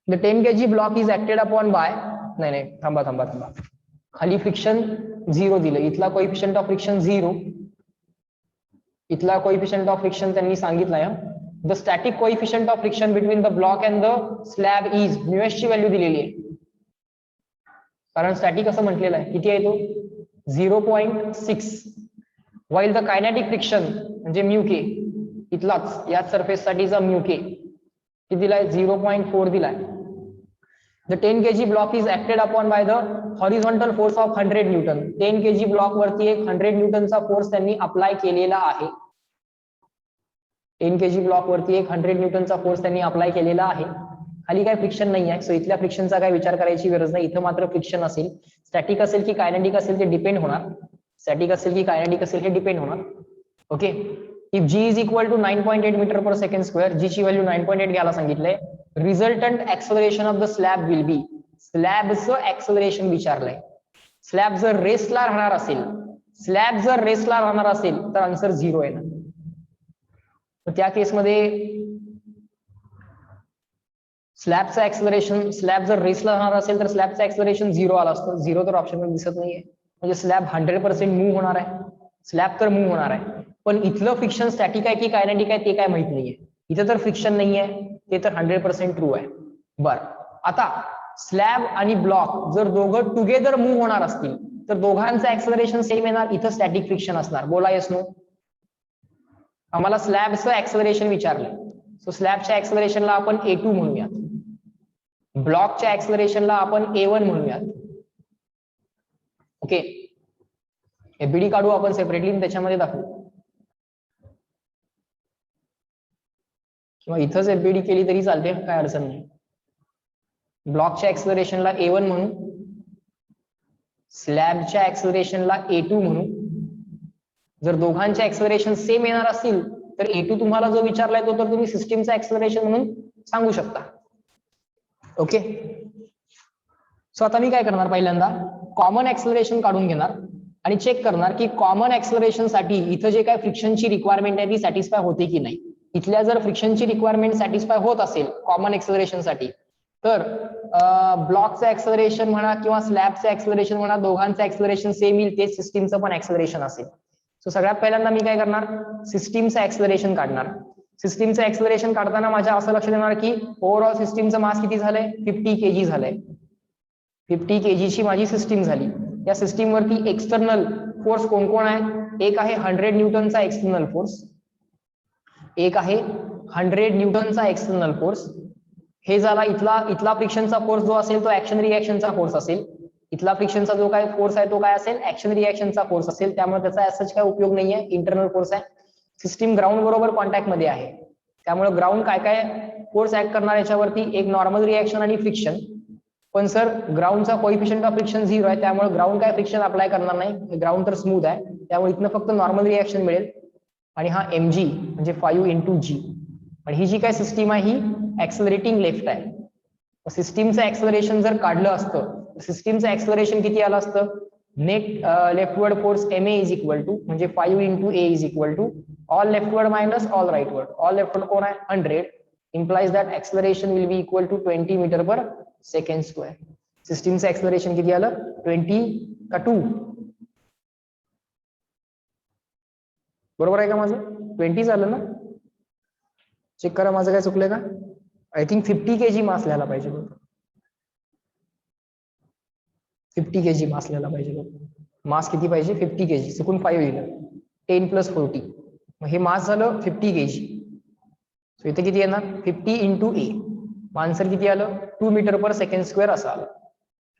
the 10 kg block is acted upon bye, नाही थांबा थांबा थांबा, खाली फ्रिक्शन 0 दिलं, इथला कोएफिशियंट ऑफ फ्रिक्शन 0, इथला कोएफिशियंट ऑफ फ्रिक्शन त्यांनी सांगितलंय. The static coefficient of friction between the block and the slab is, mu s ची व्हॅल्यू दिलेली आहे, कारण स्टॅटिक असं म्हटलेलं आहे. किती आहे तो, 0.6. वाईल द कायनेटिक फ्रिक्शन म्हणजे म्यू के, इथलाच याच सरफेस साठीचा म्यू के किती दिलाय, 0.4 दिलाय. The 10 kg block is acted upon by the horizontal force of 100 Newton. 10 kg block वरती एक 100 न्यूटनचा फोर्स त्यांनी अप्लाय केलेला आहे. 10 kg ब्लॉक वरती एक 100 न्यूटनचा फोर्स त्यांनी अप्लाय केलेला आहे. खाली काय फ्रिक्शन नाही आहे, सो इथल्या फ्रिक्शनचा काय विचार करायची गरज नाही. इथं मात्र फ्रिक्शन असेल, स्टॅटिक असेल की कायनेटिक असेल ते डिपेंड होणार, स्टॅटिक असेल की कायनेटिक असेल हे डिपेंड होणार. Okay, if G is equal to 9.8 metre per second square, G ची व्हॅल्यू 9.8 घ्यायला सांगितलंय. Resultant acceleration of the slab will be, स्लॅबचं ऍक्सलरेशन विचारलंय. स्लॅब जर रेस्टला राहणार असेल, स्लॅब जर रेस्टला राहणार असेल तर आन्सर 0 आहे ना. त्या केसमध्ये स्लॅबचं ऍक्सलरेशन, स्लॅब जर रेसला राहणार असेल तर स्लॅबचं ऍक्सलरेशन 0 आलं असतं. 0 तर ऑप्शन मध्ये दिसत नाहीये, म्हणजे स्लॅब 100% मूव्ह होणार आहे. स्लॅब तर मूव्ह होणार आहे, पण इथलं फ्रिक्शन स्टॅटिक आहे की कायनेटिक आहे ते काय माहित नाहीये. इथं तर फ्रिक्शन नाहीये, ते तर 100% ट्रू आहे. बर, आता स्लॅब आणि ब्लॉक जर दोघं टुगेदर मूव्ह होणार असतील तर दोघांचं ऍक्सलरेशन सेम येणार. इथं स्टॅटिक फ्रिक्शन असणार. बोला येस नो. आम्हाला स्लॅबचं ऍक्सलरेशन विचारलंय, सो स्लॅबच्या ऍक्सलरेशनला आपण A2 म्हणूया. ब्लॉकच्या ऍक्सलरेशनला आपण A1 म्हणूयात. ओके, एफबीडी काढू आपण सेपरेटली, त्याच्यामध्ये दाखवू, किंवा इथंच एफबीडी केली तरी चालते, काय अडचण नाही. ब्लॉकच्या ऍक्सलरेशनला A1 म्हणू, स्लॅबच्या ऍक्सलरेशनला A2 म्हणू. जर दोघांचे ऍक्सलरेशन सेम येणार असतील तर A2 तुम्हाला जो विचारलाय तो तर तुम्ही सिस्टीमचं ऍक्सलरेशन म्हणून सांगू शकता. ओके, सो आता मी काय करणार, पहिल्यांदा कॉमन ऍक्सलरेशन काढून घेणार आणि चेक करणार की कॉमन ऍक्सलरेशन साठी इथं जे काय फ्रिक्शनची रिक्वायरमेंट आहे ती सॅटिस्फाय होते की नाही. इथल्या जर फ्रिक्शनची रिक्वायरमेंट सॅटिस्फाय होत असेल कॉमन ऍक्सलरेशन साठी, तर ब्लॉकचं ऍक्सलरेशन म्हणा किंवा स्लॅबचं ऍक्सलरेशन म्हणा, दोघांचं ऍक्सलरेशन सेम येईल, तेच सिस्टीमचं पण ऍक्सलरेशन असेल. सो सगळ्यात पहिल्यांदा मी काय करणार, सिस्टीमचं ऍक्सलरेशन काढणार. सिस्टीमचं ऍक्सलरेशन काढताना माझ्या असं लक्षात येणार की ओव्हरऑल सिस्टीमचं मास किती झालंय, 50 kg झालंय. 50 kg ची माझी सिस्टीम झाली. या सिस्टीम वरती एक्सटर्नल फोर्स कोण कोण आहे, एक आहे 100 न्यूटनचा एक्सटर्नल फोर्स, एक आहे 100 न्यूटनचा एक्सटर्नल फोर्स. हे झाला इथला फ्रिक्शनचा फोर्स जो असेल तो ऍक्शन रिएक्शनचा फोर्स असेल. इथला फ्रिक्शनचा जो काय फोर्स आहे तो काय असेल, ऍक्शन रिएक्शनचा फोर्स असेल. त्यामुळे त्याचा ऍज सच काय उपयोग नाहीये, इंटरनल फोर्स आहे. सिस्टीम ग्राउंड बरोबर कॉन्टॅक्ट मध्ये आहे, त्यामुळे ग्राउंड काय काय फोर्स ऍक्ट करणार याच्यावरती, एक नॉर्मल रिएक्शन आणि फ्रिक्शन. पण सर ग्राउंडचा कोएफिशियंट ऑफ फ्रिक्शन 0 आहे, त्यामुळे ग्राउंड काय फ्रिक्शन अप्लाय करणार नाही, ग्राउंड तर स्मूथ आहे, त्यामुळे इथनं फक्त नॉर्मल रिएक्शन मिळेल. आणि हा mg म्हणजे 5 × g. आणि ही जी काय सिस्टीम आहे ही ऍक्सलरेटिंग लेफ्ट आहे. सिस्टीमचं ऍक्सलरेशन जर काढलं असतं, सिस्टीमचं ऍक्सलरेशन किती आलं असतं, net leftward force ma is equal to म्हणजे 5 × a is equal to all leftward minus all rightward. All leftward कोण आहे, 100, implies that acceleration will be equal to 20 m/s². सिस्टीमचं acceleration किती आलं, 20 का 2, बरोबर आहे का माझं, 20 झालं ना. चेक करा माझं काय चुकलंय का. आय थिंक 50 kg मास लिहायला पाहिजे होतं, 50 kg मास लिहायला पाहिजे होतं. मास किती पाहिजे, 50 kg, चुकून 5 येईल, 10 + 40, मग हे मास झालं 50 kg. सो इथे किती येणार, 50 × a. आन्सर किती आलं, 2 m/s² असं आलं.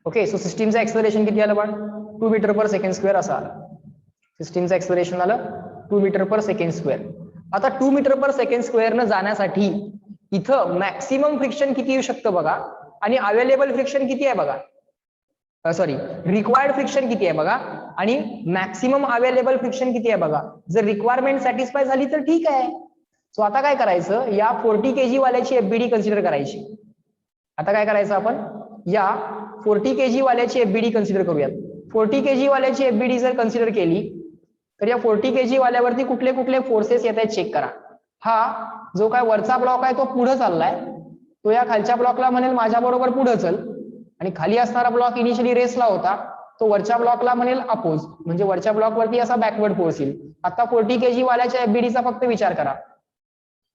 ओके, सो सिस्टीमचं ऍक्सलरेशन किती आलं बाळ, 2 m/s² असं आलं. सिस्टीमचं ऍक्सलरेशन आलं 2 m/s². आता 2 m/s² न जाण्यासाठी इथं मॅक्सिमम फ्रिक्शन किती येऊ शकतं बघा, आणि अवेलेबल फ्रिक्शन किती आहे बघा, सॉरी रिक्वायर्ड फ्रिक्शन किती आहे बघा, आणि मॅक्सिमम अवेलेबल फ्रिक्शन किती आहे बघा. जर रिक्वायरमेंट सॅटिस्फाय झाली तर ठीक आहे. सो आता काय करायचं, या 40 kg वाल्याची एफबीडी कन्सिडर करायची. आता काय करायचं आपण, या 40 kg वाल्याची एफबीडी कन्सिडर करूयात. 40 kg वाल्याची एफबीडी जर कन्सिडर केली तर या 40 kg वाल्यावरती कुठले कुठले फोर्सेस येत आहेत चेक करा. हा जो काय वरचा ब्लॉक आहे तो पुढे चाललाय, तो या खालच्या ब्लॉकला म्हणेल माझ्या बरोबर पुढे चल, आणि खाली असणारा ब्लॉक इनिशियली रेसला होता तो वरच्या ब्लॉकला म्हणेल अपोज, म्हणजे वरच्या ब्लॉक वरती असा बॅकवर्ड फोर्स येईल. आता 40 kg वाल्याच्या एफबीडीचा फक्त विचार करा.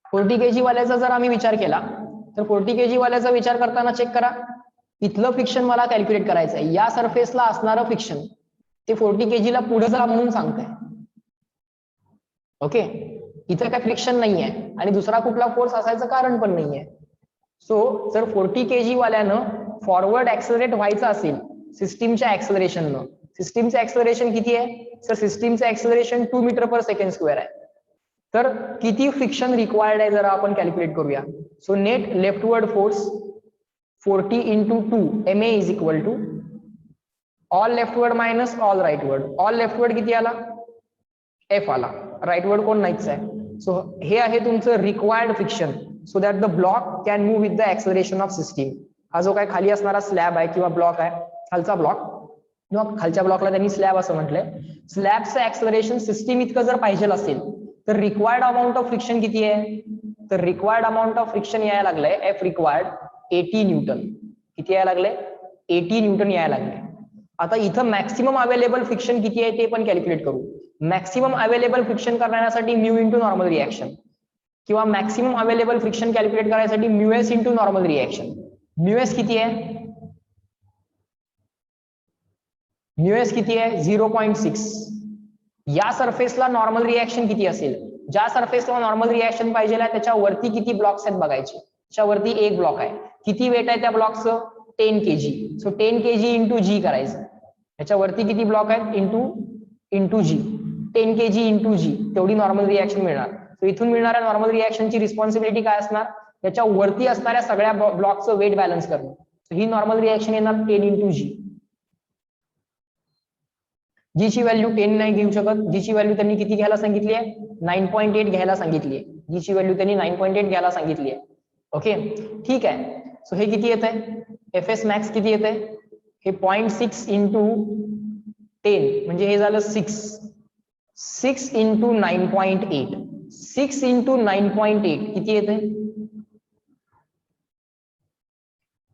40 kg वाल्याचा जर आम्ही विचार केला तर 40 kg वाल्याचा विचार करताना चेक करा, इथलं फ्रिक्शन मला कॅल्क्युलेट करायचं आहे. या सरफेसला असणारं फ्रिक्शन ते 40 kg ला पुढे जा म्हणून सांगतंय. ओके, इथं काय फ्रिक्शन नाहीये आणि दुसरा कुठला फोर्स असायचं कारण पण नाहीये. सो जर 40 kg वाल्यानं फॉरवर्ड ऍक्सलरेट व्हायचं असेल सिस्टीमच्या ऍक्सलरेशननं, सिस्टीमचं ऍक्सलरेशन किती आहे, तर सिस्टीमचं ऍक्सलरेशन 2 m/s² आहे. तर किती फ्रिक्शन रिक्वायर्ड आहे जरा आपण कॅल्क्युलेट करूया. So net leftward force 40 × 2 ma is equal to all leftward minus all rightward. All leftward किती आला, f आला, राईटवर्ड कोण नाहीच आहे. सो हे आहे तुमचं required friction so that the block can move with the acceleration of system. हा जो काय खाली असणारा स्लॅब आहे किंवा ब्लॉक आहे, खालचा ब्लॉक, किंवा खालच्या ब्लॉकला त्यांनी स्लॅब असं म्हटलंय, स्लॅबचं ऍक्सलरेशन सिस्टीम इतकं जर पाहिजे असेल तर रिक्वायर्ड अमाऊंट ऑफ फ्रिक्शन किती आहे, तर रिक्वायर्ड अमाऊंट ऑफ फ्रिक्शन यायला लागलंय एफ रिक्वायर्ड 80 न्यूटन. किती यायला लागलंय, 80 न्यूटन यायला लागलंय. आता इथं मॅक्सिमम अवेलेबल फ्रिक्शन किती आहे ते पण कॅल्क्युलेट करू. मॅक्सिमम अवेलेबल फ्रिक्शन करण्यासाठी म्यू × नॉर्मल रिएक्शन, किंवा मॅक्सिमम अवेलेबल फ्रिक्शन कॅल्क्युलेट करायसाठी μs × नॉर्मल रिएक्शन. μs किती आहे, μs किती आहे 0.6. या सरफेसला नॉर्मल रिएक्शन किती असेल, ज्या सरफेसला नॉर्मल रिएक्शन पाहिजे त्याच्या वरती किती ब्लॉक्स आहेत बघायचे. त्याच्यावरती एक ब्लॉक आहे, किती वेट आहे त्या ब्लॉकचं 10 kg. सो 10 kg इंटू जी करायचं. याच्यावरती किती ब्लॉक आहेत इंटू जी, 10 kg इंटू जी, तेवढी नॉर्मल रिॲक्शन मिळणार. सो इथून मिळणाऱ्या नॉर्मल रिॲक्शनची रिस्पॉन्सिबिलिटी काय असणार, त्याच्या वरती असणाऱ्या सगळ्या ब्लॉकचं वेट बॅलन्स करणं. ही नॉर्मल रिॲक्शन येणार 10 इंटू जी. जी ची व्हॅल्यू 10 नाही घेऊ शकत, जी ची व्हॅल्यू त्यांनी किती घ्यायला सांगितली आहे 9.8 घ्यायला सांगितली आहे. जी ची व्हॅल्यू त्यांनी 9.8 घ्यायला सांगितली आहे. ओके ठीक आहे. सो हे किती येत आहे, एफ एस मॅक्स किती येत आहे, हे 0.6 इंटू 10 म्हणजे हे झालं 6 इंटू 9.8, 6 इंटू 9.8 किती येते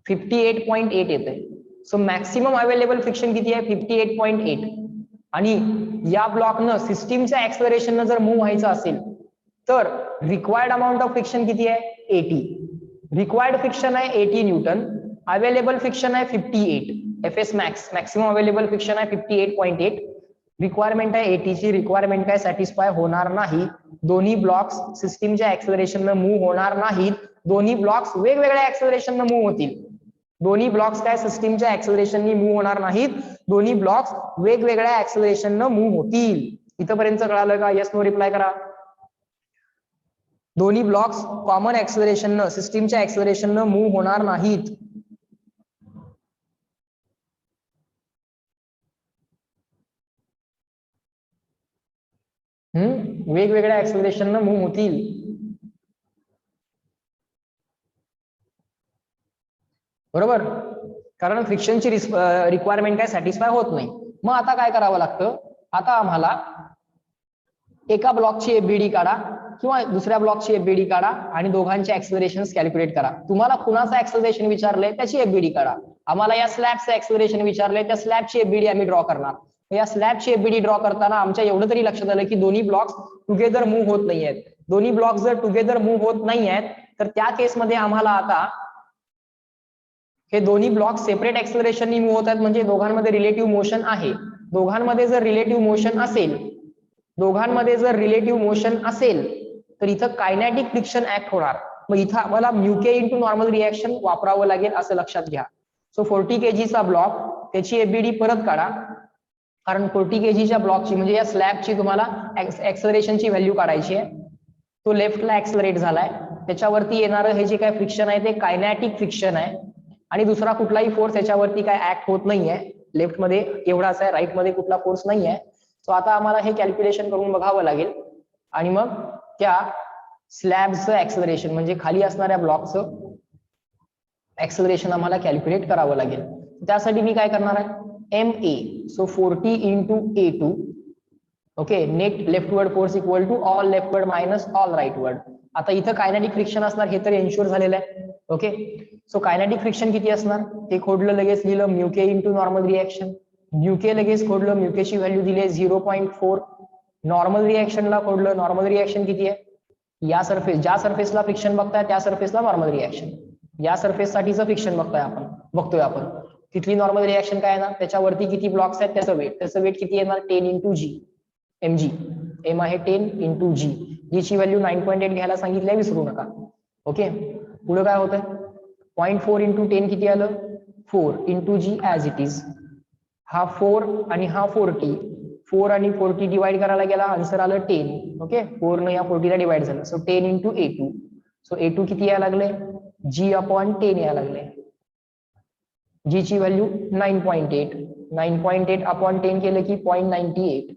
58.8 येते. सो मॅक्सिमम अवेलेबल फ्रिक्शन किती आहे 58.8. आणि या ब्लॉकनं सिस्टीमच्या ऍक्सलरेशन जर मूव्ह व्हायचं असेल तर रिक्वायर्ड अमाऊंट ऑफ फ्रिक्शन किती आहे 80. रिक्वायर्ड फ्रिक्शन आहे 80 न्यूटन, अवेलेबल फ्रिक्शन आहे 58. F S max maximum available friction आहे 58.8, रिक्वायरमेंट आहे 80 ची. रिक्वायरमेंट काय सॅटिस्फाय होणार नाही, दोन्ही ब्लॉक्स सिस्टीमच्या ऍक्सलरेशन मूव्ह होणार नाहीत. दोन्ही ब्लॉक्स वेगवेगळ्या ऍक्सलरेशन मूव्ह होतील. दोन्ही ब्लॉक्स काय सिस्टीमच्या ऍक्सलरेशननी मूव्ह होणार नाहीत, दोन्ही ब्लॉक्स वेगवेगळ्या ऍक्सलरेशन मूव्ह होतील. इथपर्यंत कळालं का, येस नो रिप्लाय करा. दोन्ही ब्लॉक्स कॉमन ऍक्सलरेशन सिस्टीमच्या ऍक्सलरेशन मूव्ह होणार नाहीत. वेगवेगळ्या ऍक्सलरेशन मूव्ह होतील. बरोबर, कारण फ्रिक्शनची रिक्वायरमेंट काय सॅटिस्फाय होत नाही. मग आता काय करावं लागतं, आता आम्हाला एका ब्लॉकची एफबीडी काढा किंवा दुसऱ्या ब्लॉकची एफबीडी काढा आणि दोघांचे ऍक्सलरेशन कॅल्क्युलेट करा. तुम्हाला कुणाचं ऍक्सलरेशन विचारलंय त्याची एफबीडी काढा. आम्हाला या स्लॅबचं ऍक्सलरेशन विचारलंय, त्या स्लॅबची एफबीडी आम्ही ड्रॉ करणार. या स्लॅबची एफबीडी ड्रॉ करताना आमच्या एवढं तरी लक्षात आलं की दोन्ही ब्लॉक्स टुगेदर मूव्ह होत नाहीयेत. दोन्ही ब्लॉक्स जर टुगेदर मूव्ह होत नाहीयेत तर त्या केसमध्ये आम्हाला आता हे दोन्ही ब्लॉक सेपरेट ऍक्सलरेशननी मूव्ह होत आहेत, म्हणजे दोघांमध्ये रिलेटिव्ह मोशन आहे. दोघांमध्ये जर रिलेटिव्ह मोशन असेल तर इथं कायनॅटिक फ्रिक्शन ऍक्ट होणार. मग इथं आम्हाला म्यूके इंटू नॉर्मल रिॲक्शन वापरावं लागेल असं लक्षात घ्या. सो 40 kg चा ब्लॉक, त्याची एफबीडी परत काढा, कारण 40 kg च्या ब्लॉकची म्हणजे या स्लॅबची तुम्हाला ऍक्सलरेशनची व्हॅल्यू काढायची आहे. तो लेफ्टला ऍक्सलरेट झालाय, त्याच्यावरती येणारं हे जे काय फ्रिक्शन आहे ते कायनॅटिक फ्रिक्शन आहे आणि दुसरा कुठलाही फोर्स याच्यावरती काय ऍक्ट होत नाहीये. लेफ्ट मध्ये एवढाच आहे, राईट मध्ये कुठला फोर्स नाहीये. सो आता आम्हाला हे कॅल्क्युलेशन करून बघावं लागेल आणि मग त्या स्लॅबचं ऍक्सलरेशन म्हणजे खाली असणाऱ्या ब्लॉकचं ऍक्सलरेशन आम्हाला कॅल्क्युलेट करावं लागेल. त्यासाठी मी काय करणार आहे MA, so 40 into A2. Okay, net leftward force equal to all leftward minus all rightward. आता इथं कायनॅटिक फ्रिक्शन असणार हे तर एन्श्योर झालेलं आहे. ओके, सो कायनॅटिक फ्रिक्शन किती असणार ते खोडलं, लगेच लिहिलं म्यूके इंटू नॉर्मल रिॲक्शन. म्यूके लगेच खोडलं, म्यूकेची व्हॅल्यू दिली आहे 0.4. नॉर्मल रिॲक्शनला खोडलं, नॉर्मल रिॲक्शन किती आहे, या सरफेस ज्या सरफेसला फ्रिक्शन बघताय त्या सरफेसला नॉर्मल रिॲक्शन, या सरफेस साठीचं फ्रिक्शन बघतोय आपण. तिथली नॉर्मल रिॲक्शन काय येणार, त्याच्यावरती किती ब्लॉक्स आहेत त्याचं वेट किती येणार 10 इंटू जी mg. एम आहे 10 इंटू जी. जी ची व्हॅल्यू 9.8 घ्यायला सांगितलंय, विसरू नका. ओके, पुढे काय होतंय 0.4 इंटू 10 किती आलं 4 into G as it is. हा 4 आणि हा 40, 4 आणि 40 डिवाइड करायला गेला, आन्सर आलं 10. ओके, 4 ने या 40 ला डिवाइड झालं, so 10 into A2. So A2 किती यायला लागले G अपॉन 10 यायला लागले. जी ची व्हॅल्यू 9.8, 9.8 अपॉन 10 केलं की 0.98.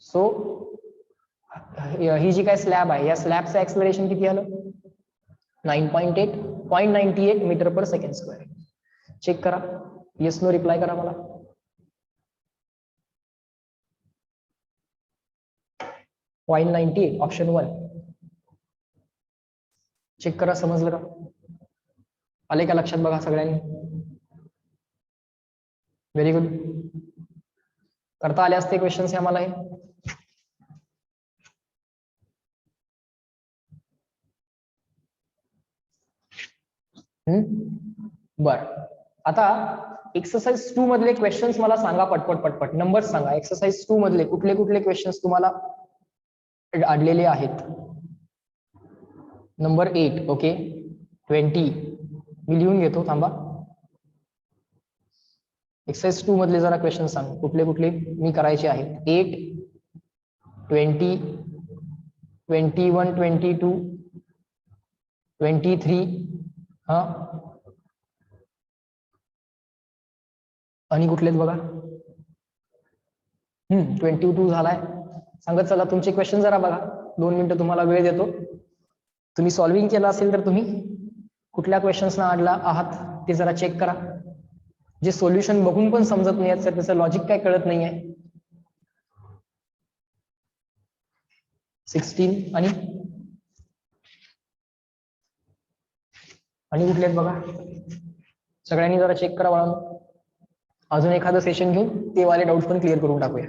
सो ही जी काय स्लॅब आहे या स्लॅबचं ऍक्सलरेशन किती आलं 9.8, 0.98 metre per second square. Check करा, येस नो रिप्लाय करा मला. .98 ऑप्शन 1. चेक करा, समजलं का, आले का लक्षात, बघा सगळ्यांनी. व्हेरी गुड, करता आले असते क्वेश्चन्स आम्हाला हे. बर, आता एक्सरसाइज 2 मधले क्वेश्चन्स मला सांगा पटपट नंबर्स सांगा. एक्सरसाइज 2 मधले कुठले कुठले क्वेश्चन्स तुम्हाला अडलेले आहेत. नंबर 8, ओके, 20, मी लिहून घेतो, थांबा. एक्सरसाइज 2 मधले जरा क्वेश्चन सांग, कुठले कुठले मी करायचे आहेत. 8, 20, 21, 22, 23, हा, आणि कुठलेत बघा. 22 झालाय. सांगत चला तुमचे क्वेश्चन जरा बघा. 2 मिनिटं तुम्हाला वेळ देतो. तुम्ही सॉल्व्हिंग केलं असेल तर तुम्ही कुठल्या क्वेश्चन्सना अडला आहात ते जरा चेक करा. जे सोल्युशन बघून पण समजत नाही सर, त्याचं लॉजिक काय कळत नाहीये. 16 आणि कुठले आहेत बघा. सगळ्यांनी जरा चेक करा बाळांनो. अजून एखादं सेशन घेऊन ते वाले डाऊट पण क्लिअर करून टाकूया.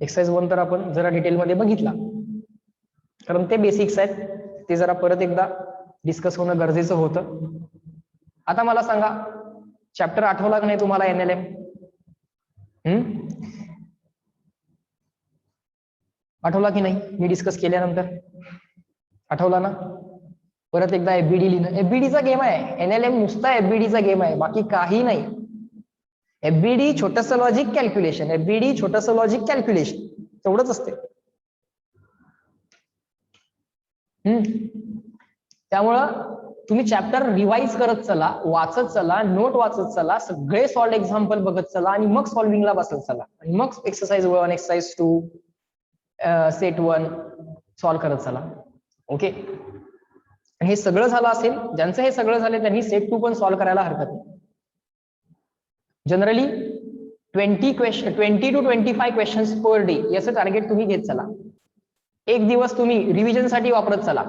एक्सरसाइज 1 तर आपण जरा डिटेलमध्ये बघितला, कारण ते बेसिक्स आहेत, ते जरा परत एकदा डिस्कस होणं गरजेचं होतं. आता मला सांगा, चॅप्टर आठवला की नाही तुम्हाला NLM? आठवला की नाही मी डिस्कस केल्यानंतर? आठवला ना? परत एकदा FBD लिहिणं. FBDचा गेम आहे. NLM नुसता FBDचा गेम आहे, बाकी काही नाही. FBD छोटंसं लॉजिक कॅल्क्युलेशन, FBD छोटंसं लॉजिक कॅल्क्युलेशन, तेवढंच असते. त्यामुळं तुम्ही चॅप्टर रिवाइज करत चला, वाचत चला, नोट वाचत चला, सगळे सॉल्व एक्झाम्पल बघत चला आणि मग सॉल्व्हिंगला बसत चला आणि मग एक्सरसाइज 1, एक्सरसाइज 2, सेट 1 सॉल्व करत चला. ओके, हे सगळं झालं असेल, ज्यांचं हे सगळं झालं त्यांनी सेट 2 पण सॉल्व करायला हरकत नाही. Generally 20 to 25 questions per day याचं टार्गेट तुम्ही घेत चला. एक दिवस तुम्ही रिव्हिजन साठी वापरत चला.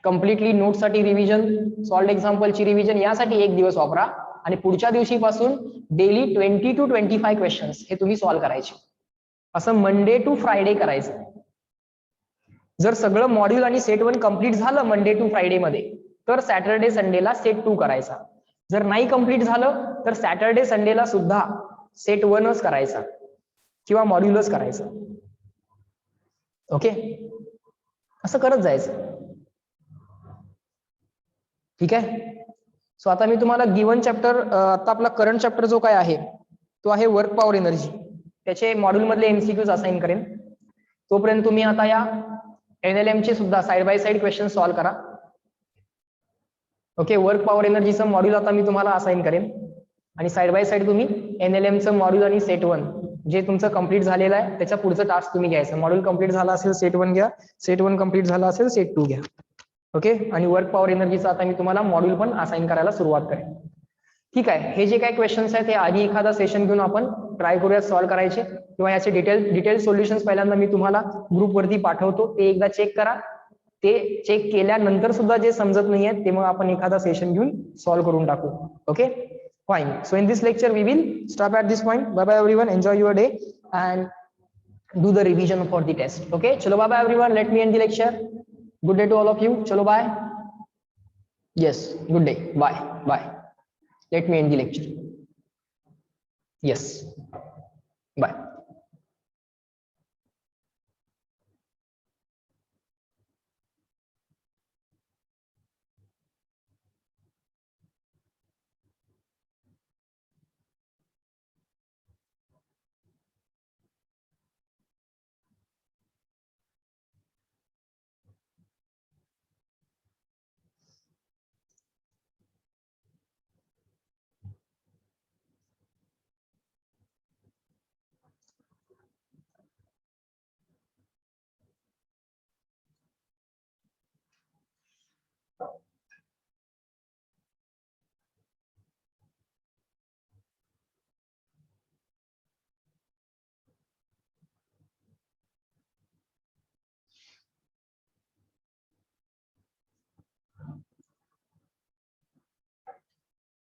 कम्प्लिटली नोट साठी रिव्हिजन, सॉल्व एक्झाम्पलची रिव्हिजन यासाठी एक दिवस वापरा आणि पुढच्या दिवशीपासून डेली 20 to 25 क्वेश्चन्स हे तुम्ही सॉल्व करायचे. असं मंडे टू फ्रायडे करायचं. जर सगळं मॉड्यूल आणि सेट 1 कम्प्लीट झालं मंडे टू फ्रायडे मध्ये, तर सॅटर्डे संडेला सेट 2 करायचा. जर नाही कम्प्लीट झालं तर सॅटर्डे संडेला सुद्धा सेट 1च करायचा किंवा मॉड्यूलच करायचं. ओके, असं करत जायचं. ठीक आहे. सो आता मी तुम्हाला गिवन चॅप्टर, आता आपला करंट चॅप्टर जो काय आहे तो आहे वर्क पॉवर एनर्जी. त्याचे मॉड्यूल मधले MCQs असाइन करेन. तोपर्यंत तुम्ही आता या NLM चे सुद्धा side by side question solve करा. ओके, वर्क पॉवर एनर्जीचं मॉड्यूल आता मी तुम्हाला असाइन करेन आणि साइड बाय साइड तुम्ही NLMचं मॉड्यूल आणि सेट 1 जे तुमचं कंप्लीट झालेलं आहे त्याच्या पुढचं टास्क तुम्ही घ्यायचं. मॉड्यूल कंप्लीट झाला असेल सेट 1 घ्या, सेट 1 कंप्लीट झाला असेल सेट 2 घ्या. ओके, आणि वर्क पॉवर एनर्जीचा आता मी तुम्हाला मॉड्यूल पण असाइन करायला सुरुवात करेन. ठीक आहे. हे जे काही क्वेश्चन्स आहेत ते आधी एखादा सेशन घेऊन आपण ट्राय करूया सॉल्व करायचे, किंवा याचे डिटेल सोल्युशन्स पहिल्यांदा मी तुम्हाला ग्रुपवरती पाठवतो, ते एकदा चेक करा. ते चेक केल्यानंतर सुद्धा जे समजत नाहीये ते मग आपण एखादा सेशन घेऊन सॉल्व करून टाकू. Okay, fine. So in this lecture we will stop at this point. Bye bye everyone, enjoy your day and do the revision for the test. Okay, chalo bye bye everyone, let me end the lecture. Good day to all of you. Chalo bye. Yes, good day. Bye bye. Let me end the lecture. Yes, bye.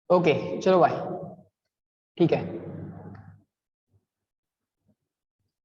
Okay, चलो बाय. ठीक है.